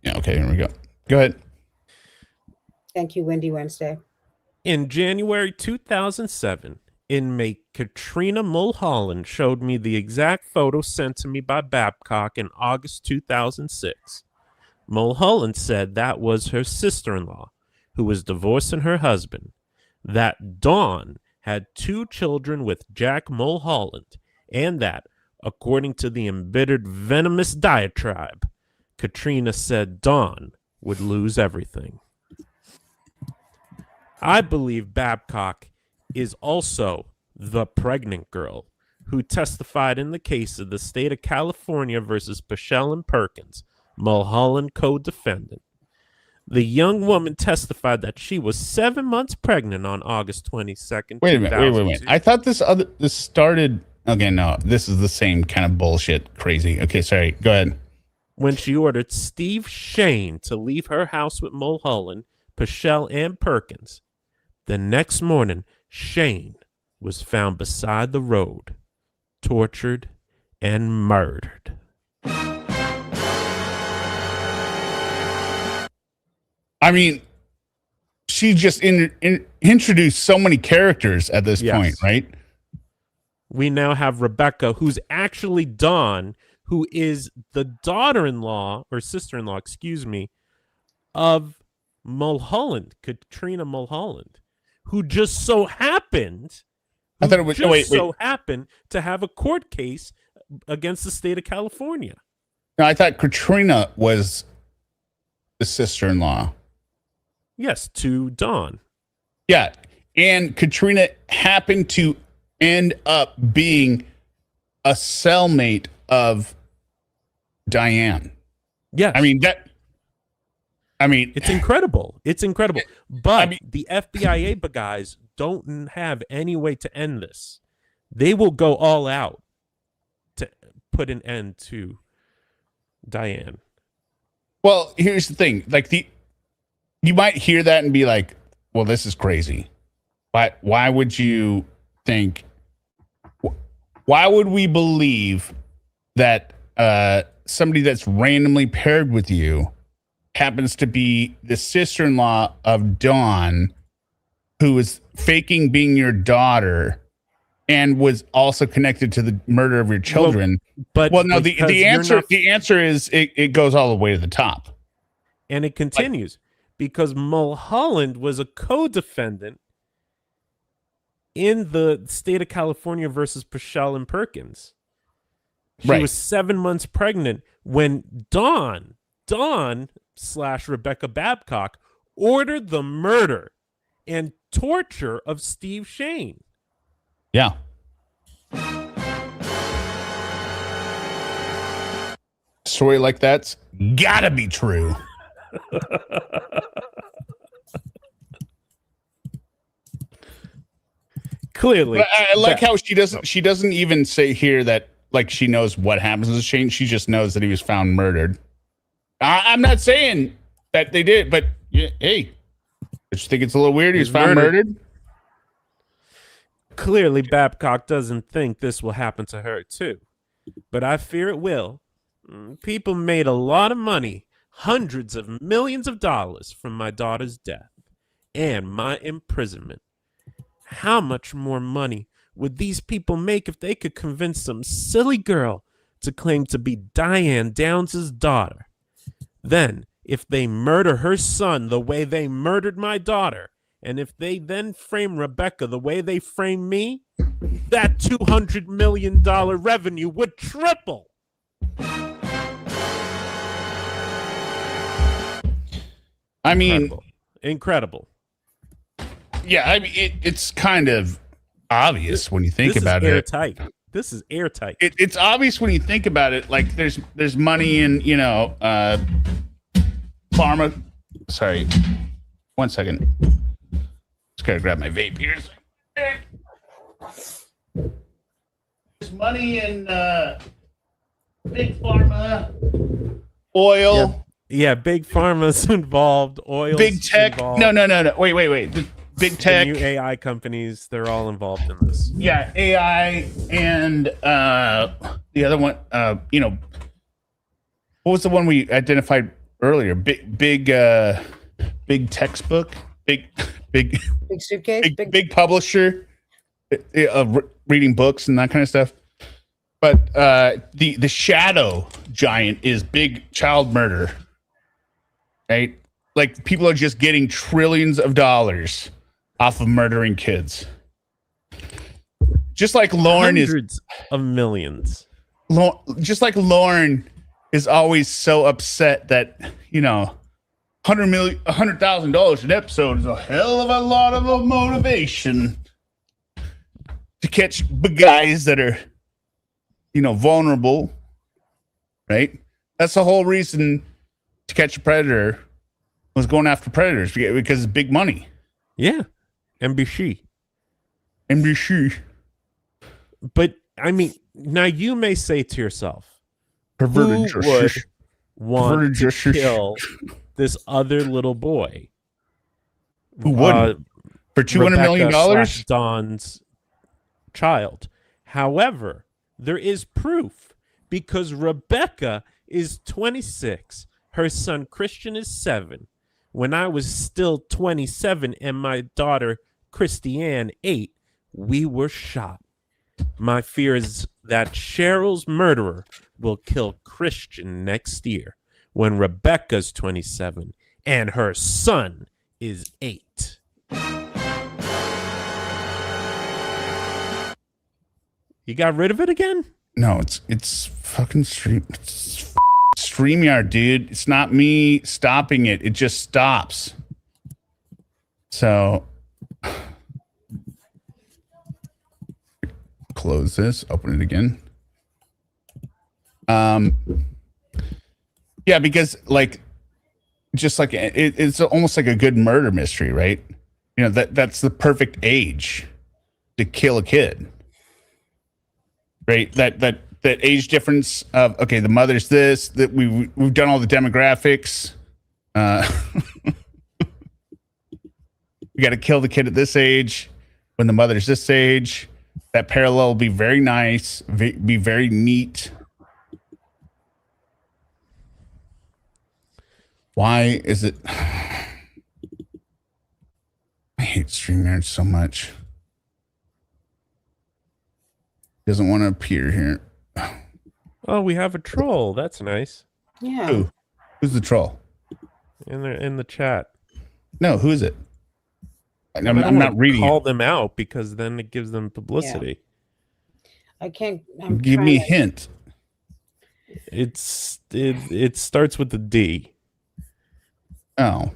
Yeah, okay, here we go. Go ahead. Thank you, Windy Wednesday. In January 2007, inmate Katrina Mulholland showed me the exact photo sent to me by Babcock in August 2006. Mulholland said that was her sister-in-law, who was divorcing her husband. That Dawn had 2 children with Jack Mulholland, and that, according to the embittered venomous diatribe, Katrina said Dawn would lose everything. I believe Babcock is also the pregnant girl who testified in the case of the state of California versus Pichelle and Perkins, Mulholland co-defendant. The young woman testified that she was 7 months pregnant on August 22nd. Wait a minute. Wait. I thought this started. Okay, no, this is the same kind of bullshit. Crazy. Okay, sorry. Go ahead. When she ordered Steve Shane to leave her house with Mulholland, Pichelle, and Perkins. The next morning, Shane was found beside the road, tortured and murdered. I mean, she just introduced so many characters at this Yes. point, right? We now have Rebecca, who's actually Dawn, who is the daughter-in-law, or sister-in-law, excuse me, of Mulholland, Katrina Mulholland, who just so happened, I thought it was so happened to have a court case against the state of California. No, I thought Katrina was the sister-in-law. Yes, to Dawn. Yeah, and Katrina happened to end up being a cellmate of Diane. Yes. I mean, It's incredible. It's incredible. But mean- the FBI guys don't have any way to end this. They will go all out to put an end to Diane. well, here's the thing. Like you might hear that and be like, well, this is crazy. But why would you think, why would we believe that somebody that's randomly paired with you happens to be the sister-in-law of Dawn, who is faking being your daughter and was also connected to the murder of your children? Well, no, the answer is it goes all the way to the top. And it continues because Mulholland was a co-defendant in the state of California versus Pichelle and Perkins. She Right. was 7 months pregnant when Dawn / Rebecca Babcock ordered the murder and torture of Steve Shane. Yeah. Story like that's gotta be true. Clearly. But I like how she doesn't even say here that like she knows what happens to Shane. She just knows that he was found murdered. I'm not saying that they did, but hey, I just think it's a little weird. He was found murdered. Clearly, Babcock doesn't think this will happen to her, too. But I fear it will. People made a lot of money, hundreds of millions of dollars, from my daughter's death and my imprisonment. How much more money would these people make if they could convince some silly girl to claim to be Diane Downs' daughter? Then, if they murder her son the way they murdered my daughter, and if they then frame Rebecca the way they framed me, that $200 million revenue would triple. I mean, Incredible. yeah, I mean, it's kind of obvious when you think about it. This is airtight. It's obvious when you think about it. Like, there's money in, pharma. Sorry, 1 second. Just gotta grab my vape here. There's money in big pharma, oil. Yeah, big pharma's involved. Oil. Big tech. Involved. No. Wait. The big tech. The new AI companies, they're all involved in this. Yeah, AI and the other one. What was the one we identified earlier? Big textbook. Big suitcase. Big publisher of reading books and that kind of stuff. But the shadow giant is big child murder, right? Like, people are just getting trillions of dollars off of murdering kids. Just like Lauren Hundreds of millions. Just like Lauren is always so upset that, $100,000 an episode is a hell of a lot of motivation to catch big guys that are, vulnerable, right? That's the whole reason To Catch a Predator was going after predators because it's big money. Yeah, NBC. But I mean, now you may say to yourself, who would want to kill this other little boy? Who wouldn't? For $200 million? Don's child. However, there is proof because Rebecca is 26. Her son Christian is 7. When I was still 27 and my daughter Christie and 8, we were shot. My fear is that Cheryl's murderer will kill Christian next year when Rebecca's 27 and her son is 8. You got rid of it again? No, it's fucking StreamYard, dude. It's not me stopping it. It just stops. So close this, open it again. Yeah, because it's almost like a good murder mystery, right? That's the perfect age to kill a kid. Right? That age difference of, okay, the mother's this, that we've done all the demographics. We got to kill the kid at this age when the mother's this age. That parallel will be very nice, be very neat. Why is it? I hate StreamYard so much. Doesn't want to appear here. Oh, we have a troll. That's nice. Yeah. Who's the troll? In the chat. No, who is it? I'm not reading. Call them out because then it gives them publicity. Yeah. I can't. Give me a hint. It starts with the D. Oh.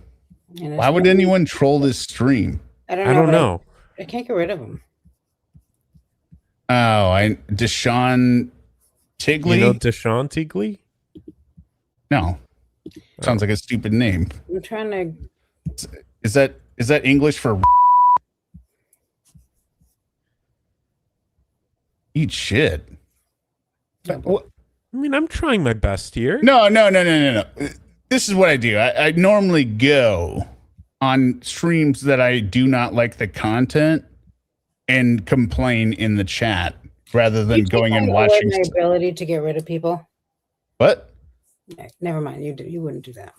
Why would anyone troll this stream? I don't know. I can't get rid of them. Oh, Deshaun Tigley? You know Deshaun Tigley? No. Sounds like a stupid name. I'm trying to. Is that English for eat shit? What? I mean, I'm trying my best here. No. This is what I do. I normally go on streams that I do not like the content, and complain in the chat rather than You going take and away watching. my ability to get rid of people. What? Never mind. You wouldn't do that.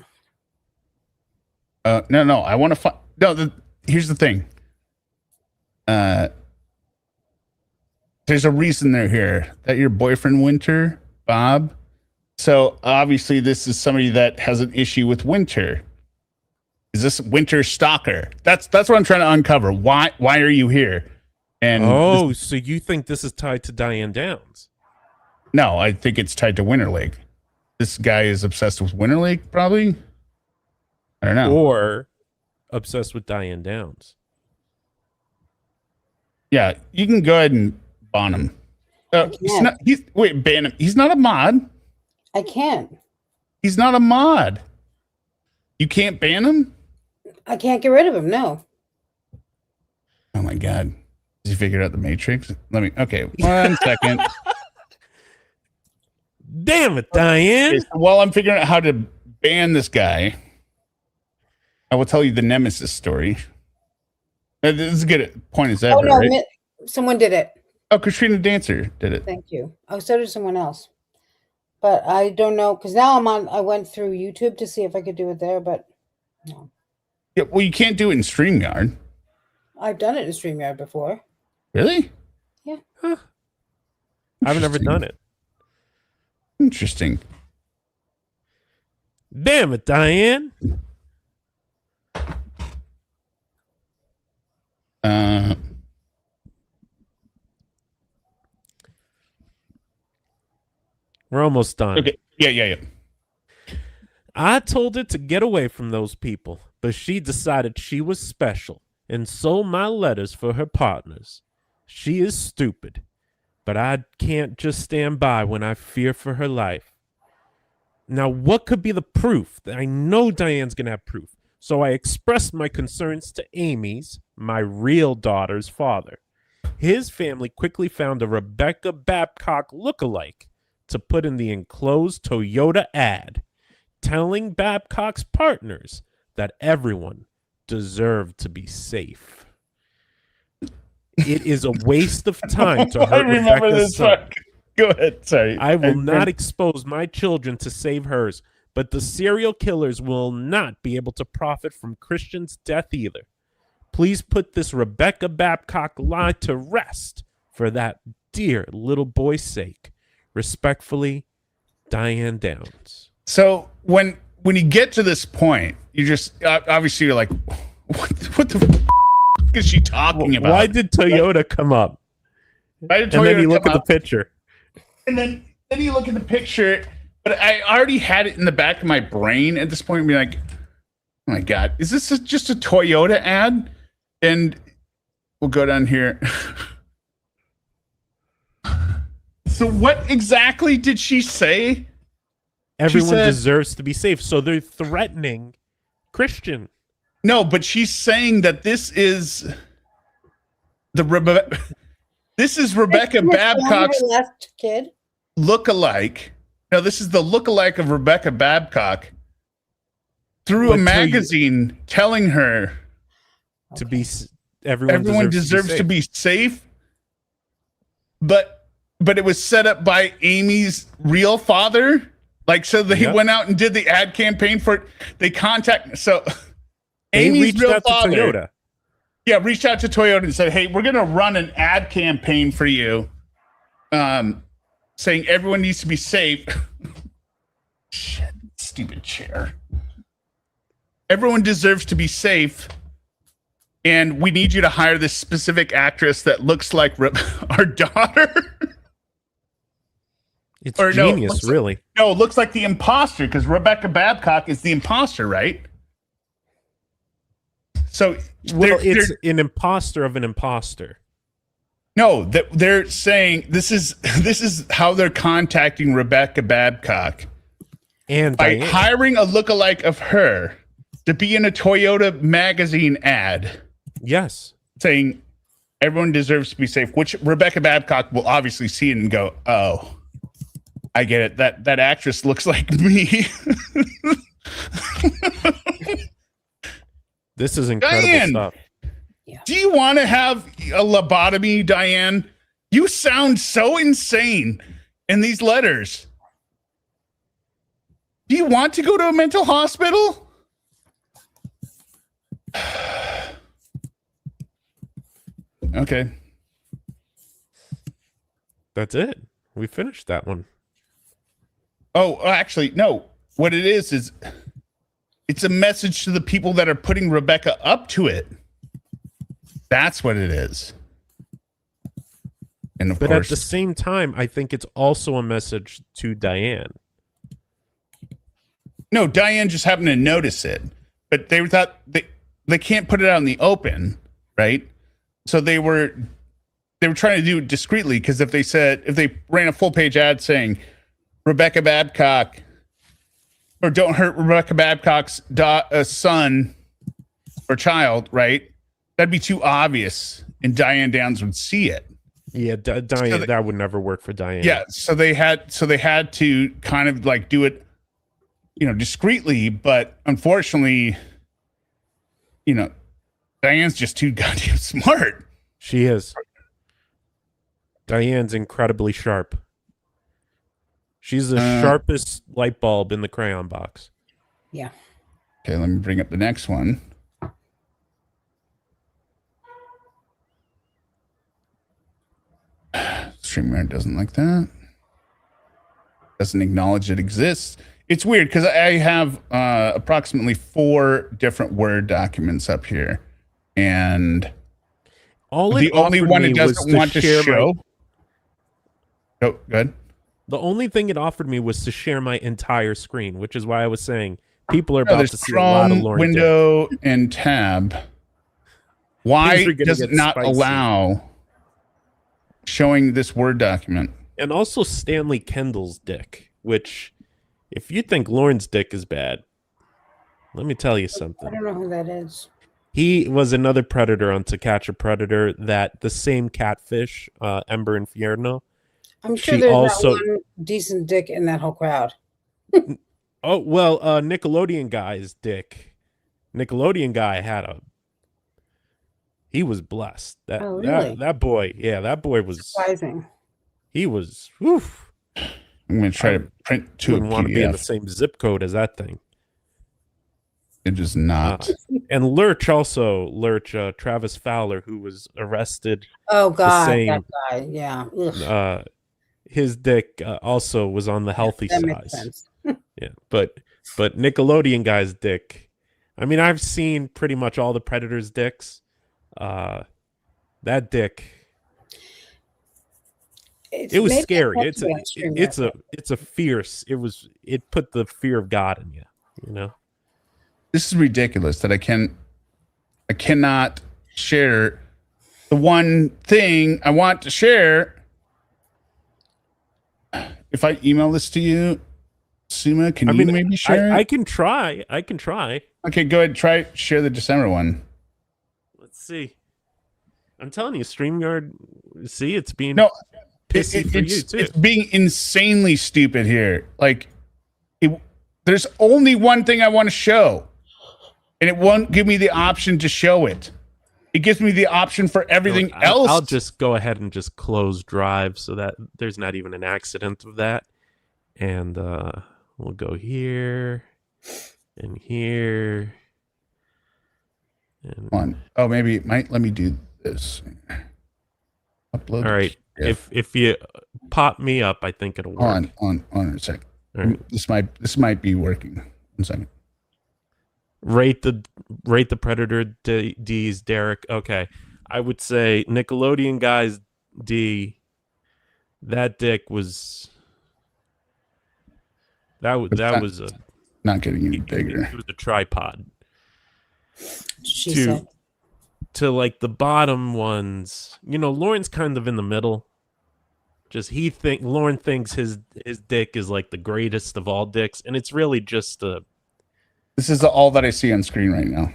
No. I want to find. No, here's the thing. There's a reason they're here. That your boyfriend, Winter, Bob. So obviously, this is somebody that has an issue with Winter. Is this Winter stalker? That's what I'm trying to uncover. Why are you here? And so you think this is tied to Diane Downs? No, I think it's tied to Winter Lake. This guy is obsessed with Winter Lake, probably. I don't know. Or obsessed with Diane Downs. Yeah, you can go ahead and ban him. Ban him. He's not a mod. I can't. He's not a mod. You can't ban him? I can't get rid of him. No. Oh my God. Did you figure out the matrix? Okay, 1 second. Damn it, Diane. Okay, so while I'm figuring out how to ban this guy, I will tell you the Nemesis story. This is a good point as ever, right? Someone did it. Oh, Christina Dancer did it. Thank you. Oh, so did someone else. But I don't know, because now I went through YouTube to see if I could do it there, but no. Yeah, well, you can't do it in StreamYard. I've done it in StreamYard before. Really? Yeah. Huh. I've never done it. Interesting. Damn it, Diane. We're almost done. Okay. Yeah. I told her to get away from those people, but she decided she was special and sold my letters for her partners. She is stupid, but I can't just stand by when I fear for her life. Now, what could be the proof? I know Diane's going to have proof. So I expressed my concerns to Amy's, my real daughter's father. His family quickly found a Rebecca Babcock lookalike to put in the enclosed Toyota ad, telling Babcock's partners that everyone deserved to be safe. It is a waste of time to hurt Rebecca's son. Go ahead. Sorry. I will not expose my children to save hers, but the serial killers will not be able to profit from Christian's death either. Please put this Rebecca Babcock lie to rest for that dear little boy's sake. Respectfully, Diane Downs. So when you get to this point, you just obviously you're like, what the f- is she talking about? Why did Toyota come up? And then you look at the picture. And then you look at the picture, but I already had it in the back of my brain at this point and be like, oh my God, is this just a Toyota ad? And we'll go down here. So what exactly did she say? Everyone deserves to be safe. So they're threatening Christian. No, but she's saying that this is Rebecca Babcock's last kid lookalike. No, this is the lookalike of Rebecca Babcock through a magazine telling her to be everyone deserves to be safe. But it was set up by Amy's real father. Like, so that he went out and did the ad campaign for it. They Amy's real father, reached out to Toyota and said, hey, we're going to run an ad campaign for you. Saying everyone needs to be safe. Shit, stupid chair. Everyone deserves to be safe. And we need you to hire this specific actress that looks like our daughter. It's genius, really. No, it looks like the imposter because Rebecca Babcock is the imposter, right? So, it's an imposter of an imposter. No, they're saying this is how they're contacting Rebecca Babcock and by Diane. Hiring a lookalike of her to be in a Toyota magazine ad. Yes, saying everyone deserves to be safe, which Rebecca Babcock will obviously see it and go, "Oh, I get it. That actress looks like me." This is incredible Diane, stuff. Yeah. Do you want to have a lobotomy, Diane? You sound so insane in these letters. Do you want to go to a mental hospital? Okay. That's it. We finished that one. Oh, actually, no. What it is it's a message to the people that are putting Rebecca up to it. That's what it is. And of But course, at the same time, I think it's also a message to Diane. no, Diane just happened to notice it, but they thought they can't put it out in the open, right? So they were trying to do it discreetly, because if they ran a full page ad saying Rebecca Babcock, or don't hurt Rebecca Babcock's son or child, right? That'd be too obvious, and Diane Downs would see it. Yeah, Diane, that would never work for Diane. Yeah, so they had to kind of like do it, discreetly, but unfortunately, Diane's just too goddamn smart. She is. Diane's incredibly sharp. She's the sharpest light bulb in the crayon box. Yeah. Okay, let me bring up the next one. StreamYard doesn't like that. Doesn't acknowledge it exists. It's weird because I have approximately 4 different Word documents up here, and the only one it doesn't want to show. Oh, good. The only thing it offered me was to share my entire screen, which is why I was saying people are about to see a lot of Lauren window dick. And tab. Why does it not allow showing this Word document? And also Stanley Kendall's dick, which, if you think Lauren's dick is bad, let me tell you something. I don't know who that is. He was another predator on To Catch a Predator, that the same catfish, Ember Infierno. I'm sure there's not one decent dick in that whole crowd. Oh, well, Nickelodeon guy's dick. Nickelodeon guy he was blessed. Really? That boy, that boy was surprising. He was, oof. I'm going to try to print to a PDF. Want to be in the same zip code as that thing. It is not. And Lurch, Travis Fowler, who was arrested. Oh, God, that guy, yeah. His dick also was on the healthy size. Yeah, but Nickelodeon guy's dick. I mean, I've seen pretty much all the Predators' dicks. That dick. It was scary. It's a fierce. It put the fear of God in you. This is ridiculous that I cannot share the one thing I want to share. If I email this to you, Suma, can you maybe share it? I can try. Okay, go ahead. Share the December one. Let's see. I'm telling you, StreamYard, see, it's being pissy for you, too. It's being insanely stupid here. Like, there's only one thing I want to show, and it won't give me the option to show it. It gives me the option for everything else. I'll just go ahead and just close Drive so that there's not even an accident of that. And we'll go here and here. And maybe it might let me do this. Upload. All right. If you pop me up, I think it'll work. On a second. All right. This might be working. 1 second. Rate the Predator D's, Derek. Okay, I would say Nickelodeon guys D. That dick was that was a not getting any bigger. It was a tripod. She said. To like the bottom ones, Lauren's kind of in the middle. Just Lauren thinks his dick is like the greatest of all dicks, and it's really just a. This is all that I see on screen right now.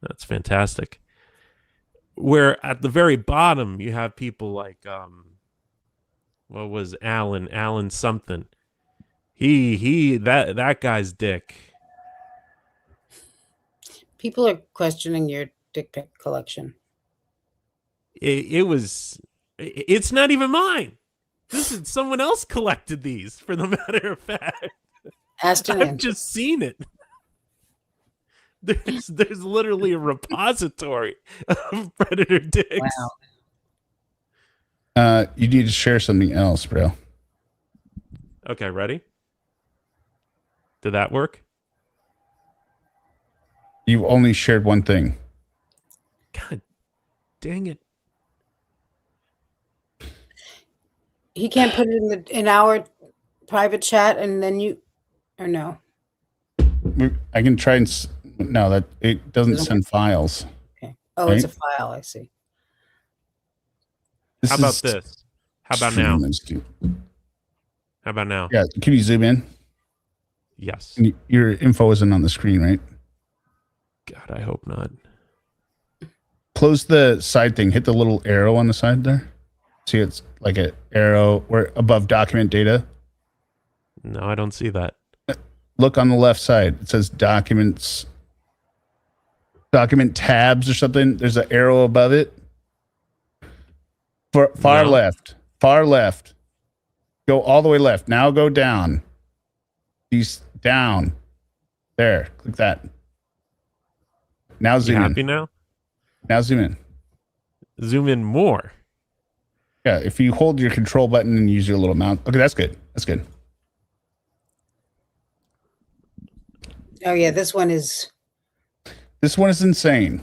That's fantastic. Where at the very bottom you have people like what was Alan something. That guy's dick. People are questioning your dick pic collection. It's not even mine. This is someone else collected these, for the matter of fact. I've just seen it. There's literally a repository of predator dicks. Wow. You need to share something else, bro. Okay, ready? Did that work? You only shared one thing. God dang it. He can't put it in our private chat and then you, or no? I can try and no, that it doesn't send files. Okay. Oh, right? It's a file. I see. How about this? How about now? How about now? Yeah. Can you zoom in? Yes. Your info isn't on the screen, right? God, I hope not. Close the side thing. Hit the little arrow on the side there. See, it's like an arrow where above document data. No, I don't see that. Look on the left side. It says documents, document tabs or something. There's an arrow above it. Far left. Far left. Go all the way left. Now go down. These down. There. Click that. Now zoom in. Happy now? Now zoom in. Zoom in more. Yeah, if you hold your control button and use your little mouse. Okay, that's good. That's good. Oh yeah, this one is insane.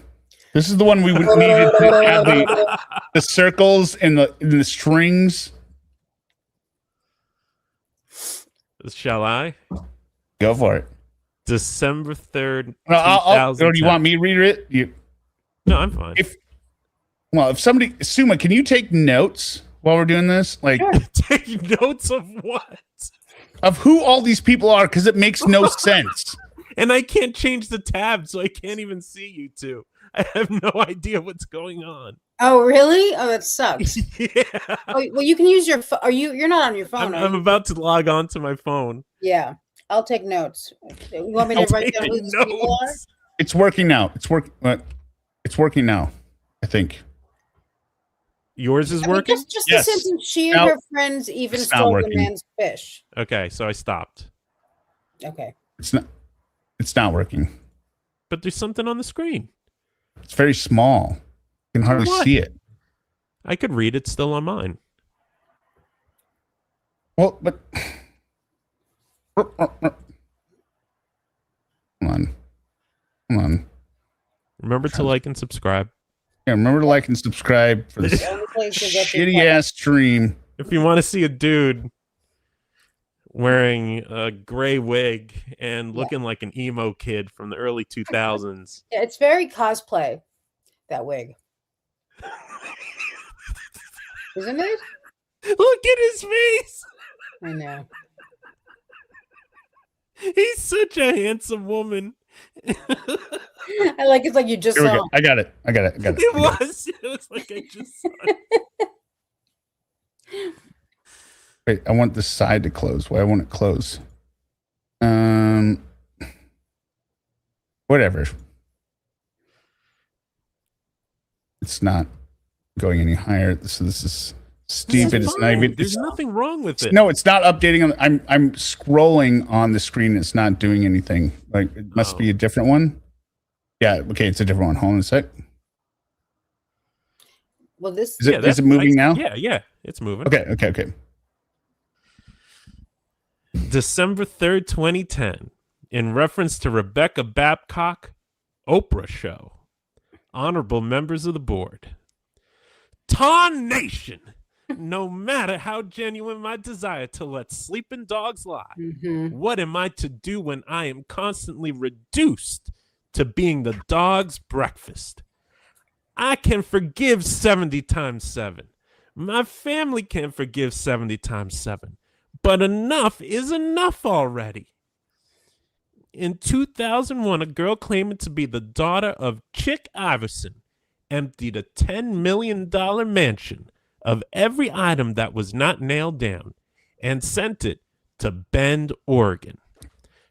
This is the one we would needed to have the circles and the strings. Shall I? Go for it. December 3rd, or do you want me to read it? No, I'm fine. If somebody, Suma, can you take notes while we're doing this? Like, take notes of what? Of who all these people are, because it makes no sense. And I can't change the tab, so I can't even see you two. I have no idea what's going on. Oh, really? Oh, that sucks. Yeah. Oh, well, you can use your phone. You're not on your phone. I'm about to log on to my phone. Yeah. I'll take notes. You want me to write down who these people are? It's working now. It's working now, I think. Yours is working? Just the sentence, she and her friends even stole the man's fish. Okay, so I stopped. Okay. It's not working. But there's something on the screen. It's very small. You can hardly see it. I could read it still on mine. Well, but come on. Remember to like and subscribe. Yeah, remember to like and subscribe for this shitty ass stream. If you want to see a dude wearing a gray wig and looking like an emo kid from the early 2000s. Yeah, it's very cosplay, that wig. Isn't it? Look at his face. I know. He's such a handsome woman. I like it's like you just saw. I got it. It was like I just saw it. Wait, I want this side to close. Why won't it close? Whatever. It's not going any higher. So this is stupid. It's not even. There's nothing wrong with it. No, it's not updating. I'm scrolling on the screen. It's not doing anything. Like it must be a different one. Yeah. Okay, it's a different one. Hold on a sec. Well, this is it moving now? Yeah, it's moving. Okay. December 3rd, 2010, in reference to Rebecca Babcock, Oprah show. Honorable members of the board. Ton Nation, no matter how genuine my desire to let sleeping dogs lie, what am I to do when I am constantly reduced to being the dog's breakfast? I can forgive 70 times 7. My family can forgive 70 times 7. But enough is enough already. In 2001, a girl claiming to be the daughter of Chick Iverson emptied a $10 million mansion of every item that was not nailed down and sent it to Bend, Oregon.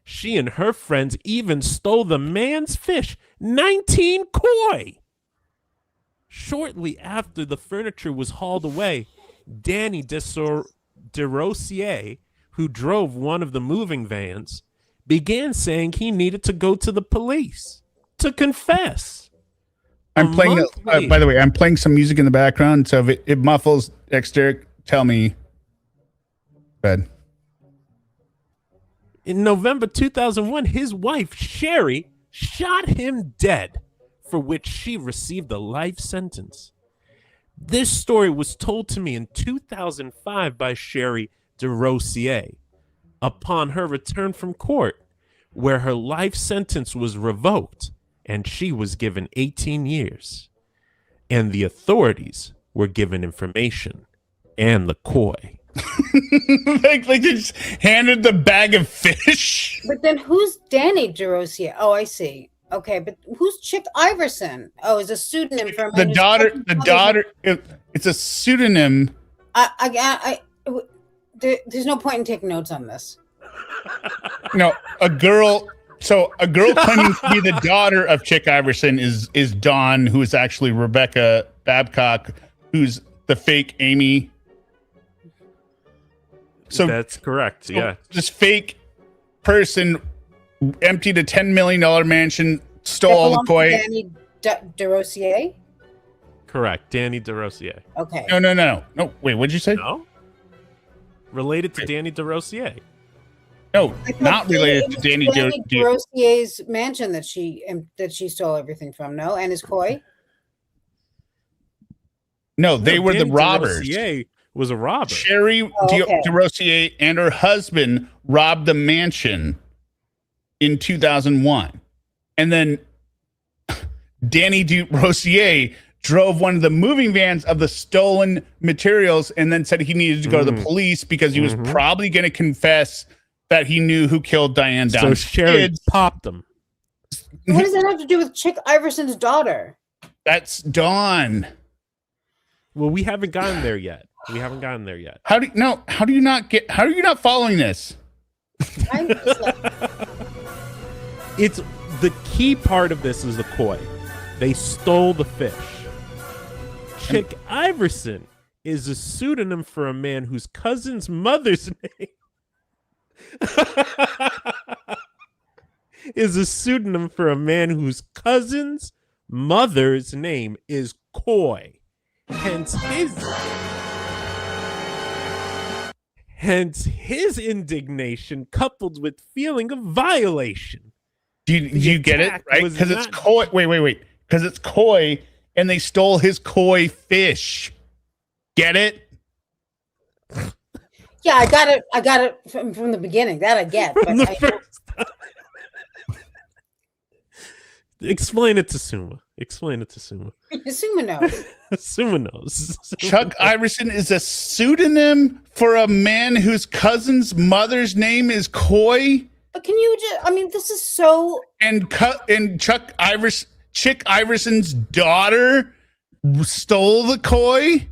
She and her friends even stole the man's fish, 19 koi, shortly after the furniture was hauled away, Danny DeRosier, who drove one of the moving vans, began saying he needed to go to the police to confess. I'm playing, by the way, I'm playing some music in the background, so if it muffles Derek, tell me. Bad. In November 2001, his wife, Sherry, shot him dead, for which she received a life sentence. This story was told to me in 2005 by Sherry DeRosier upon her return from court, where her life sentence was revoked and she was given 18 years. And the authorities were given information and the coy. like they just handed the bag of fish. But then who's Danny DeRosier? Oh, I see. Okay, but who's Chick Iverson? Oh, is a pseudonym for the daughter. It's a pseudonym. There's no point in taking notes on this. No, a girl. So a girl claiming to be the daughter of Chick Iverson is Dawn, who is actually Rebecca Babcock, who's the fake Amy. So that's correct. So yeah, this fake person emptied a $10 million mansion, stole all the koi. Danny DeRosier? Correct, Danny DeRosier. Okay. No. Wait, what'd you say? No, related to Danny DeRosier. No, not related to Danny DeRosier's mansion that she stole everything from. No, and his koi. No, they were Danny the robbers. DeRosier was a robber. Sherry DeRosier and her husband robbed the mansion in 2001, and then Danny DeRosier drove one of the moving vans of the stolen materials, and then said he needed to go to the police because he was probably going to confess that he knew who killed Diane Downs. So Sherry popped him. What does that have to do with Chick Iverson's daughter? That's Dawn. Well, we haven't gotten there yet. How do you not following this? It's the key part of this is the koi. They stole the fish. Chick Iverson is a pseudonym for a man whose cousin's mother's name is a pseudonym for a man whose cousin's mother's name is Coy. Hence his indignation coupled with feeling of violation. Do you get it? Right? Because it's Coy. Wait. Because it's Coy, and they stole his koi fish. Get it? Yeah, I got it from the beginning. That I get. Explain it to Suma. Suma knows. Suma knows. Chuck Iverson is a pseudonym for a man whose cousin's mother's name is Coy. But can you just? This is so. And Chick Iverson's daughter stole the koi.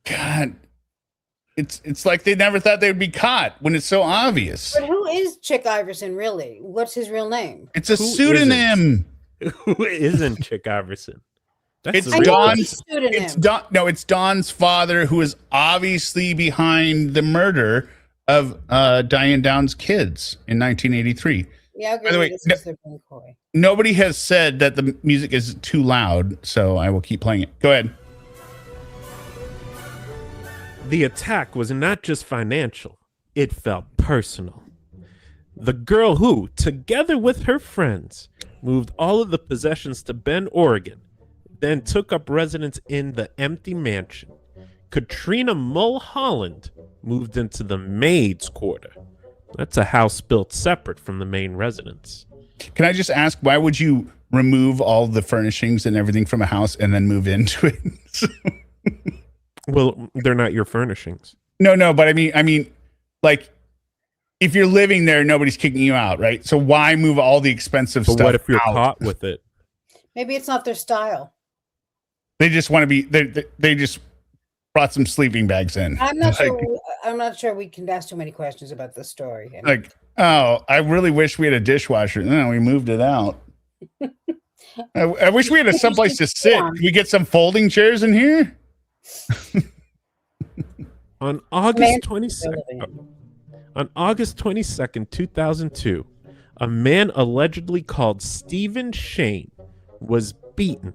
God. It's like they never thought they would be caught when it's so obvious. But who is Chick Iverson really? What's his real name? It's a pseudonym. Who isn't Chick Iverson? It's Dawn's pseudonym. It's Dawn's father, who is obviously behind the murder of Diane Downs' kids in 1983. Yeah, by the way, nobody has said that the music is too loud, so I will keep playing it. Go ahead. The attack was not just financial, it felt personal. The girl who, together with her friends, moved all of the possessions to Bend, Oregon, then took up residence in the empty mansion. Katrina Mulholland moved into the maid's quarter. That's a house built separate from the main residence. Can I just ask, why would you remove all the furnishings and everything from a house and then move into it? Well, they're not your furnishings. No, but I mean, like, if you're living there, nobody's kicking you out, right? So why move all the expensive stuff out? What if you're caught with it? Maybe it's not their style. They just want to be. They just brought some sleeping bags in. I'm not sure we can ask too many questions about this story. Like, oh, I really wish we had a dishwasher. No, we moved it out. I wish we had someplace to sit. Can we get some folding chairs in here? On August 22nd, 2002, a man allegedly called Stephen Shane was beaten,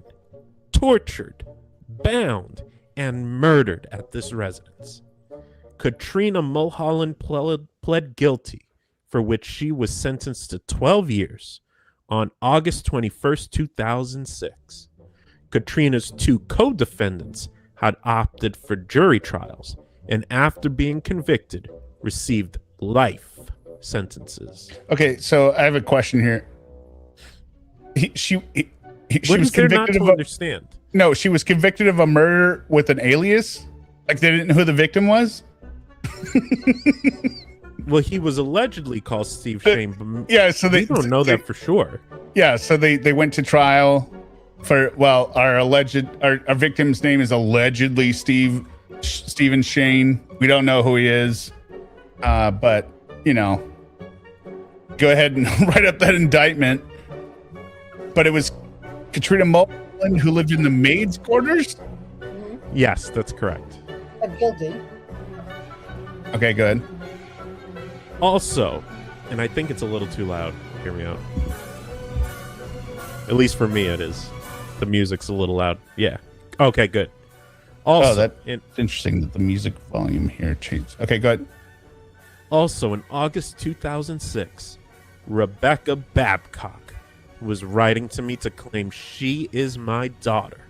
tortured, bound, and murdered at this residence. Katrina Mulholland pled guilty, for which she was sentenced to 12 years on August 21st, 2006. Katrina's two co-defendants had opted for jury trials, and after being convicted, received life sentences. Okay, so I have a question here. She What was is there not convicted to of understand? No, she was convicted of a murder with an alias. Like they didn't know who the victim was. Well, he was allegedly called Steve Shane, but Yeah, so we don't know that for sure. Yeah, so they went to trial for our victim's name is allegedly Stephen Shane. We don't know who he is, but go ahead and write up that indictment. But it was Katrina Mulholland who lived in the maids' quarters. Yes, that's correct. Guilty. Okay, good. Also, and I think it's a little too loud. Hear me out. At least for me, it is. The music's a little loud. Yeah. Okay, good. Also, it's interesting that the music volume here changed. Okay, go ahead. Also, in August 2006, Rebecca Babcock was writing to me to claim she is my daughter.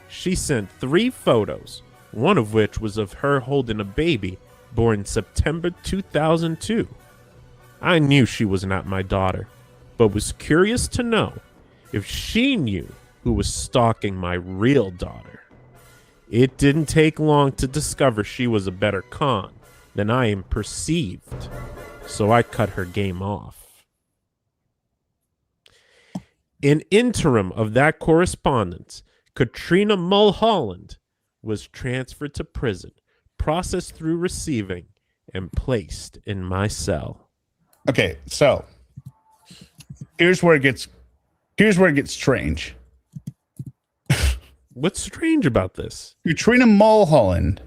She sent 3 photos, one of which was of her holding a baby born September 2002. I knew she was not my daughter, but was curious to know if she knew who was stalking my real daughter. It didn't take long to discover she was a better con than I am perceived, so I cut her game off. In interim of that correspondence, Katrina Mulholland was transferred to prison, processed through receiving, and placed in my cell. Okay, so here's where it gets strange. What's strange about this? Katrina Mulholland,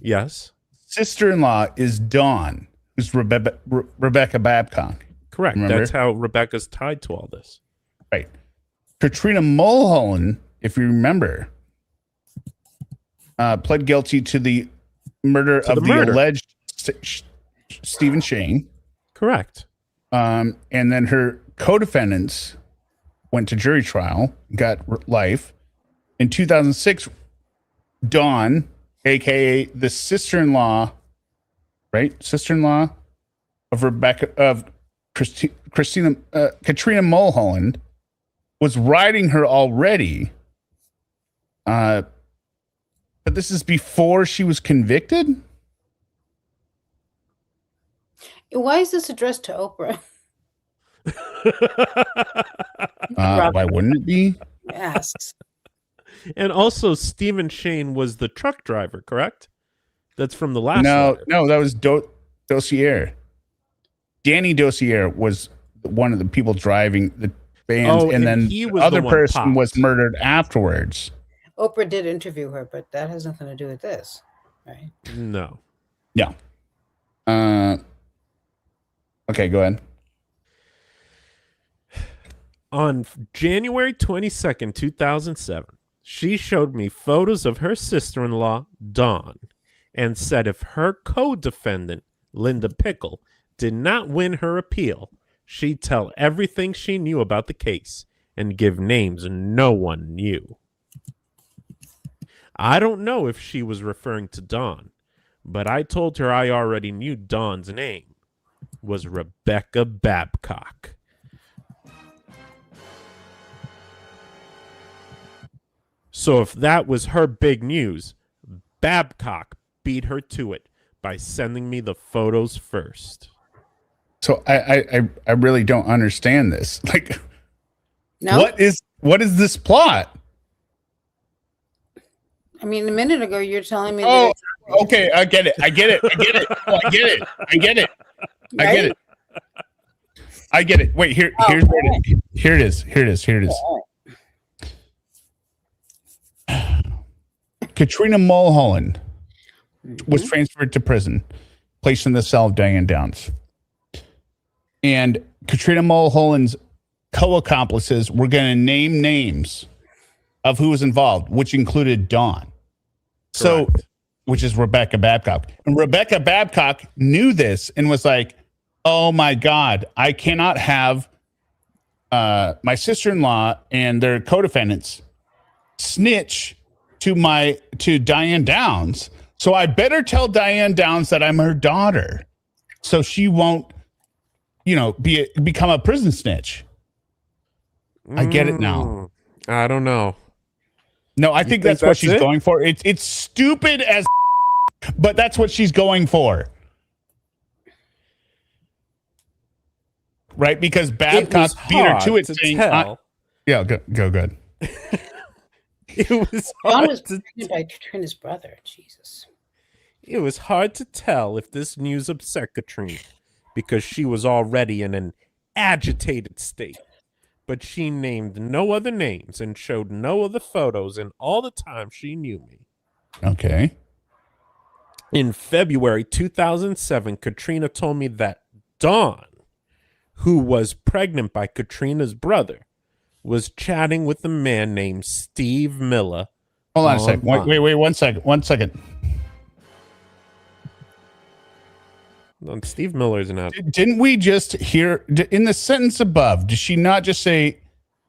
Yes. sister-in-law is Dawn, who's Rebecca Babcock. Correct. Remember? That's how Rebecca's tied to all this. Right. Katrina Mulholland, if you remember, pled guilty to the murder of the alleged Stephen Shane. Correct. And then her co-defendants went to jury trial, got life. In 2006, Dawn, aka the sister-in-law, right? Sister-in-law of Katrina Mulholland, was riding her already. But this is before she was convicted? Why is this addressed to Oprah? Why wouldn't it be? Asks. And also, Stephen Shane was the truck driver, correct? That's from the last letter. No, that was Dossier. Danny Dossier was one of the people driving the bands, and then the other person was murdered afterwards. Oprah did interview her, but that has nothing to do with this, right? No. Yeah. Okay, go ahead. On January 22nd, 2007, she showed me photos of her sister-in-law, Dawn, and said if her co-defendant, Linda Pickle, did not win her appeal, she'd tell everything she knew about the case and give names no one knew. I don't know if she was referring to Dawn, but I told her I already knew Dawn's name was Rebecca Babcock. So if that was her big news, Babcock beat her to it by sending me the photos first. So I really don't understand this. Like, no? What is this plot? I mean, a minute ago you're telling me. Oh, okay, I get it. I get it. Oh, I get it. I get it. Wait, here's where it is. Here it is. Here it is. Katrina Mulholland was transferred to prison, placed in the cell of Diane Downs. And Katrina Mulholland's co-accomplices were going to name names of who was involved, which included Dawn. So, which is Rebecca Babcock. And Rebecca Babcock knew this and was like, oh my God, I cannot have my sister-in-law and their co-defendants snitch to Diane Downs. So I better tell Diane Downs that I'm her daughter, so she won't, become a prison snitch. I get it now. I don't know. No, I think that's what she's going for. It's stupid as, but that's what she's going for. Right? Because Babcock beat her to it, saying, "Yeah, go good." It was John was pregnant by Katrina's brother. Jesus. It was hard to tell if this news upset Katrina because she was already in an agitated state. But she named no other names and showed no other photos in all the time she knew me. Okay. In February 2007, Katrina told me that Dawn, who was pregnant by Katrina's brother, was chatting with a man named Steve Miller. Hold on a second. Wait, 1 second. 1 second. Steve Miller's not. Didn't we just hear in the sentence above? Did she not just say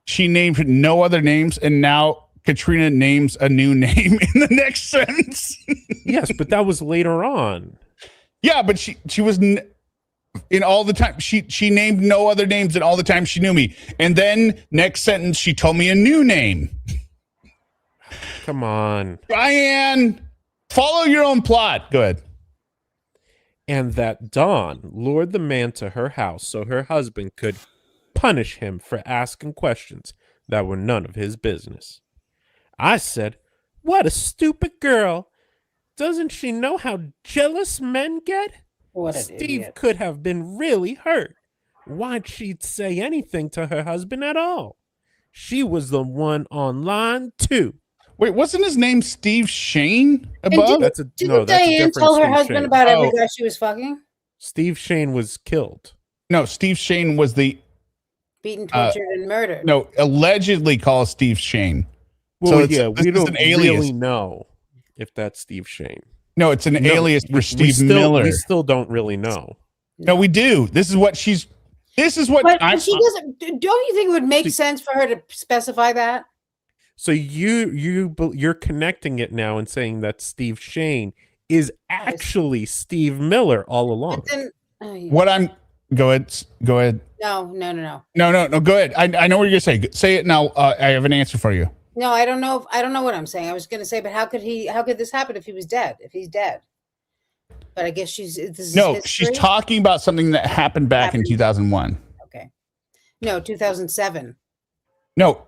she named no other names, and now Katrina names a new name in the next sentence? Yes, but that was later on. Yeah, but she was in all the time. She named no other names in all the time she knew me, and then next sentence she told me a new name. Come on, Diane, follow your own plot. Go ahead. And that Dawn lured the man to her house so her husband could punish him for asking questions that were none of his business. I said, "What a stupid girl. Doesn't she know how jealous men get?" What an Steve idiot. could have been really hurt. Why'd she say anything to her husband at all? She was the one on line too. Wait, wasn't his name Steve Shane above? Didn't Diane tell her husband about every guy she was fucking? Steve Shane was killed. No, Steve Shane was the beaten, tortured, and murdered. No, allegedly called Steve Shane. Well, so we don't really know if that's Steve Shane. No, it's an alias for Steve Miller. We still don't really know. No, we do. This is what But she doesn't. Don't you think it would make sense for her to specify that? So you're connecting it now and saying that Steve Shane is actually Steve Miller all along. Go ahead. No. No. Go ahead. I know what you're gonna say. Say it now. I have an answer for you. No, I don't know. I don't know what I'm saying. I was gonna say, but how could this happen if he was dead? If he's dead? But I guess she's talking about something that happened back in 2001. Okay. No, 2007. No,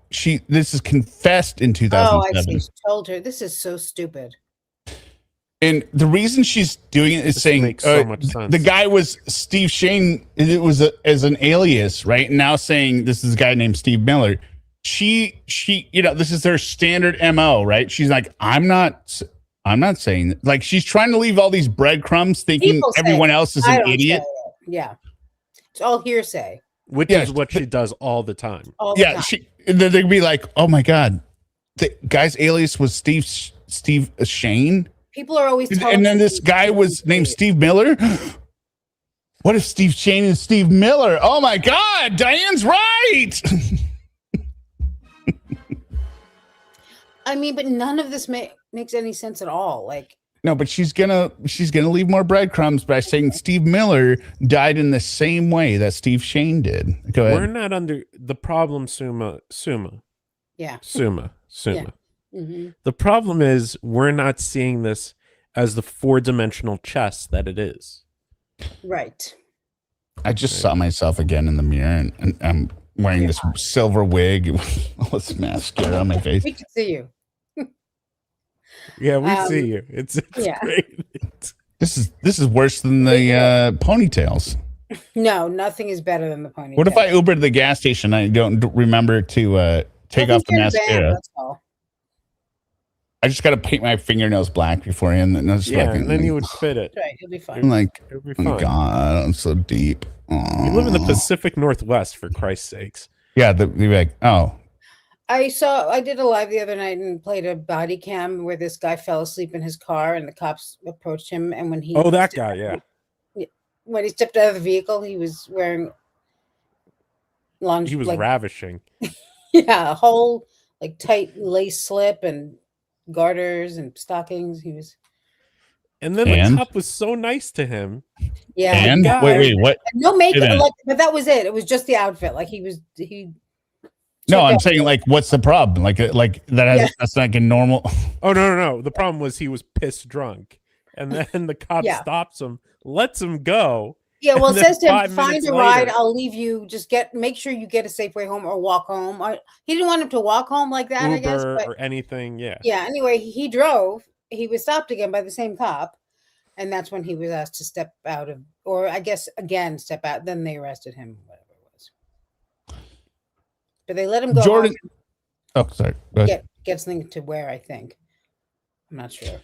this is confessed in 2007. Oh, I see. She told her. This is so stupid. And the reason she's doing it is saying makes so much sense. The guy was Steve Shane. It was as an alias, right? And now saying this is a guy named Steve Miller. She, this is their standard MO, right? She's like, I'm not saying that. Like, she's trying to leave all these breadcrumbs, thinking everyone else is an idiot. Yeah, it's all hearsay. Which is what she does all the time. They'd be like, "Oh my God, the guy's alias was Steve Shane." People are always telling and then this guy was named Steve Miller. What if Steve Shane is Steve Miller? Oh my God, Diane's right. I mean, but none of this makes any sense at all. Like, no, but she's gonna leave more breadcrumbs by saying Steve Miller died in the same way that Steve Shane did. Go ahead. We're not under the problem, Suma. Yeah. Suma. Yeah. Mm-hmm. The problem is we're not seeing this as the 4-dimensional chess that it is. Right. I just saw myself again in the mirror, and I'm wearing this silver wig with all this mascara on my face. We can see you. Yeah, we see you. It's great. This is worse than the ponytails. No, nothing is better than the ponytail. What if I Ubered to the gas station and I don't remember to take off the mascara? That's all. I just got to paint my fingernails black beforehand. And and then you would fit it. Right, you'll be fine. I'm like, It'll be oh fine. God, I'm so deep. Aww. You live in the Pacific Northwest, for Christ's sakes. Yeah, they'd be like, oh. I did a live the other night and played a body cam where this guy fell asleep in his car and the cops approached him. And when he that guy, yeah. When he stepped out of the vehicle, he was wearing He was ravishing. Yeah, a whole like tight lace slip and garters and stockings. He was. And then the cop was so nice to him. Yeah. And wait, what? No makeup, but that was it. It was just the outfit. Like he. No, I'm saying like, what's the problem? Like that has that's like a normal. Oh no! The problem was he was pissed drunk, and then the cop stops him, lets him go. Yeah, well, it says to him, find a ride. I'll leave you. Just make sure you get a safe way home or walk home. He didn't want him to walk home like that, Uber, I guess, or anything. Yeah. Yeah. Anyway, he drove. He was stopped again by the same cop, and that's when he was asked to step out of, or I guess again step out. Then they arrested him. Whatever it was. But they let him go. Jordan. Oh, sorry. Gets something to wear, I think. I'm not sure.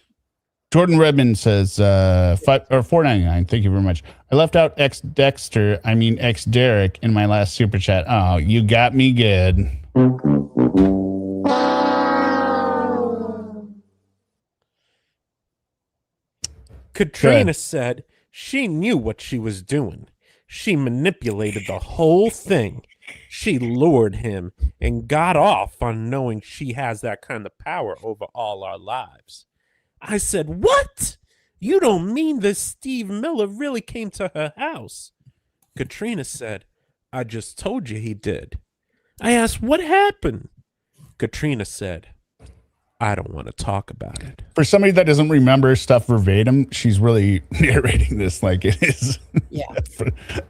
Jordan Redmond says $4.99. Thank you very much. I left out ex Derek in my last super chat. Oh, you got me good. Katrina said she knew what she was doing. She manipulated the whole thing. She lured him and got off on knowing she has that kind of power over all our lives. I said, what? You don't mean this Steve Miller really came to her house? Katrina said, I just told you he did. I asked, what happened? Katrina said, I don't want to talk about it. For somebody that doesn't remember stuff verbatim, she's really narrating this like it is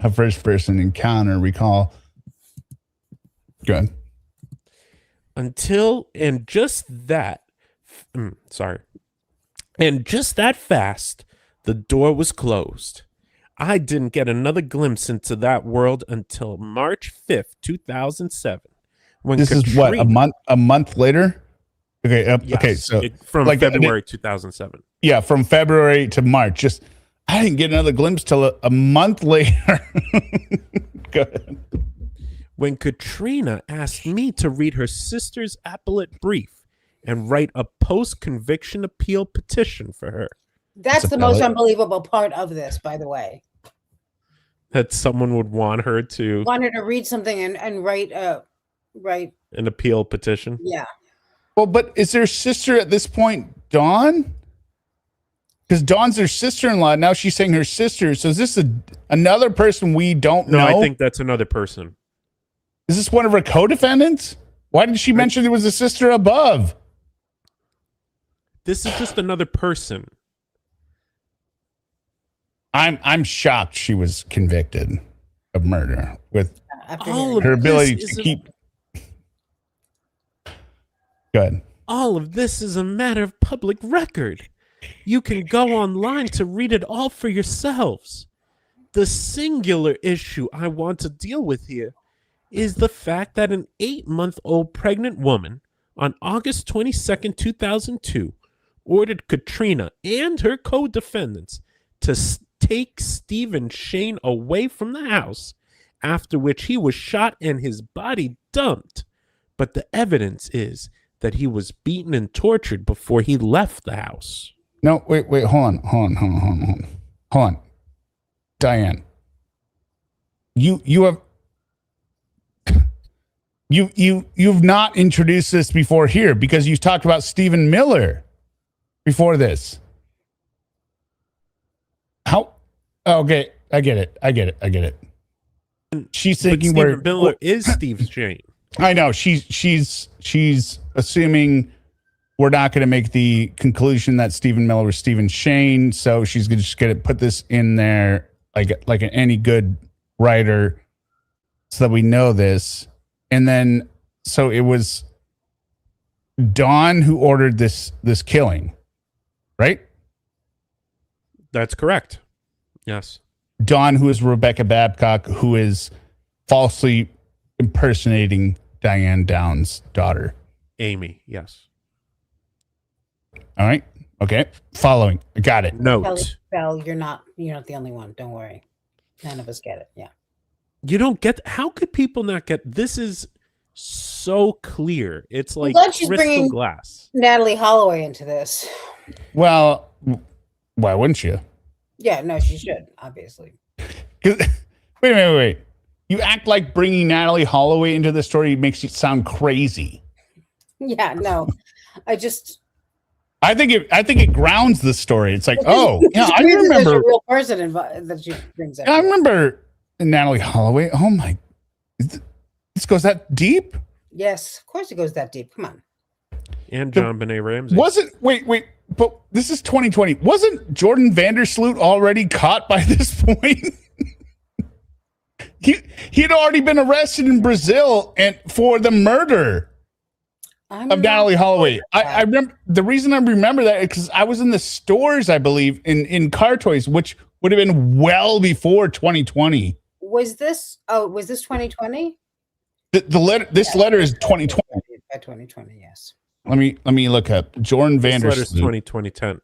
a first person encounter recall. Good. And just that fast, the door was closed. I didn't get another glimpse into that world until March 5th, 2007. When this is what, a month later? Okay. Yes, okay. So from February 2007. Yeah. From February to March. I didn't get another glimpse till a month later. Go ahead. When Katrina asked me to read her sister's appellate brief and write a post-conviction appeal petition for her. That's the most unbelievable part of this, by the way. That someone would want her to read something and write an appeal petition. Yeah. Well, but is their sister at this point Dawn? Because Dawn's her sister-in-law. Now she's saying her sister. So is this another person we don't know? No, I think that's another person. Is this one of her co-defendants? Why did she mention there was a sister above? This is just another person. I'm shocked she was convicted of murder with all her ability to keep. Go ahead. All of this is a matter of public record. You can go online to read it all for yourselves. The singular issue I want to deal with here is the fact that an 8-month-old pregnant woman on August 22nd, 2002, ordered Katrina and her co-defendants to take Stephen Shane away from the house, after which he was shot and his body dumped. But the evidence is that he was beaten and tortured before he left the house. No, wait, hold on. Diane, you've not introduced this before here because you talked about Stephen Miller before this. How? Okay, I get it. She's thinking Stephen Miller is Steve Shane. I know she's assuming we're not going to make the conclusion that Stephen Miller was Stephen Shane, so she's just going to put this in there like any good writer, so that we know this. And then, so it was Dawn who ordered this killing, right? That's correct. Yes. Dawn, who is Rebecca Babcock, who is falsely impersonating Diane Downs' daughter. Amy, yes. All right. Okay. Following. Got it. Note. Belle, you're not the only one. Don't worry. None of us get it. Yeah. You don't get. How could people not get? This is so clear. It's like glad she's crystal bringing glass. Natalie Holloway into this. Well, why wouldn't you? Yeah, no, she should, obviously. Wait. You act like bringing Natalie Holloway into the story makes it sound crazy. Yeah, no. I think it grounds the story. It's like, oh, yeah, I there's remember a real person that she brings up. I remember Natalie Holloway. Oh my, this goes that deep? Yes, of course it goes that deep. Come on. And John Benet Ramsey. Wait, but this is 2020. Wasn't Jordan Vandersloot already caught by this point? He had already been arrested in Brazil and for the murder of Natalie Holloway. I remember the reason I remember that is because I was in the stores, I believe, in car toys, which would have been well before 2020. Was this 2020? The letter. This letter is 2020. By 2020, yes. Let me look up Jordan Vandersloot. This letter's 2010.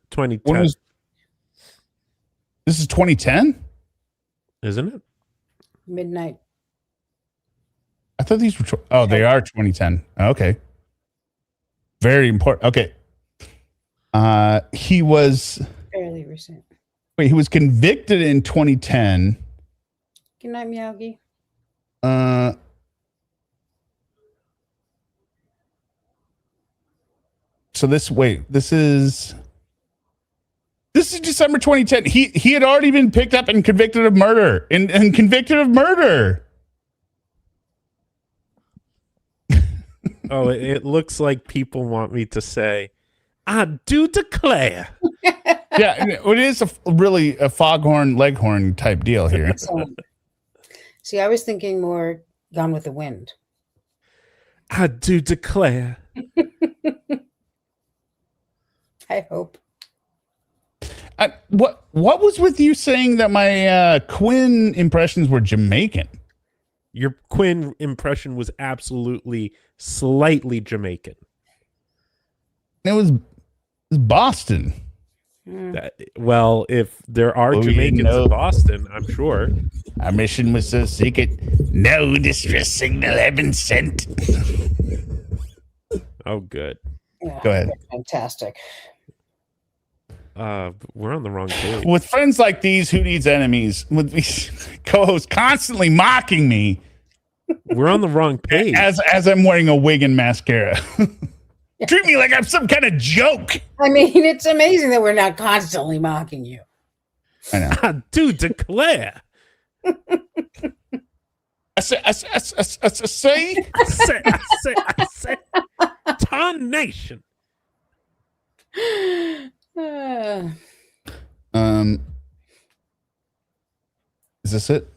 This is 2010, isn't it? Midnight. I thought these were. They are 2010. Okay. Very important. Okay. He was Fairly recent. Wait, he was convicted in 2010. Good night, Miyagi. So this is December 2010. He had already been picked up and convicted of murder. And convicted of murder. Oh, it looks like people want me to say, I do declare. Yeah, it is really a foghorn leghorn type deal here. See, I was thinking more Gone with the Wind. I do declare. I hope. What was with you saying that my Quinn impressions were Jamaican? Your Quinn impression was absolutely slightly Jamaican. It was Boston. Well, if there are Jamaicans in Boston, I'm sure. Our mission was so secret. No distress signal had been sent. Oh, good. Yeah, go ahead. Fantastic. We're on the wrong page. With friends like these, who needs enemies? With these co-hosts constantly mocking me. We're on the wrong page. As I'm wearing a wig and mascara. Treat me like I'm some kind of joke. I mean, it's amazing that we're not constantly mocking you. I know. I do declare. I say. Tarnation. Is this it?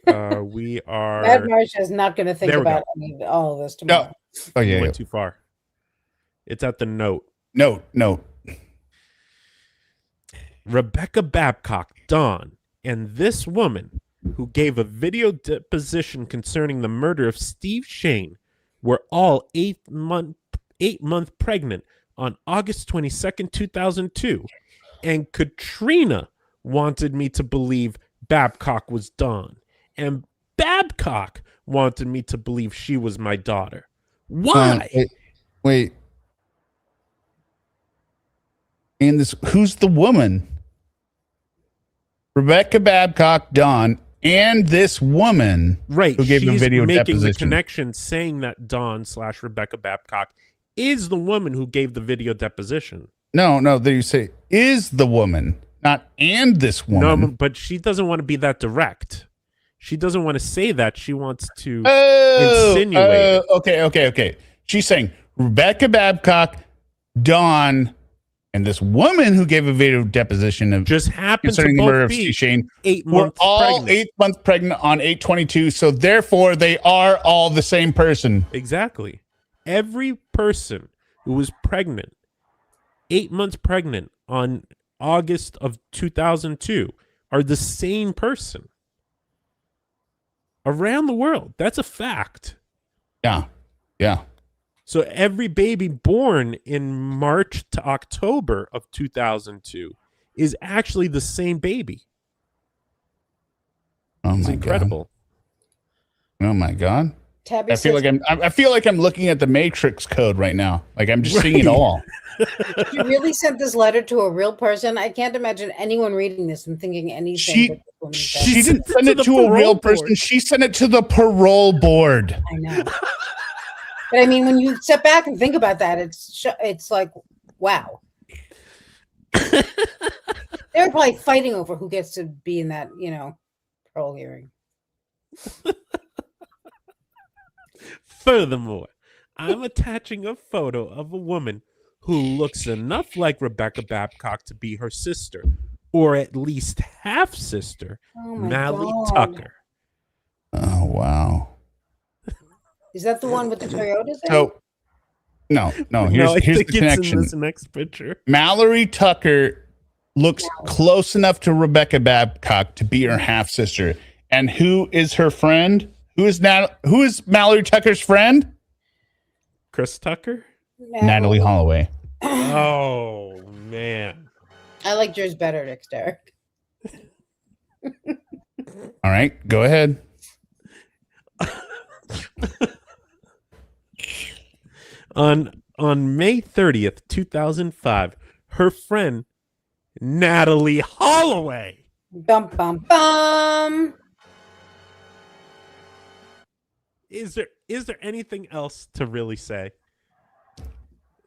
We are. Mad Marsha is not going to think about all of this tomorrow. No. Oh yeah, went too far. It's at the note. Note. Rebecca Babcock, Dawn, and this woman who gave a video deposition concerning the murder of Steve Shane were all 8-month pregnant on August 22nd, 2002. And Katrina wanted me to believe Babcock was Dawn. And Babcock wanted me to believe she was my daughter. Why? Wait. And who's the woman? Rebecca Babcock, Dawn, and this woman, right? Who gave the video making deposition. The connection, saying that Dawn/Rebecca Babcock is the woman who gave the video deposition. No. You say is the woman, not and this woman. No, but she doesn't want to be that direct. She doesn't want to say that. She wants to insinuate. Okay. She's saying Rebecca Babcock, Dawn, and this woman who gave a video deposition of just happened to the murder of be Steve Shane 8 were months all pregnant. 8 months pregnant on 8/22. So therefore, they are all the same person. Exactly. Every person who was pregnant, 8 months pregnant on August of 2002, are the same person around the world. That's a fact. Yeah. Yeah. So every baby born in March to October of 2002 is actually the same baby. Oh It's my incredible. God. Oh my God. Tabby I feel says, like I feel like I'm looking at the Matrix code right now. Like I'm just seeing it all. she really sent this letter to a real person. I can't imagine anyone reading this and thinking anything. She- that this woman said. She didn't send it the to a real parole person. board. She sent it to the parole board. I know. But I mean, when you step back and think about that, it's like, wow. They're probably fighting over who gets to be in that, parole hearing. Furthermore, I'm attaching a photo of a woman who looks enough like Rebecca Babcock to be her sister, or at least half sister, Oh my Mally God. Tucker. Oh wow. Is that the one with the Toyota thing? So no. No, Here's I the think it's in connection. this next picture. Mallory Tucker looks close enough to Rebecca Babcock to be her half sister. And who is her friend? Who is Mallory Tucker's friend? Chris Tucker? Natalie Holloway. Oh, man. I like yours better, Nick Derek. All right, go ahead. On May 30th, 2005, her friend Natalie Holloway. Bum, bum, bum. Is there anything else to really say?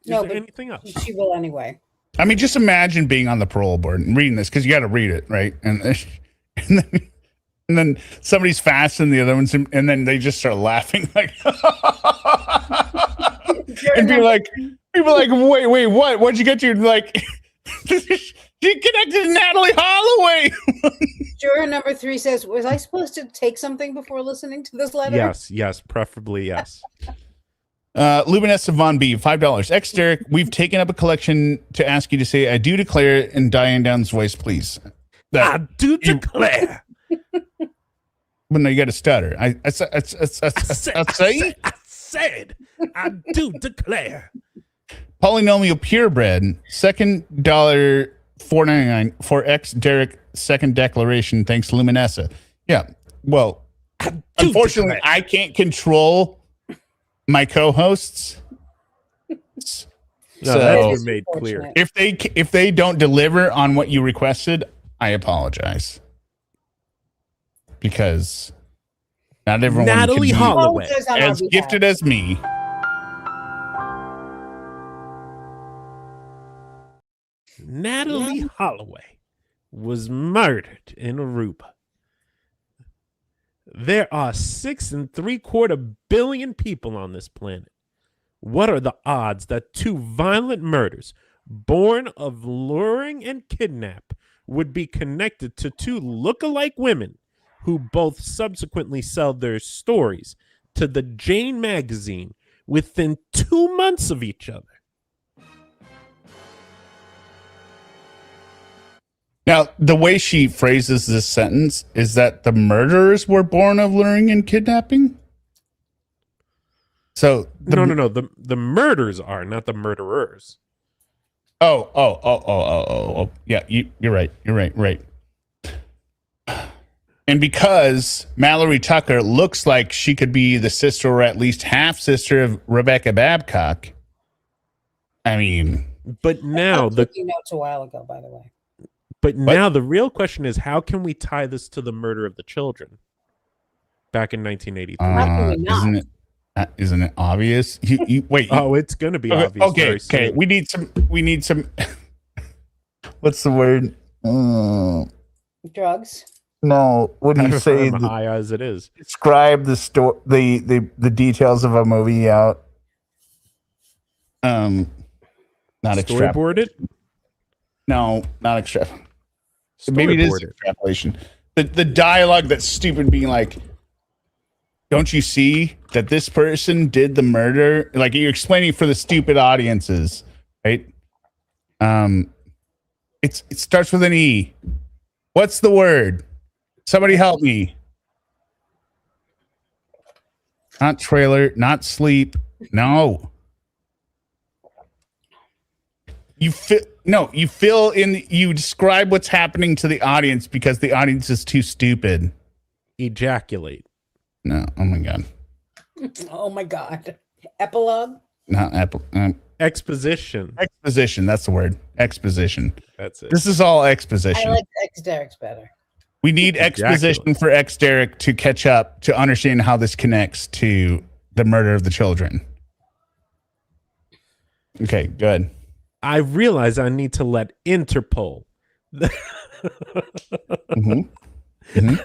No, there but anything else? She will anyway. I mean, just imagine being on the parole board and reading this because you got to read it, right? And then somebody's faster than the other ones, and then they just start laughing like, and people like, wait, what? What'd you get to? Like, she connected to Natalie Holloway. Juror number 3 says, was I supposed to take something before listening to this letter? Yes, preferably yes. Luminessa Von B, $5. Ex Derek, we've taken up a collection to ask you to say "I do declare" in Diane Downs' voice, please. I do declare. But no, you got to stutter. I said, I do declare. Polynomial purebred, $2.499 for ex Derek second declaration. Thanks, Luminessa. Yeah. Well, unfortunately, declare. I can't control my co-hosts. No, So that's been made clear. if they don't deliver on what you requested, I apologize. Because not everyone Natalie can be Holloway. Apologize on our as behalf. gifted as me. Natalie Holloway was murdered in Aruba. There are 6.75 billion people on this planet. What are the odds that 2 violent murders, born of luring and kidnap, would be connected to 2 look-alike women who both subsequently sell their stories to the Jane magazine within 2 months of each other? Now, the way she phrases this sentence is that the murderers were born of luring and kidnapping. So No. The murders are, not the murderers. Oh. Yeah, you're right. Right. And because Mallory Tucker looks like she could be the sister or at least half sister of Rebecca Babcock, I mean, But now I took you notes a while ago, by the way. now the real question is, how can we tie this to the murder of the children back in 1983? Isn't it obvious? You wait. Oh, it's going to be obvious. Okay. very soon. We need some. What's the word? Drugs. No. What do you say? I'm high as it is. Describe the the details of a movie out. Not extrapolation. Storyboard it. No, not extrapolation. Maybe it is Storyboard it. extrapolation. The dialogue that's stupid, being like, "Don't you see that this person did the murder?" Like you're explaining for the stupid audiences, right? It starts with an E. What's the word? Somebody help me. Not trailer, not sleep. No. You describe what's happening to the audience because the audience is too stupid. Ejaculate. No. Oh my God. Oh my God. Epilogue? Not Exposition. exposition. That's the word. Exposition. That's it. This is all exposition. I like X Derek's better. We need exposition for X Derek to catch up to understand how this connects to the murder of the children. Okay, good. I realize I need to let Interpol. Mm-hmm. Mm-hmm.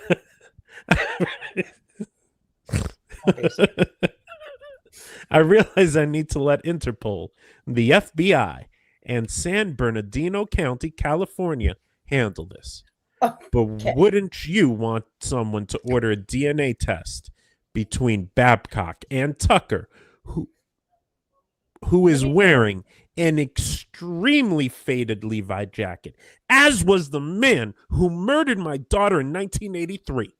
I realize I need to let Interpol, the FBI, and San Bernardino County, California, handle this. But wouldn't you want someone to order a DNA test between Babcock and Tucker, who is wearing an extremely faded Levi jacket, as was the man who murdered my daughter in 1983?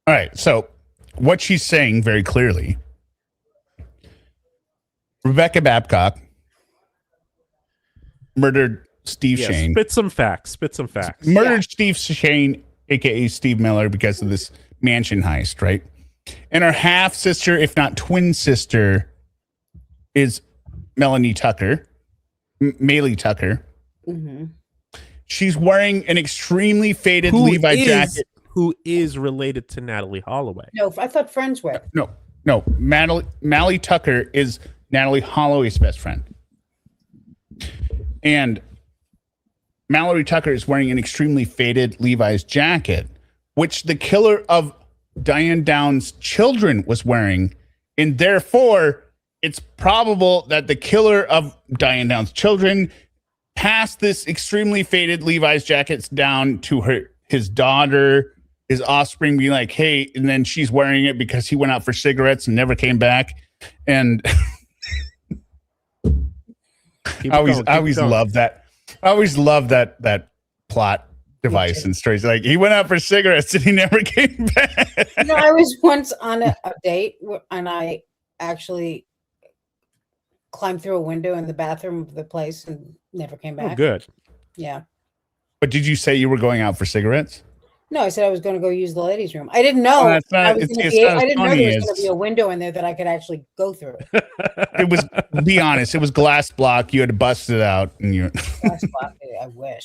All right, so what she's saying very clearly, Rebecca Babcock murdered Steve Shane. Spit some facts. Murdered Steve Shane, a.k.a. Steve Miller, because of this mansion heist, right? And her half-sister, if not twin sister, is Melanie Tucker, Maylee Tucker. Mm-hmm. She's wearing an extremely faded Levi jacket. Who is related to Natalie Holloway? No, I thought friends were. No. Mallie Tucker is Natalie Holloway's best friend. And Mallory Tucker is wearing an extremely faded Levi's jacket, which the killer of Diane Downs' children was wearing. And therefore, it's probable that the killer of Diane Downs' children passed this extremely faded Levi's jackets down to his daughter, his offspring, being like, hey, and then she's wearing it because he went out for cigarettes and never came back. And I always love that. I always love that plot device and stories. Like, he went out for cigarettes and he never came back. I was once on a date and I actually climbed through a window in the bathroom of the place and never came back. Oh, good. Yeah. But did you say you were going out for cigarettes? No, I said I was going to go use the ladies' room. I didn't know. I didn't know there was going to be a window in there that I could actually go through. It was, be honest, it was glass block. You had to bust it out, and you. Glass block. I wish.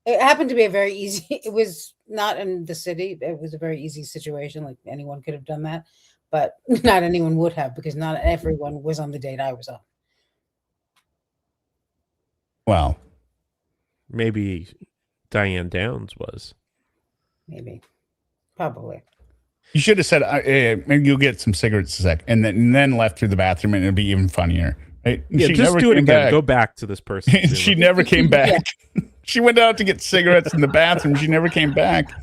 It happened to be a very easy. It was not in the city. It was a very easy situation. Like, anyone could have done that, but not anyone would have, because not everyone was on the date I was on. Well, maybe Diane Downs was. Maybe, probably. You should have said, maybe you'll get some cigarettes a sec, and then left through the bathroom, and it'd be even funnier. Right? Yeah, she just do it again. Back. Go back to this person. She never came back. Yeah. She went out to get cigarettes in the bathroom. She never came back.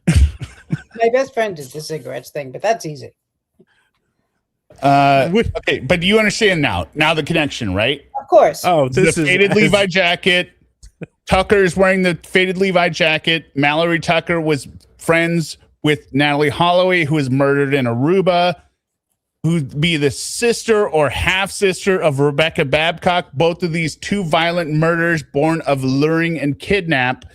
My best friend did the cigarettes thing, but that's easy. Okay, but do you understand now? Now the connection, right? Of course. Oh, this is faded Levi jacket. Tucker's wearing the faded Levi jacket. Mallory Tucker was friends with Natalie Holloway, who was murdered in Aruba, who'd be the sister or half-sister of Rebecca Babcock. Both of these two violent murders born of luring and kidnap,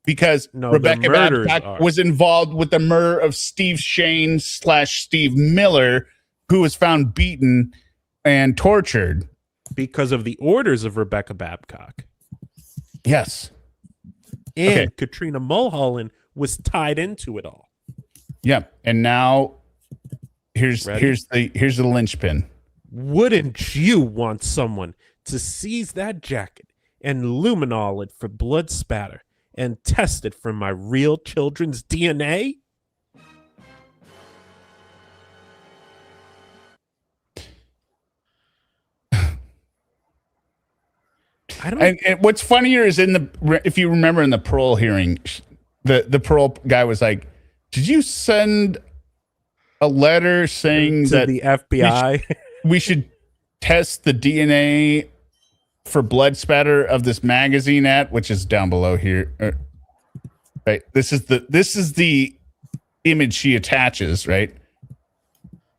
because Rebecca Babcock was involved with the murder of Steve Shane / Steve Miller, who was found beaten and tortured. Because of the orders of Rebecca Babcock. Yes. And Katrina Mulholland was tied into it all. Yep. And now here's the linchpin. Wouldn't you want someone to seize that jacket and luminol it for blood spatter and test it for my real children's DNA? And what's funnier is if you remember in the parole hearing, the parole guy was like, "Did you send a letter saying to that the FBI we should test the DNA for blood spatter of this magazine at, which is down below here. Right. This is the image she attaches, right?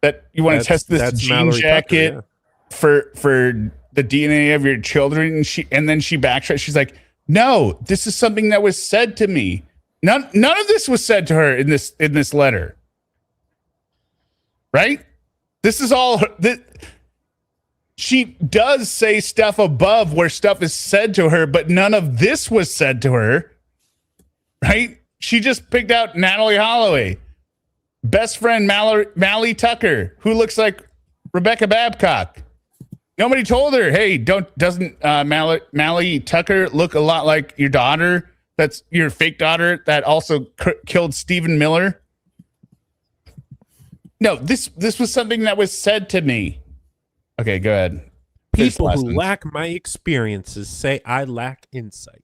That you want to test this jean Mallory jacket Tucker, for the DNA of your children, and then she backtracks. She's like, "No, this is something that was said to me. None of this was said to her in this letter." Right? This is all that she does say stuff above where stuff is said to her, but none of this was said to her. Right? She just picked out Natalie Holloway, best friend Mally Tucker, who looks like Rebecca Babcock. Nobody told her, hey, doesn't Mally Tucker look a lot like your daughter? That's your fake daughter that also killed Stephen Miller. No, this was something that was said to me. Okay, go ahead. People who lack my experiences say I lack insight.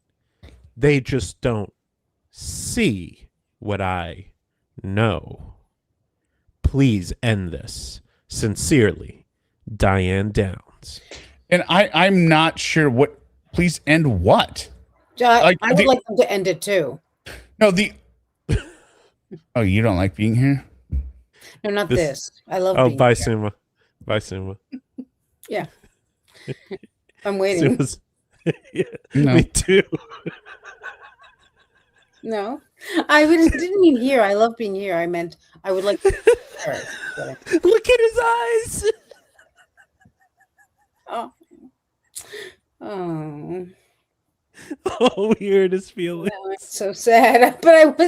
They just don't see what I know. Please end this. Sincerely, Diane Downs. And I'm not sure what. Please end what? I would like them to end it too. No, Oh, you don't like being here? No, not this. I love. Oh, being bye, here. Suma. Bye, Suma. Yeah, I'm waiting. Yeah, No. me too. No, didn't mean here. I love being here. I meant I would like. Look at his eyes. Oh, Oh, weirdest feeling. now I'm so sad. But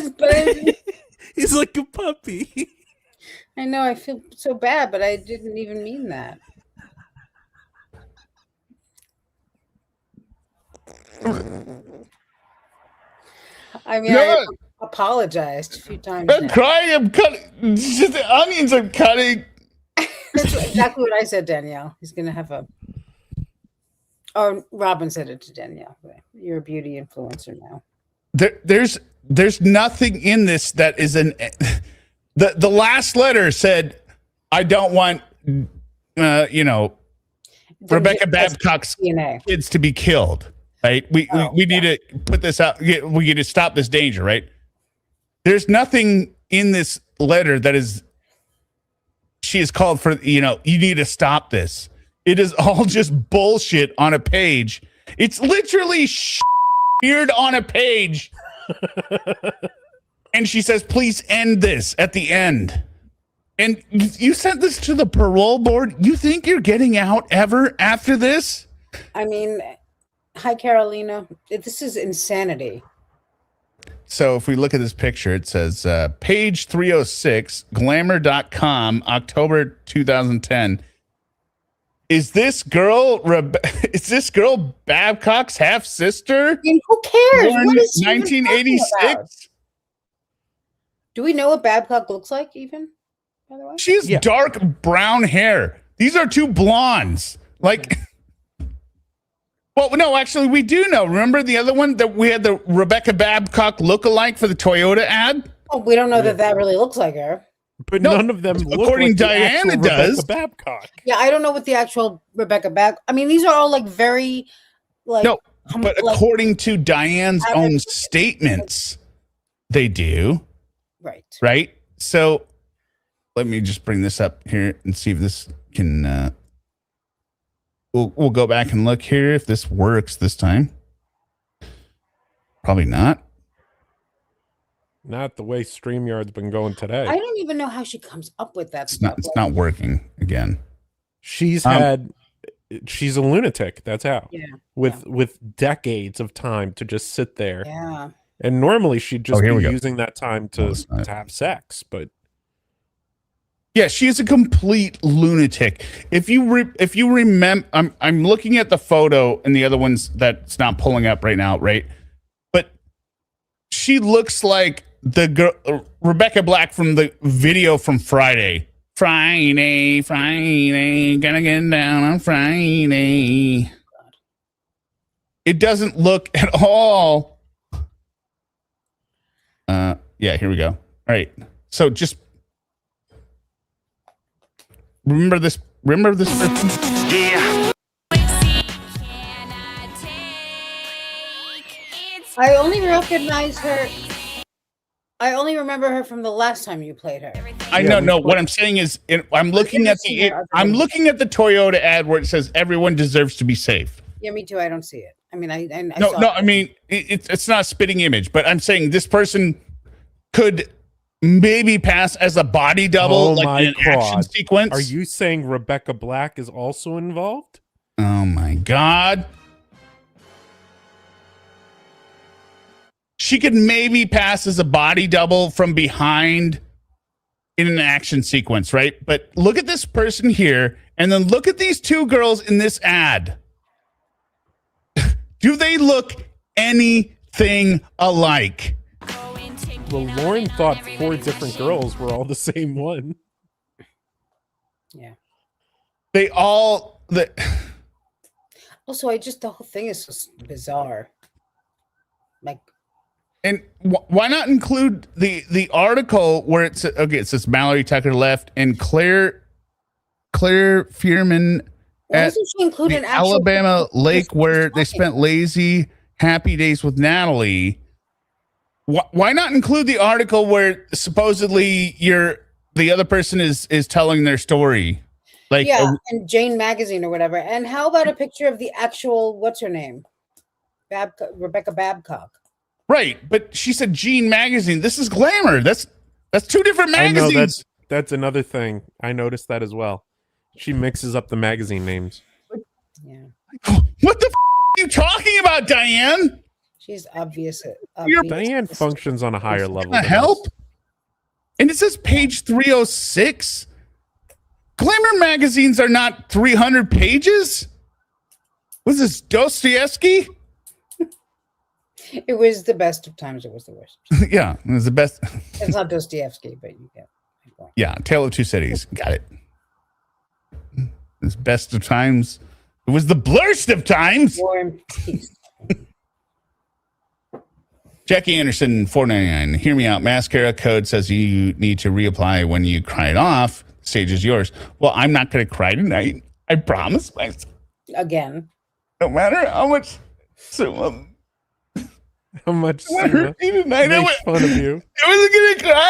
He's like a puppy. I know I feel so bad, but I didn't even mean that. I mean, I apologized a few times. I'm crying. I'm cutting. The onions are cutting. That's exactly what I said, Danielle. He's gonna have a. Oh, Robin said it to Danielle. You're a beauty influencer now. There's nothing in this that is the last letter said, I don't want Rebecca Babcock's kids to be killed. Right? We need to put this out. We need to stop this danger, right? There's nothing in this letter that is she is called for, you need to stop this. It is all just bullshit on a page. It's literally weird on a page. And she says, please end this at the end. And you sent this to the parole board. You think you're getting out ever after this? I mean, hi, Carolina. This is insanity. So if we look at this picture, it says page 306, glamour.com, October 2010. Is this girl Babcock's half sister? I mean, who cares? What is she 1986? Do we know what Babcock looks like even? By the way? She has dark brown hair. These are two blondes. Like, well, no, actually, we do know. Remember the other one that we had the Rebecca Babcock lookalike for the Toyota ad? Oh, we don't know that really looks like her. But none of them look according like to Diane, it does. Rebecca Babcock. Yeah, I don't know what the actual Rebecca Babcock. I mean, these are all like very, like. No, but according to Diane's own statements, they do. Right. Right. So let me just bring this up here and see if this can. We'll go back and look here if this works this time. Probably not. Not the way StreamYard's been going today. I don't even know how she comes up with that. It's not working again. She's she's a lunatic. That's how. Yeah. With decades of time to just sit there. Yeah. And normally she'd just be we go. using that time to have sex, but yeah, she is a complete lunatic. If you remember, I'm looking at the photo and the other ones that's not pulling up right now, right? But she looks like the girl Rebecca Black from the video from Friday. Friday, gonna get down on Friday. It doesn't look at all. Yeah, here we go. All right. So just remember this person? Yeah. I only recognize her. I only remember her from the last time you played her. I know. No, what I'm saying is, I'm looking at the Toyota ad where it says everyone deserves to be safe. Yeah, me too. I don't see it. I mean, I no, saw no. it. I mean, it's not a spitting image, but I'm saying this person could maybe pass as a body double, like in an action sequence. Are you saying Rebecca Black is also involved? Oh my God. She could maybe pass as a body double from behind in an action sequence, right? But look at this person here, and then look at these two girls in this ad. Do they look anything alike? Well, Lauren thought 4 different girls were all the same one. Yeah. They all... Also, the whole thing is so bizarre. Like... And why not include the article where it says Mallory Tucker left and Claire Fierman at the Alabama lake where they spent lazy, happy days with Natalie. Why not include the article where supposedly the other person is telling their story? Like, yeah, and Jane Magazine or whatever. And how about a picture of the actual, what's her name? Rebecca Babcock. Right, but she said Gene Magazine. This is Glamour. That's 2 different magazines. I know, that's another thing. I noticed that as well. She mixes up the magazine names. Yeah. What the are you talking about, Diane? She's obvious. Diane functions on a higher level. Help? And it says page 306. Glamour magazines are not 300 pages. Was this Dostoevsky? It was the best of times. It was the worst. Yeah, it was the best. It's not Dostoevsky, but you get it. Yeah, Tale of Two Cities. Got it. It's best of times. It was the blurst of times. War and peace. Jackie Anderson, $4.99. Hear me out. Mascara code says you need to reapply when you cry it off. The stage is yours. Well, I'm not going to cry tonight. I promise myself. Again. No matter how much. How much hurt me tonight? Makes fun of you. I wasn't gonna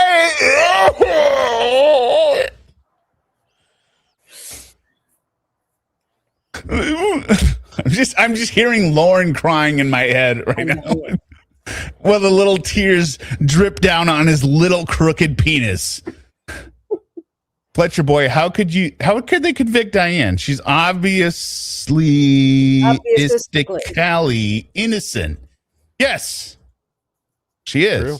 cry. I'm just hearing Lauren crying in my head right now. Well, the little tears drip down on his little crooked penis. Fletcher boy, how could they convict Diane? She's obviously innocent. Yes, she is. True.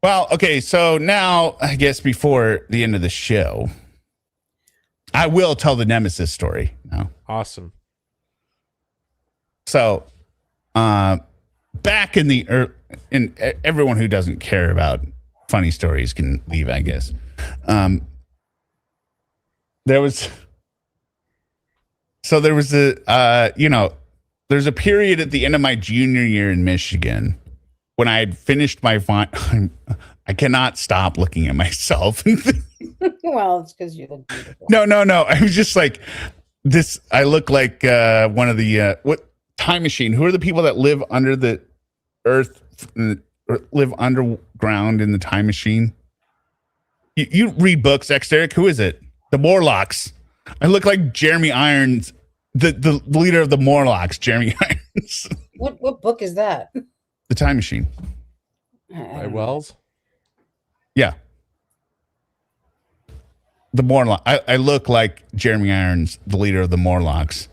Well, okay, so now I guess before the end of the show, I will tell the Nemesis story now. Awesome. So, back in in everyone who doesn't care about funny stories can leave, I guess. There was there's a period at the end of my junior year in Michigan when I had finished my I cannot stop looking at myself. Well, it's because you look beautiful. No. I was just like this. I look like one of the what Time Machine. Who are the people that live under the earth or live underground in the Time Machine? You read books, Eric. Who is it? The Morlocks. I look like Jeremy Irons. The leader of the Morlocks, Jeremy Irons. What book is that? The Time Machine. By Wells? Yeah. The Morlock. I look like Jeremy Irons, the leader of the Morlocks.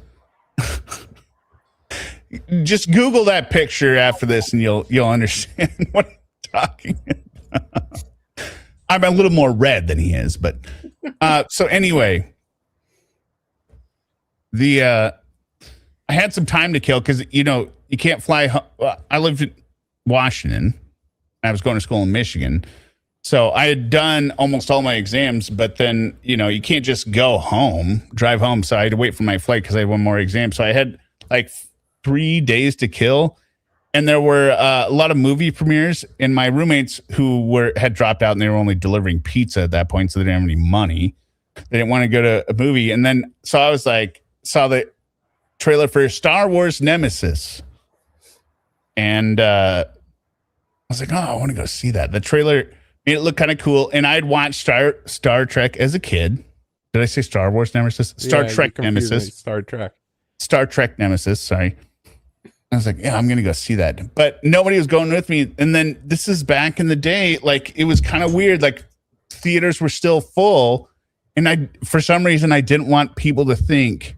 Just Google that picture after this and you'll understand what I'm talking about. I'm a little more red than he is, but so anyway. I had some time to kill because, you can't fly. I lived in Washington. I was going to school in Michigan. So I had done almost all my exams, but then, you can't just drive home. So I had to wait for my flight because I had one more exam. So I had like 3 days to kill. And there were a lot of movie premieres, and my roommates who had dropped out and they were only delivering pizza at that point. So they didn't have any money. They didn't want to go to a movie. And then, so I was like, saw the trailer for Star Wars Nemesis. And I was like, oh, I want to go see that. The trailer made it look kind of cool. And I'd watched Star Trek as a kid. Did I say Star Wars Nemesis? Star Trek Nemesis. Star Trek Nemesis, sorry. I was like, yeah, I'm going to go see that. But nobody was going with me. And then this is back in the day. Like, it was kind of weird. Like, theaters were still full. And for some reason, I didn't want people to think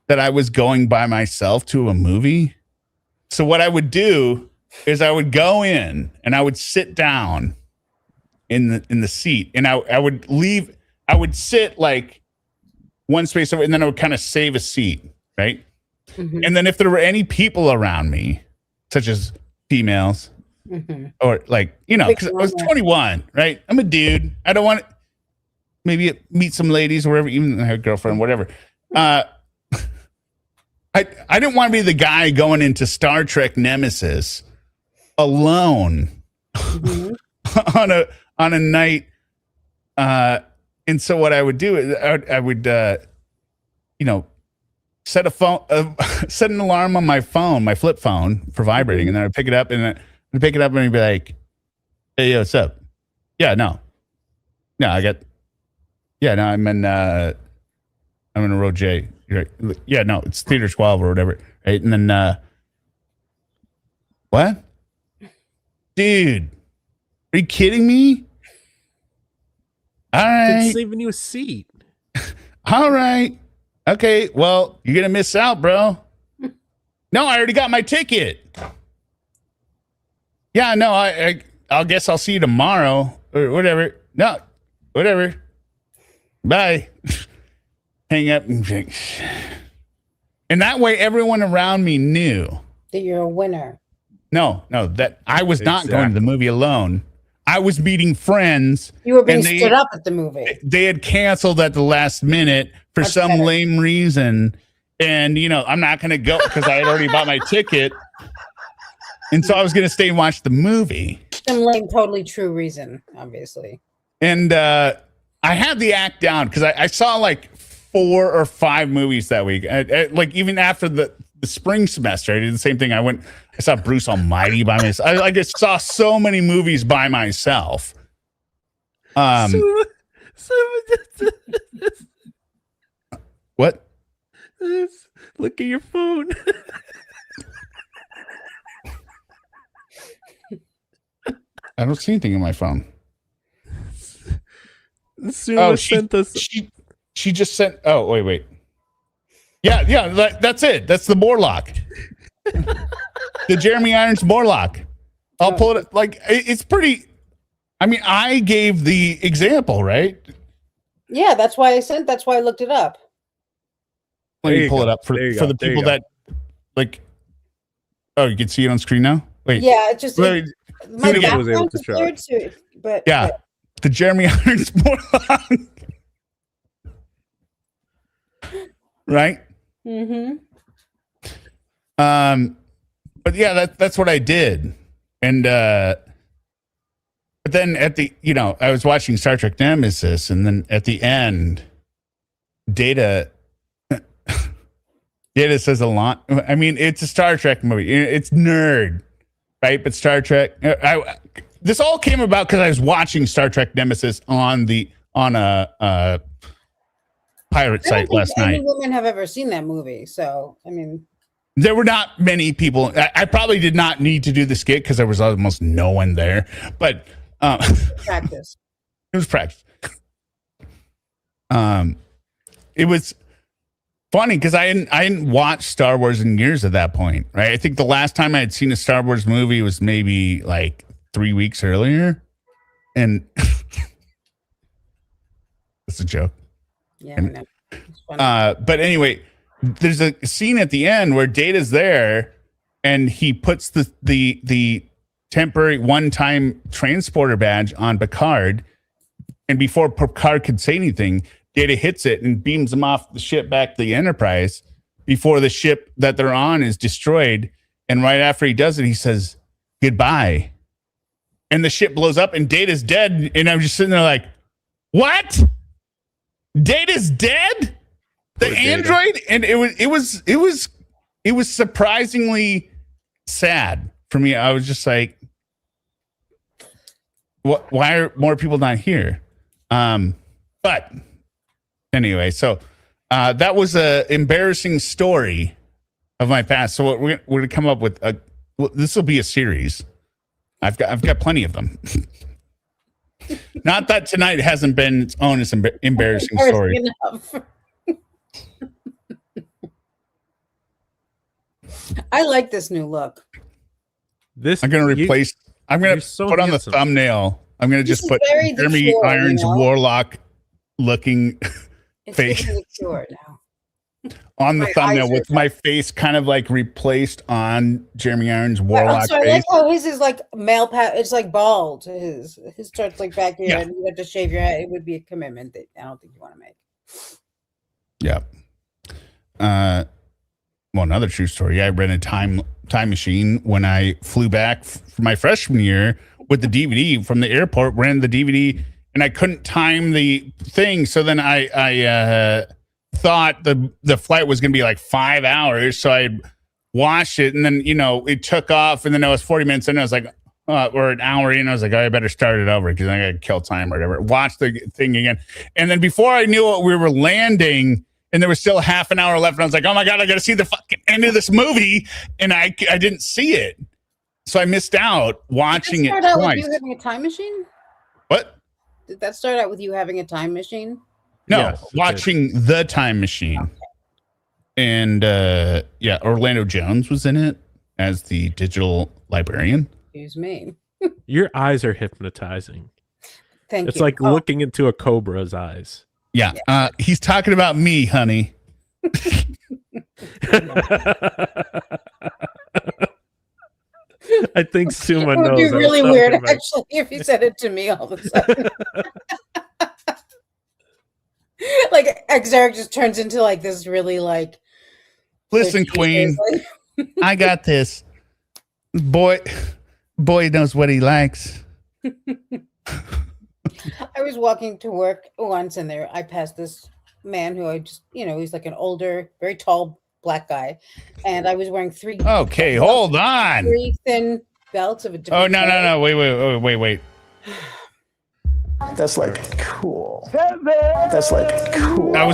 that I was going by myself to a movie. So what I would do is I would go in and I would sit down in the seat. And I would sit like one space over, and then I would kind of save a seat, right? Mm-hmm. And then if there were any people around me, such as females, or like, because I was 21, right? I'm a dude. I don't want to maybe meet some ladies or whatever, even her girlfriend, whatever. I didn't want to be the guy going into Star Trek Nemesis alone on a night. And so what I would do is I would set an alarm on my phone, my flip phone, for vibrating, and then I'd pick it up, and I'd be like, "Hey, yo, what's up? Yeah, no, I'm in row J. You're right. Yeah, no, it's theater 12 or whatever, right? And then what, dude? Are you kidding me? All right, it's saving you a seat. All right. Okay, well, you're going to miss out, bro. No, I already got my ticket. Yeah, no, I'll guess I'll see you tomorrow or whatever. No, whatever. Bye. Hang up. And that way everyone around me knew that you're a winner. No, that I was not going to the movie alone. I was meeting friends. You were being stood up at the movie. They had canceled at the last minute for some lame reason. And, I'm not going to go because I had already bought my ticket. And so I was going to stay and watch the movie. Some lame, totally true reason, obviously. And I had the act down because I saw like 4 or 5 movies that week. Like even after the spring semester, I did the same thing. I saw Bruce Almighty by myself. I just saw so many movies by myself. What? Look at your phone. I don't see anything in my phone. Sent us. She just sent. Oh, wait. Yeah. That's it. That's the Morlock. The Jeremy Irons Morlock. I'll pull it. Like, it's pretty. I mean, I gave the example, right? Yeah, that's why I looked it up. Let me pull it up for the people that like. Oh, you can see it on screen now. Wait. Yeah, it just my background was cleared too, but yeah, the Jeremy Irons Morlock. Right. Mm-hmm. But yeah, that's what I did, and but then at the I was watching Star Trek Nemesis, and then at the end, Data says a lot. I mean, it's a Star Trek movie. It's nerd, right? But Star Trek. This all came about because I was watching Star Trek Nemesis on a pirate site last night. Any women have ever seen that movie, so I mean, there were not many people. I probably did not need to do the skit because there was almost no one there. But practice. It was practice. It was funny because I hadn't watched Star Wars in years at that point, right? I think the last time I had seen a Star Wars movie was maybe like 3 weeks earlier, and it's a joke. Yeah, I know. It's funny. But anyway, there's a scene at the end where Data's there, and he puts the temporary one-time transporter badge on Picard, and before Picard could say anything, Data hits it and beams him off the ship back to the Enterprise before the ship that they're on is destroyed. And right after he does it, he says, "Goodbye." And the ship blows up and Data's dead. And I'm just sitting there like, what? Data's dead? The android? And it was surprisingly sad for me, I was just like, what? Why are more people not here? But anyway, so that was a embarrassing story of my past. So we're gonna come up with this will be a series. I've got plenty of them. Not that tonight hasn't been its own embarrassing story. Enough. I like this new look. This I'm gonna replace. I'm gonna so put on handsome. the thumbnail. I'm gonna just put very Jeremy mature, Irons you know? warlock looking It's face getting mature now. on the My thumbnail eyes are with my face kind of like replaced on Jeremy Irons warlock Also, I face. like how his is like male pat. It's like bald. His starts like back here, Yeah. and you have to shave your head. It would be a commitment that I don't think you want to make. Yeah. Well, another true story. I rented time machine when I flew back for my freshman year with the DVD from the airport. Rented the DVD, and I couldn't time the thing. So then I thought the flight was going to be like 5 hours. So I watched it, and then it took off, and then it was 40 minutes, and I was like, or an hour in, I was like, oh, I better start it over because I got to kill time or whatever. Watch the thing again, and then before I knew it, we were landing. And there was still half an hour left. And I was like, oh, my God, I got to see the fucking end of this movie. And I didn't see it. So I missed out watching it Did that start out twice. with you having a time machine? What? Did that start out with you having a time machine? No, Yes, it watching The Time Machine. Okay. And, Orlando Jones was in it as the digital librarian. Excuse me. Your eyes are hypnotizing. Thank It's you. like looking into a cobra's eyes. Yeah. He's talking about me, honey. I think Suma It would knows. be I was really talking weird, about- actually, if you said it to me all of a sudden. Like, Eric just turns into like this really like. Listen, Queen, I got this. Boy knows what he likes. I was walking to work once, and I passed this man who I just, he's like an older, very tall black guy, and I was wearing three Okay, hold on. thin belts of a Oh, different no. color. Wait. That's like cool. That's like cool. I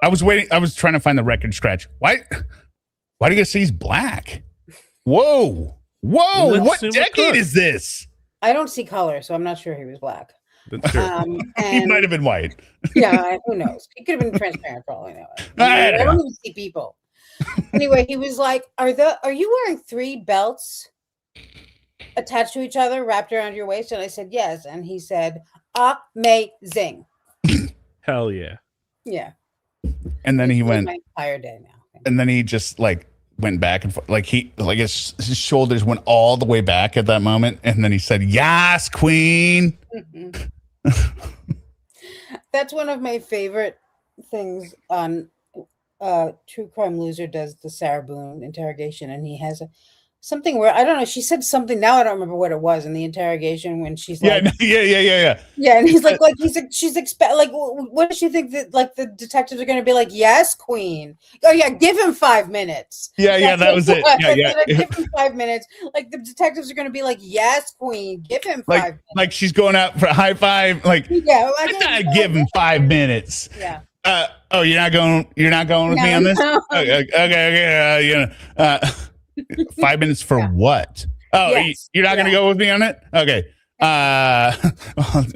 was waiting. I was trying to find the record scratch. Why do you say he's black? Whoa. Let's What see what decade cook. is this? I don't see color, so I'm not sure he was black. That's true. He And might have been white. yeah, who knows? He could have been transparent for all I know. I I don't don't know. even see people. Anyway, he was like, "Are you wearing three belts attached to each other, wrapped around your waist?" And I said, "Yes." And he said, "Amazing." Hell yeah. Yeah. And then he Made went, my entire day now. and then he just like went back and forth. Like his shoulders went all the way back at that moment. And then he said, "Yes, Queen." Mhm. That's one of my favorite things on True Crime Loser does the Sarah Boone interrogation, and he has something where I don't know. She said something. Now I don't remember what it was in the interrogation when she's like, Yeah. yeah, and he's like she's like, what does she think that like the detectives are going to be like? Yes, Queen. Oh yeah, give him 5 minutes. Yeah, that was it. Yeah. Give him 5 minutes. Like the detectives are going to be like, yes, Queen. Give him 5 minutes. Like she's going out for a high five. Like, Yeah, I give him 5 minutes. Yeah. You're not going with me on this? No. Okay. 5 minutes for what? Oh, Yes. you're not going to go with me on it? Okay. I don't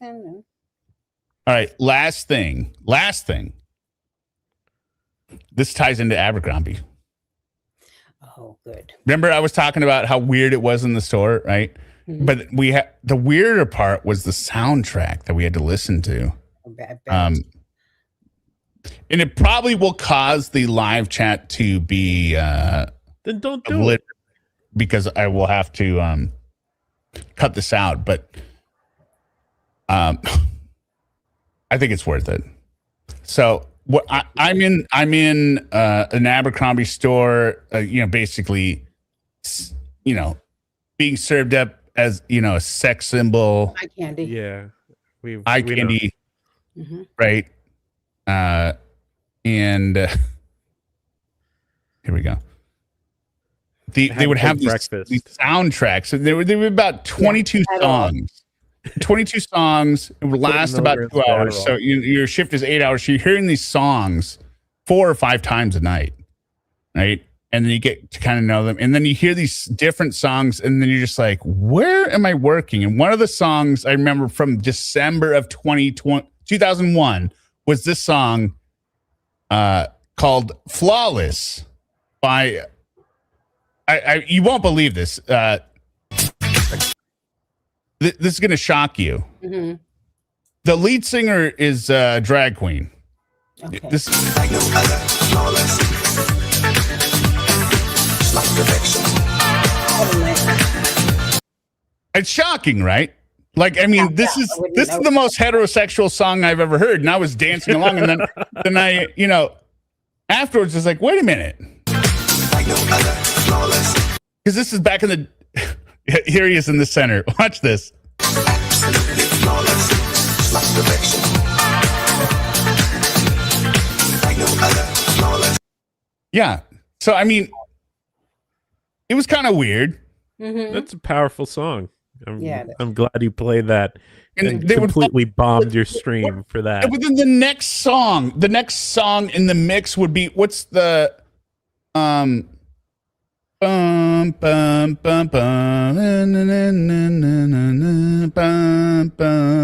know. All right. Last thing. This ties into Abercrombie. Oh, good. Remember, I was talking about how weird it was in the store, right? Mhm. But the weirder part was the soundtrack that we had to listen to. I bet. And it probably will cause the live chat to be Then don't do it. because I will have to cut this out. But I think it's worth it. So what I'm in an Abercrombie store, basically, being served up as a sex symbol, Eye candy. Yeah. eye we know. candy, Mhm. right? And here we go. they would have these soundtracks. And there were about 22 songs. 22 songs. It would last about 2 hours. So your shift is 8 hours. So you're hearing these songs 4 or 5 times a night, right? And then you get to kind of know them. And then you hear these different songs, and then you're just like, where am I working? And one of the songs I remember from December of 2001 was this song called Flawless by, you won't believe this. This is going to shock you. Mm-hmm. The lead singer is a drag queen. Okay. This it's shocking, right? Like, I mean, this is the most heterosexual song I've ever heard, and I was dancing along, and then I, afterwards, it's like, wait a minute, because this is back in the. Here he is in the center. Watch this. Absolutely flawless, like perfection. Like no other, flawless. Yeah. So I mean, it was kind of weird. Mm-hmm. That's a powerful song. I'm glad you played that and they completely bombed your stream for that. But then the next song in the mix would be, what's the bum bum bum bum bum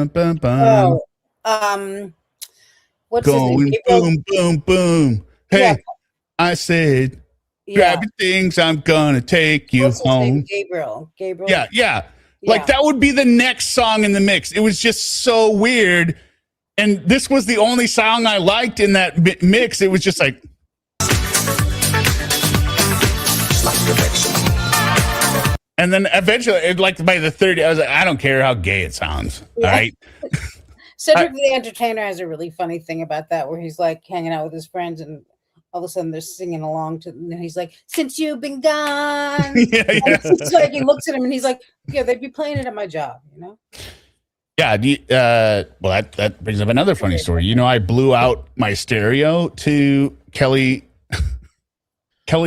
bum bum. What's going boom boom boom. Hey, yeah. I said, grab your things, I'm gonna take you home. Gabriel. Yeah. Like that would be the next song in the mix. It was just so weird. And this was the only song I liked in that mix. It was just like. And then eventually, like by the third, I was like, I don't care how gay it sounds. Yeah. All right. Cedric the Entertainer has a really funny thing about that, where he's like hanging out with his friends and all of a sudden they're singing along to, and he's like, since you've been gone. It's like he looks at him and he's like, yeah, they'd be playing it at my job, Yeah. Well, that brings up another funny story. I blew out my stereo to Kelly,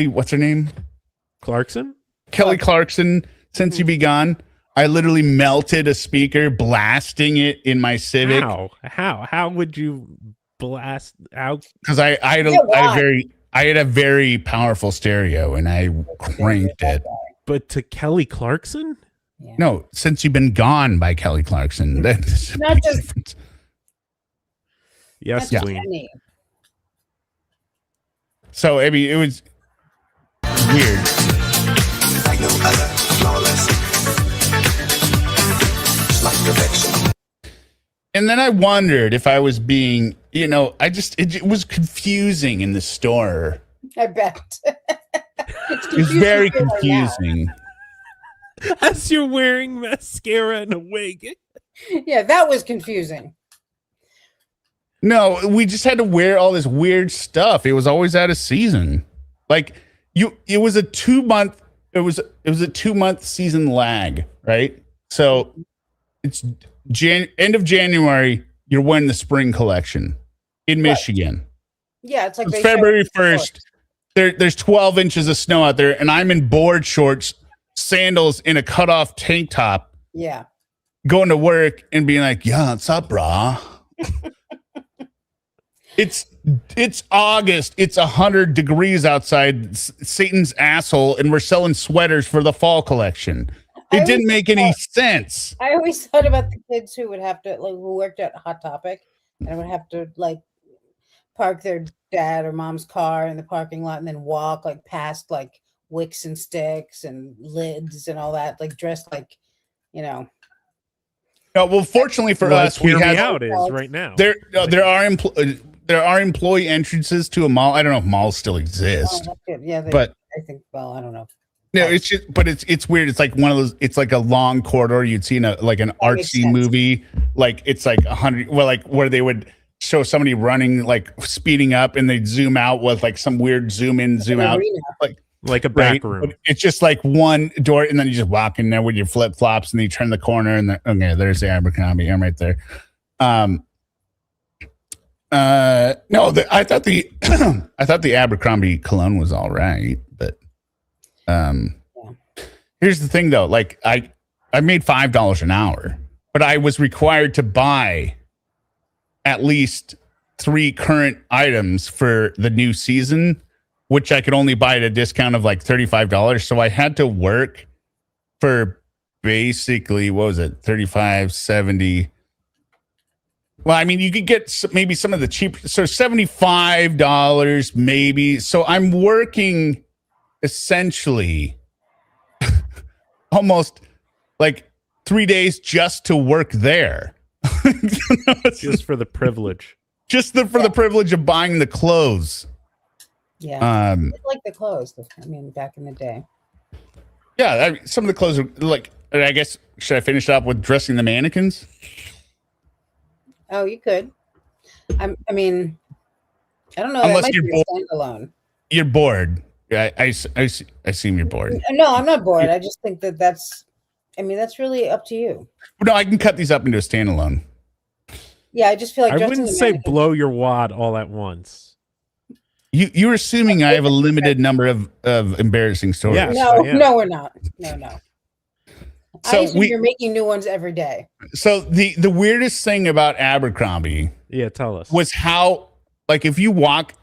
what's her name? Clarkson? Kelly Clarkson, Since You Be Gone. I literally melted a speaker, blasting it in my Civic. How would you blast out? Because I had a very powerful stereo and I cranked it. But to Kelly Clarkson? Yeah. No, Since You've Been Gone by Kelly Clarkson. That's not just. Yes, Queen. So I mean, it was weird. Like no other, flawless. Like perfection. And then I wondered if I was being, it was confusing in the store. I bet. It's very confusing. As you're wearing mascara and a wig. Yeah, that was confusing. No, we just had to wear all this weird stuff. It was always out of season. Like it was a 2-month. It was a 2-month season lag, right? So it's end of January. You're wearing the spring collection in Michigan. Yeah, it's like February 1st. There's 12 inches of snow out there, and I'm in board shorts, sandals, in a cutoff tank top. Yeah, going to work and being like, "Yeah, what's up, brah?" It's August. It's 100 degrees outside. Satan's asshole, and we're selling sweaters for the fall collection. It didn't make any sense. I always thought about the kids who would have to, who worked at Hot Topic, and would have to park their dad or mom's car in the parking lot and then walk past wicks and sticks and lids and all that, dressed No, well, fortunately for us, we have HearMeowt is right now. There are employee entrances to a mall. I don't know if malls still exist. Oh, yeah, but I think. Well, I don't know. No, it's just, but it's weird. It's like one of those. It's like a long corridor you'd see in an artsy movie. It's like 100. Well, where they would show somebody running, speeding up, and they'd zoom out with some weird zoom in, zoom out, like a back room. But it's just one door, and then you just walk in there with your flip flops, and then you turn the corner, and there's the Abercrombie. I'm right there. No, I thought the Abercrombie cologne was all right, but Here's the thing though, like I made $5 an hour, but I was required to buy at least 3 current items for the new season, which I could only buy at a discount of like $35. So I had to work for basically, what was it? 35, 70. Well, I mean, you could get maybe some of the cheap, so $75 maybe. So I'm working essentially almost like 3 days just to work there. Just for the privilege. For the privilege of buying the clothes. Yeah. I like the clothes. I mean, back in the day. Yeah, some of the clothes are like, I guess, should I finish up with dressing the mannequins? Oh, you could. I mean, I don't know. Unless that might you're be bored. standalone. You're bored. I assume you're bored. No, I'm not bored. I just think that's really up to you. No, I can cut these up into a standalone. Yeah, I just feel like I dressing wouldn't the say mannequins- blow your wad all at once. You're assuming I have a limited number of embarrassing stories. Yes, No, I am. no, we're not. No. I So assume you're making new ones every day. So the weirdest thing about Abercrombie Yeah, tell us. was how, like, if you walk,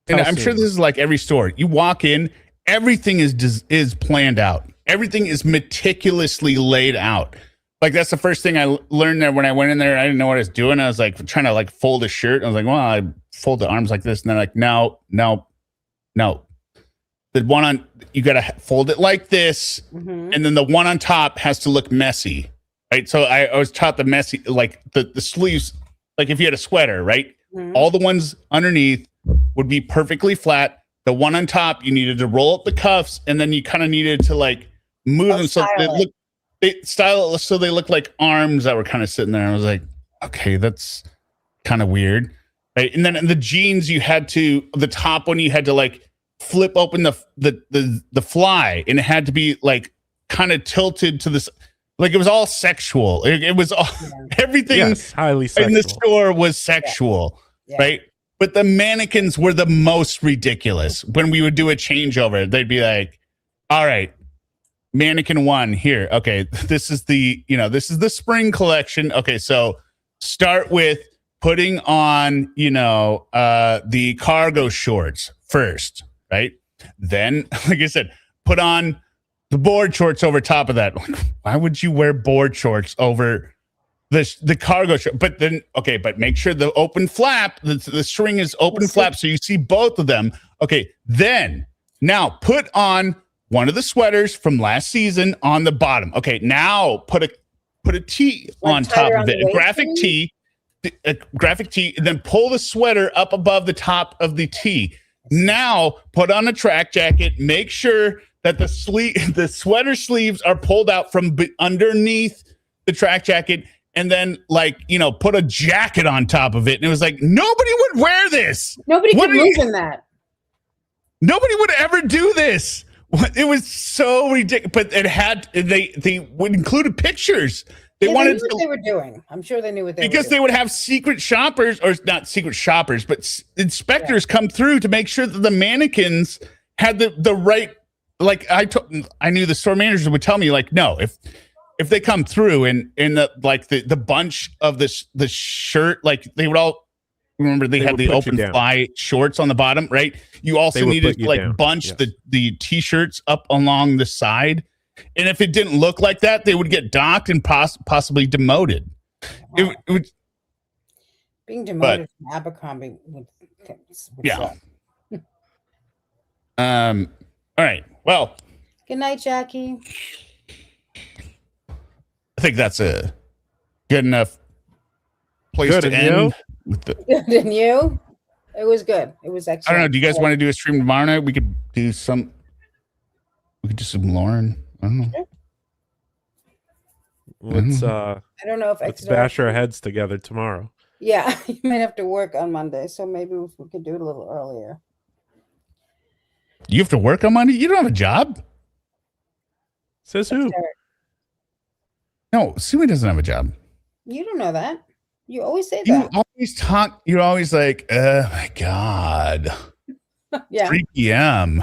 and How I'm sure soon? this is like every store, you walk in, everything is planned out. Everything is meticulously laid out. Like, that's the first thing I learned there when I went in there. I didn't know what I was doing. I was like trying to like fold a shirt. I was like, well, I fold the arms like this. And they're like, no. The one on, you got to fold it like this. Mm-hmm. And then the one on top has to look messy. Right. So I was taught the messy, like the sleeves, like if you had a sweater, right? Mm-hmm. All the ones underneath would be perfectly flat. The one on top, you needed to roll up the cuffs, and then you kind of needed to like move them so they style it so they look like arms that were kind of sitting there. I was like, okay, that's kind of weird, right? And then in the jeans, you had to, the top one, you had to like flip open the fly, and it had to be like kind of tilted to this, like it was all sexual. It was all everything. Yes, highly sexual. In the store was sexual, right? But the mannequins were the most ridiculous. When we would do a changeover, they'd be like, all right, mannequin 1 here. Okay, this is the spring collection. Okay, so start with putting on, the cargo shorts first, right? Then, like I said, put on the board shorts over top of that. Like, why would you wear board shorts over the cargo short? But then, okay, but make sure the open flap, the string is open flap, so you see both of them. Okay, then now put on one of the sweaters from last season on the bottom. Okay, now put a tee on top of it, a graphic tee, and then pull the sweater up above the top of the tee. Now put on a track jacket. Make sure that the sweater sleeves are pulled out from underneath the track jacket, and then put a jacket on top of it. And it was like, nobody would wear this. Nobody could move in that. Nobody would ever do this. It was so ridiculous. But they would include pictures. They wanted knew what they were doing. I'm sure they knew what they were doing. Because they would have secret shoppers, or not secret shoppers, but inspectors come through to make sure that the mannequins had the right. Like I knew the store managers would tell me, like, no, if they come through and the bunch of the shirt, like they would all remember they had the open fly shorts on the bottom, right? You also needed to like bunch the t-shirts up along the side. And if it didn't look like that, they would get docked and possibly demoted. Wow. It would being demoted from Abercrombie would yeah. All right. Well, good night, Jackie. I think that's a good enough place to end. Didn't you? It was good. It was excellent. I don't know. Do you guys want to do a stream tomorrow night? We could do some Lauren. I don't know. Let's I don't know if let's bash our heads together tomorrow. Yeah, you might have to work on Monday, so maybe we could do it a little earlier. You have to work on Monday? You don't have a job? Says who? No, Sue doesn't have a job. You don't know that. You always say You that. always talk. You're always like, oh my God. Yeah. 3 p.m.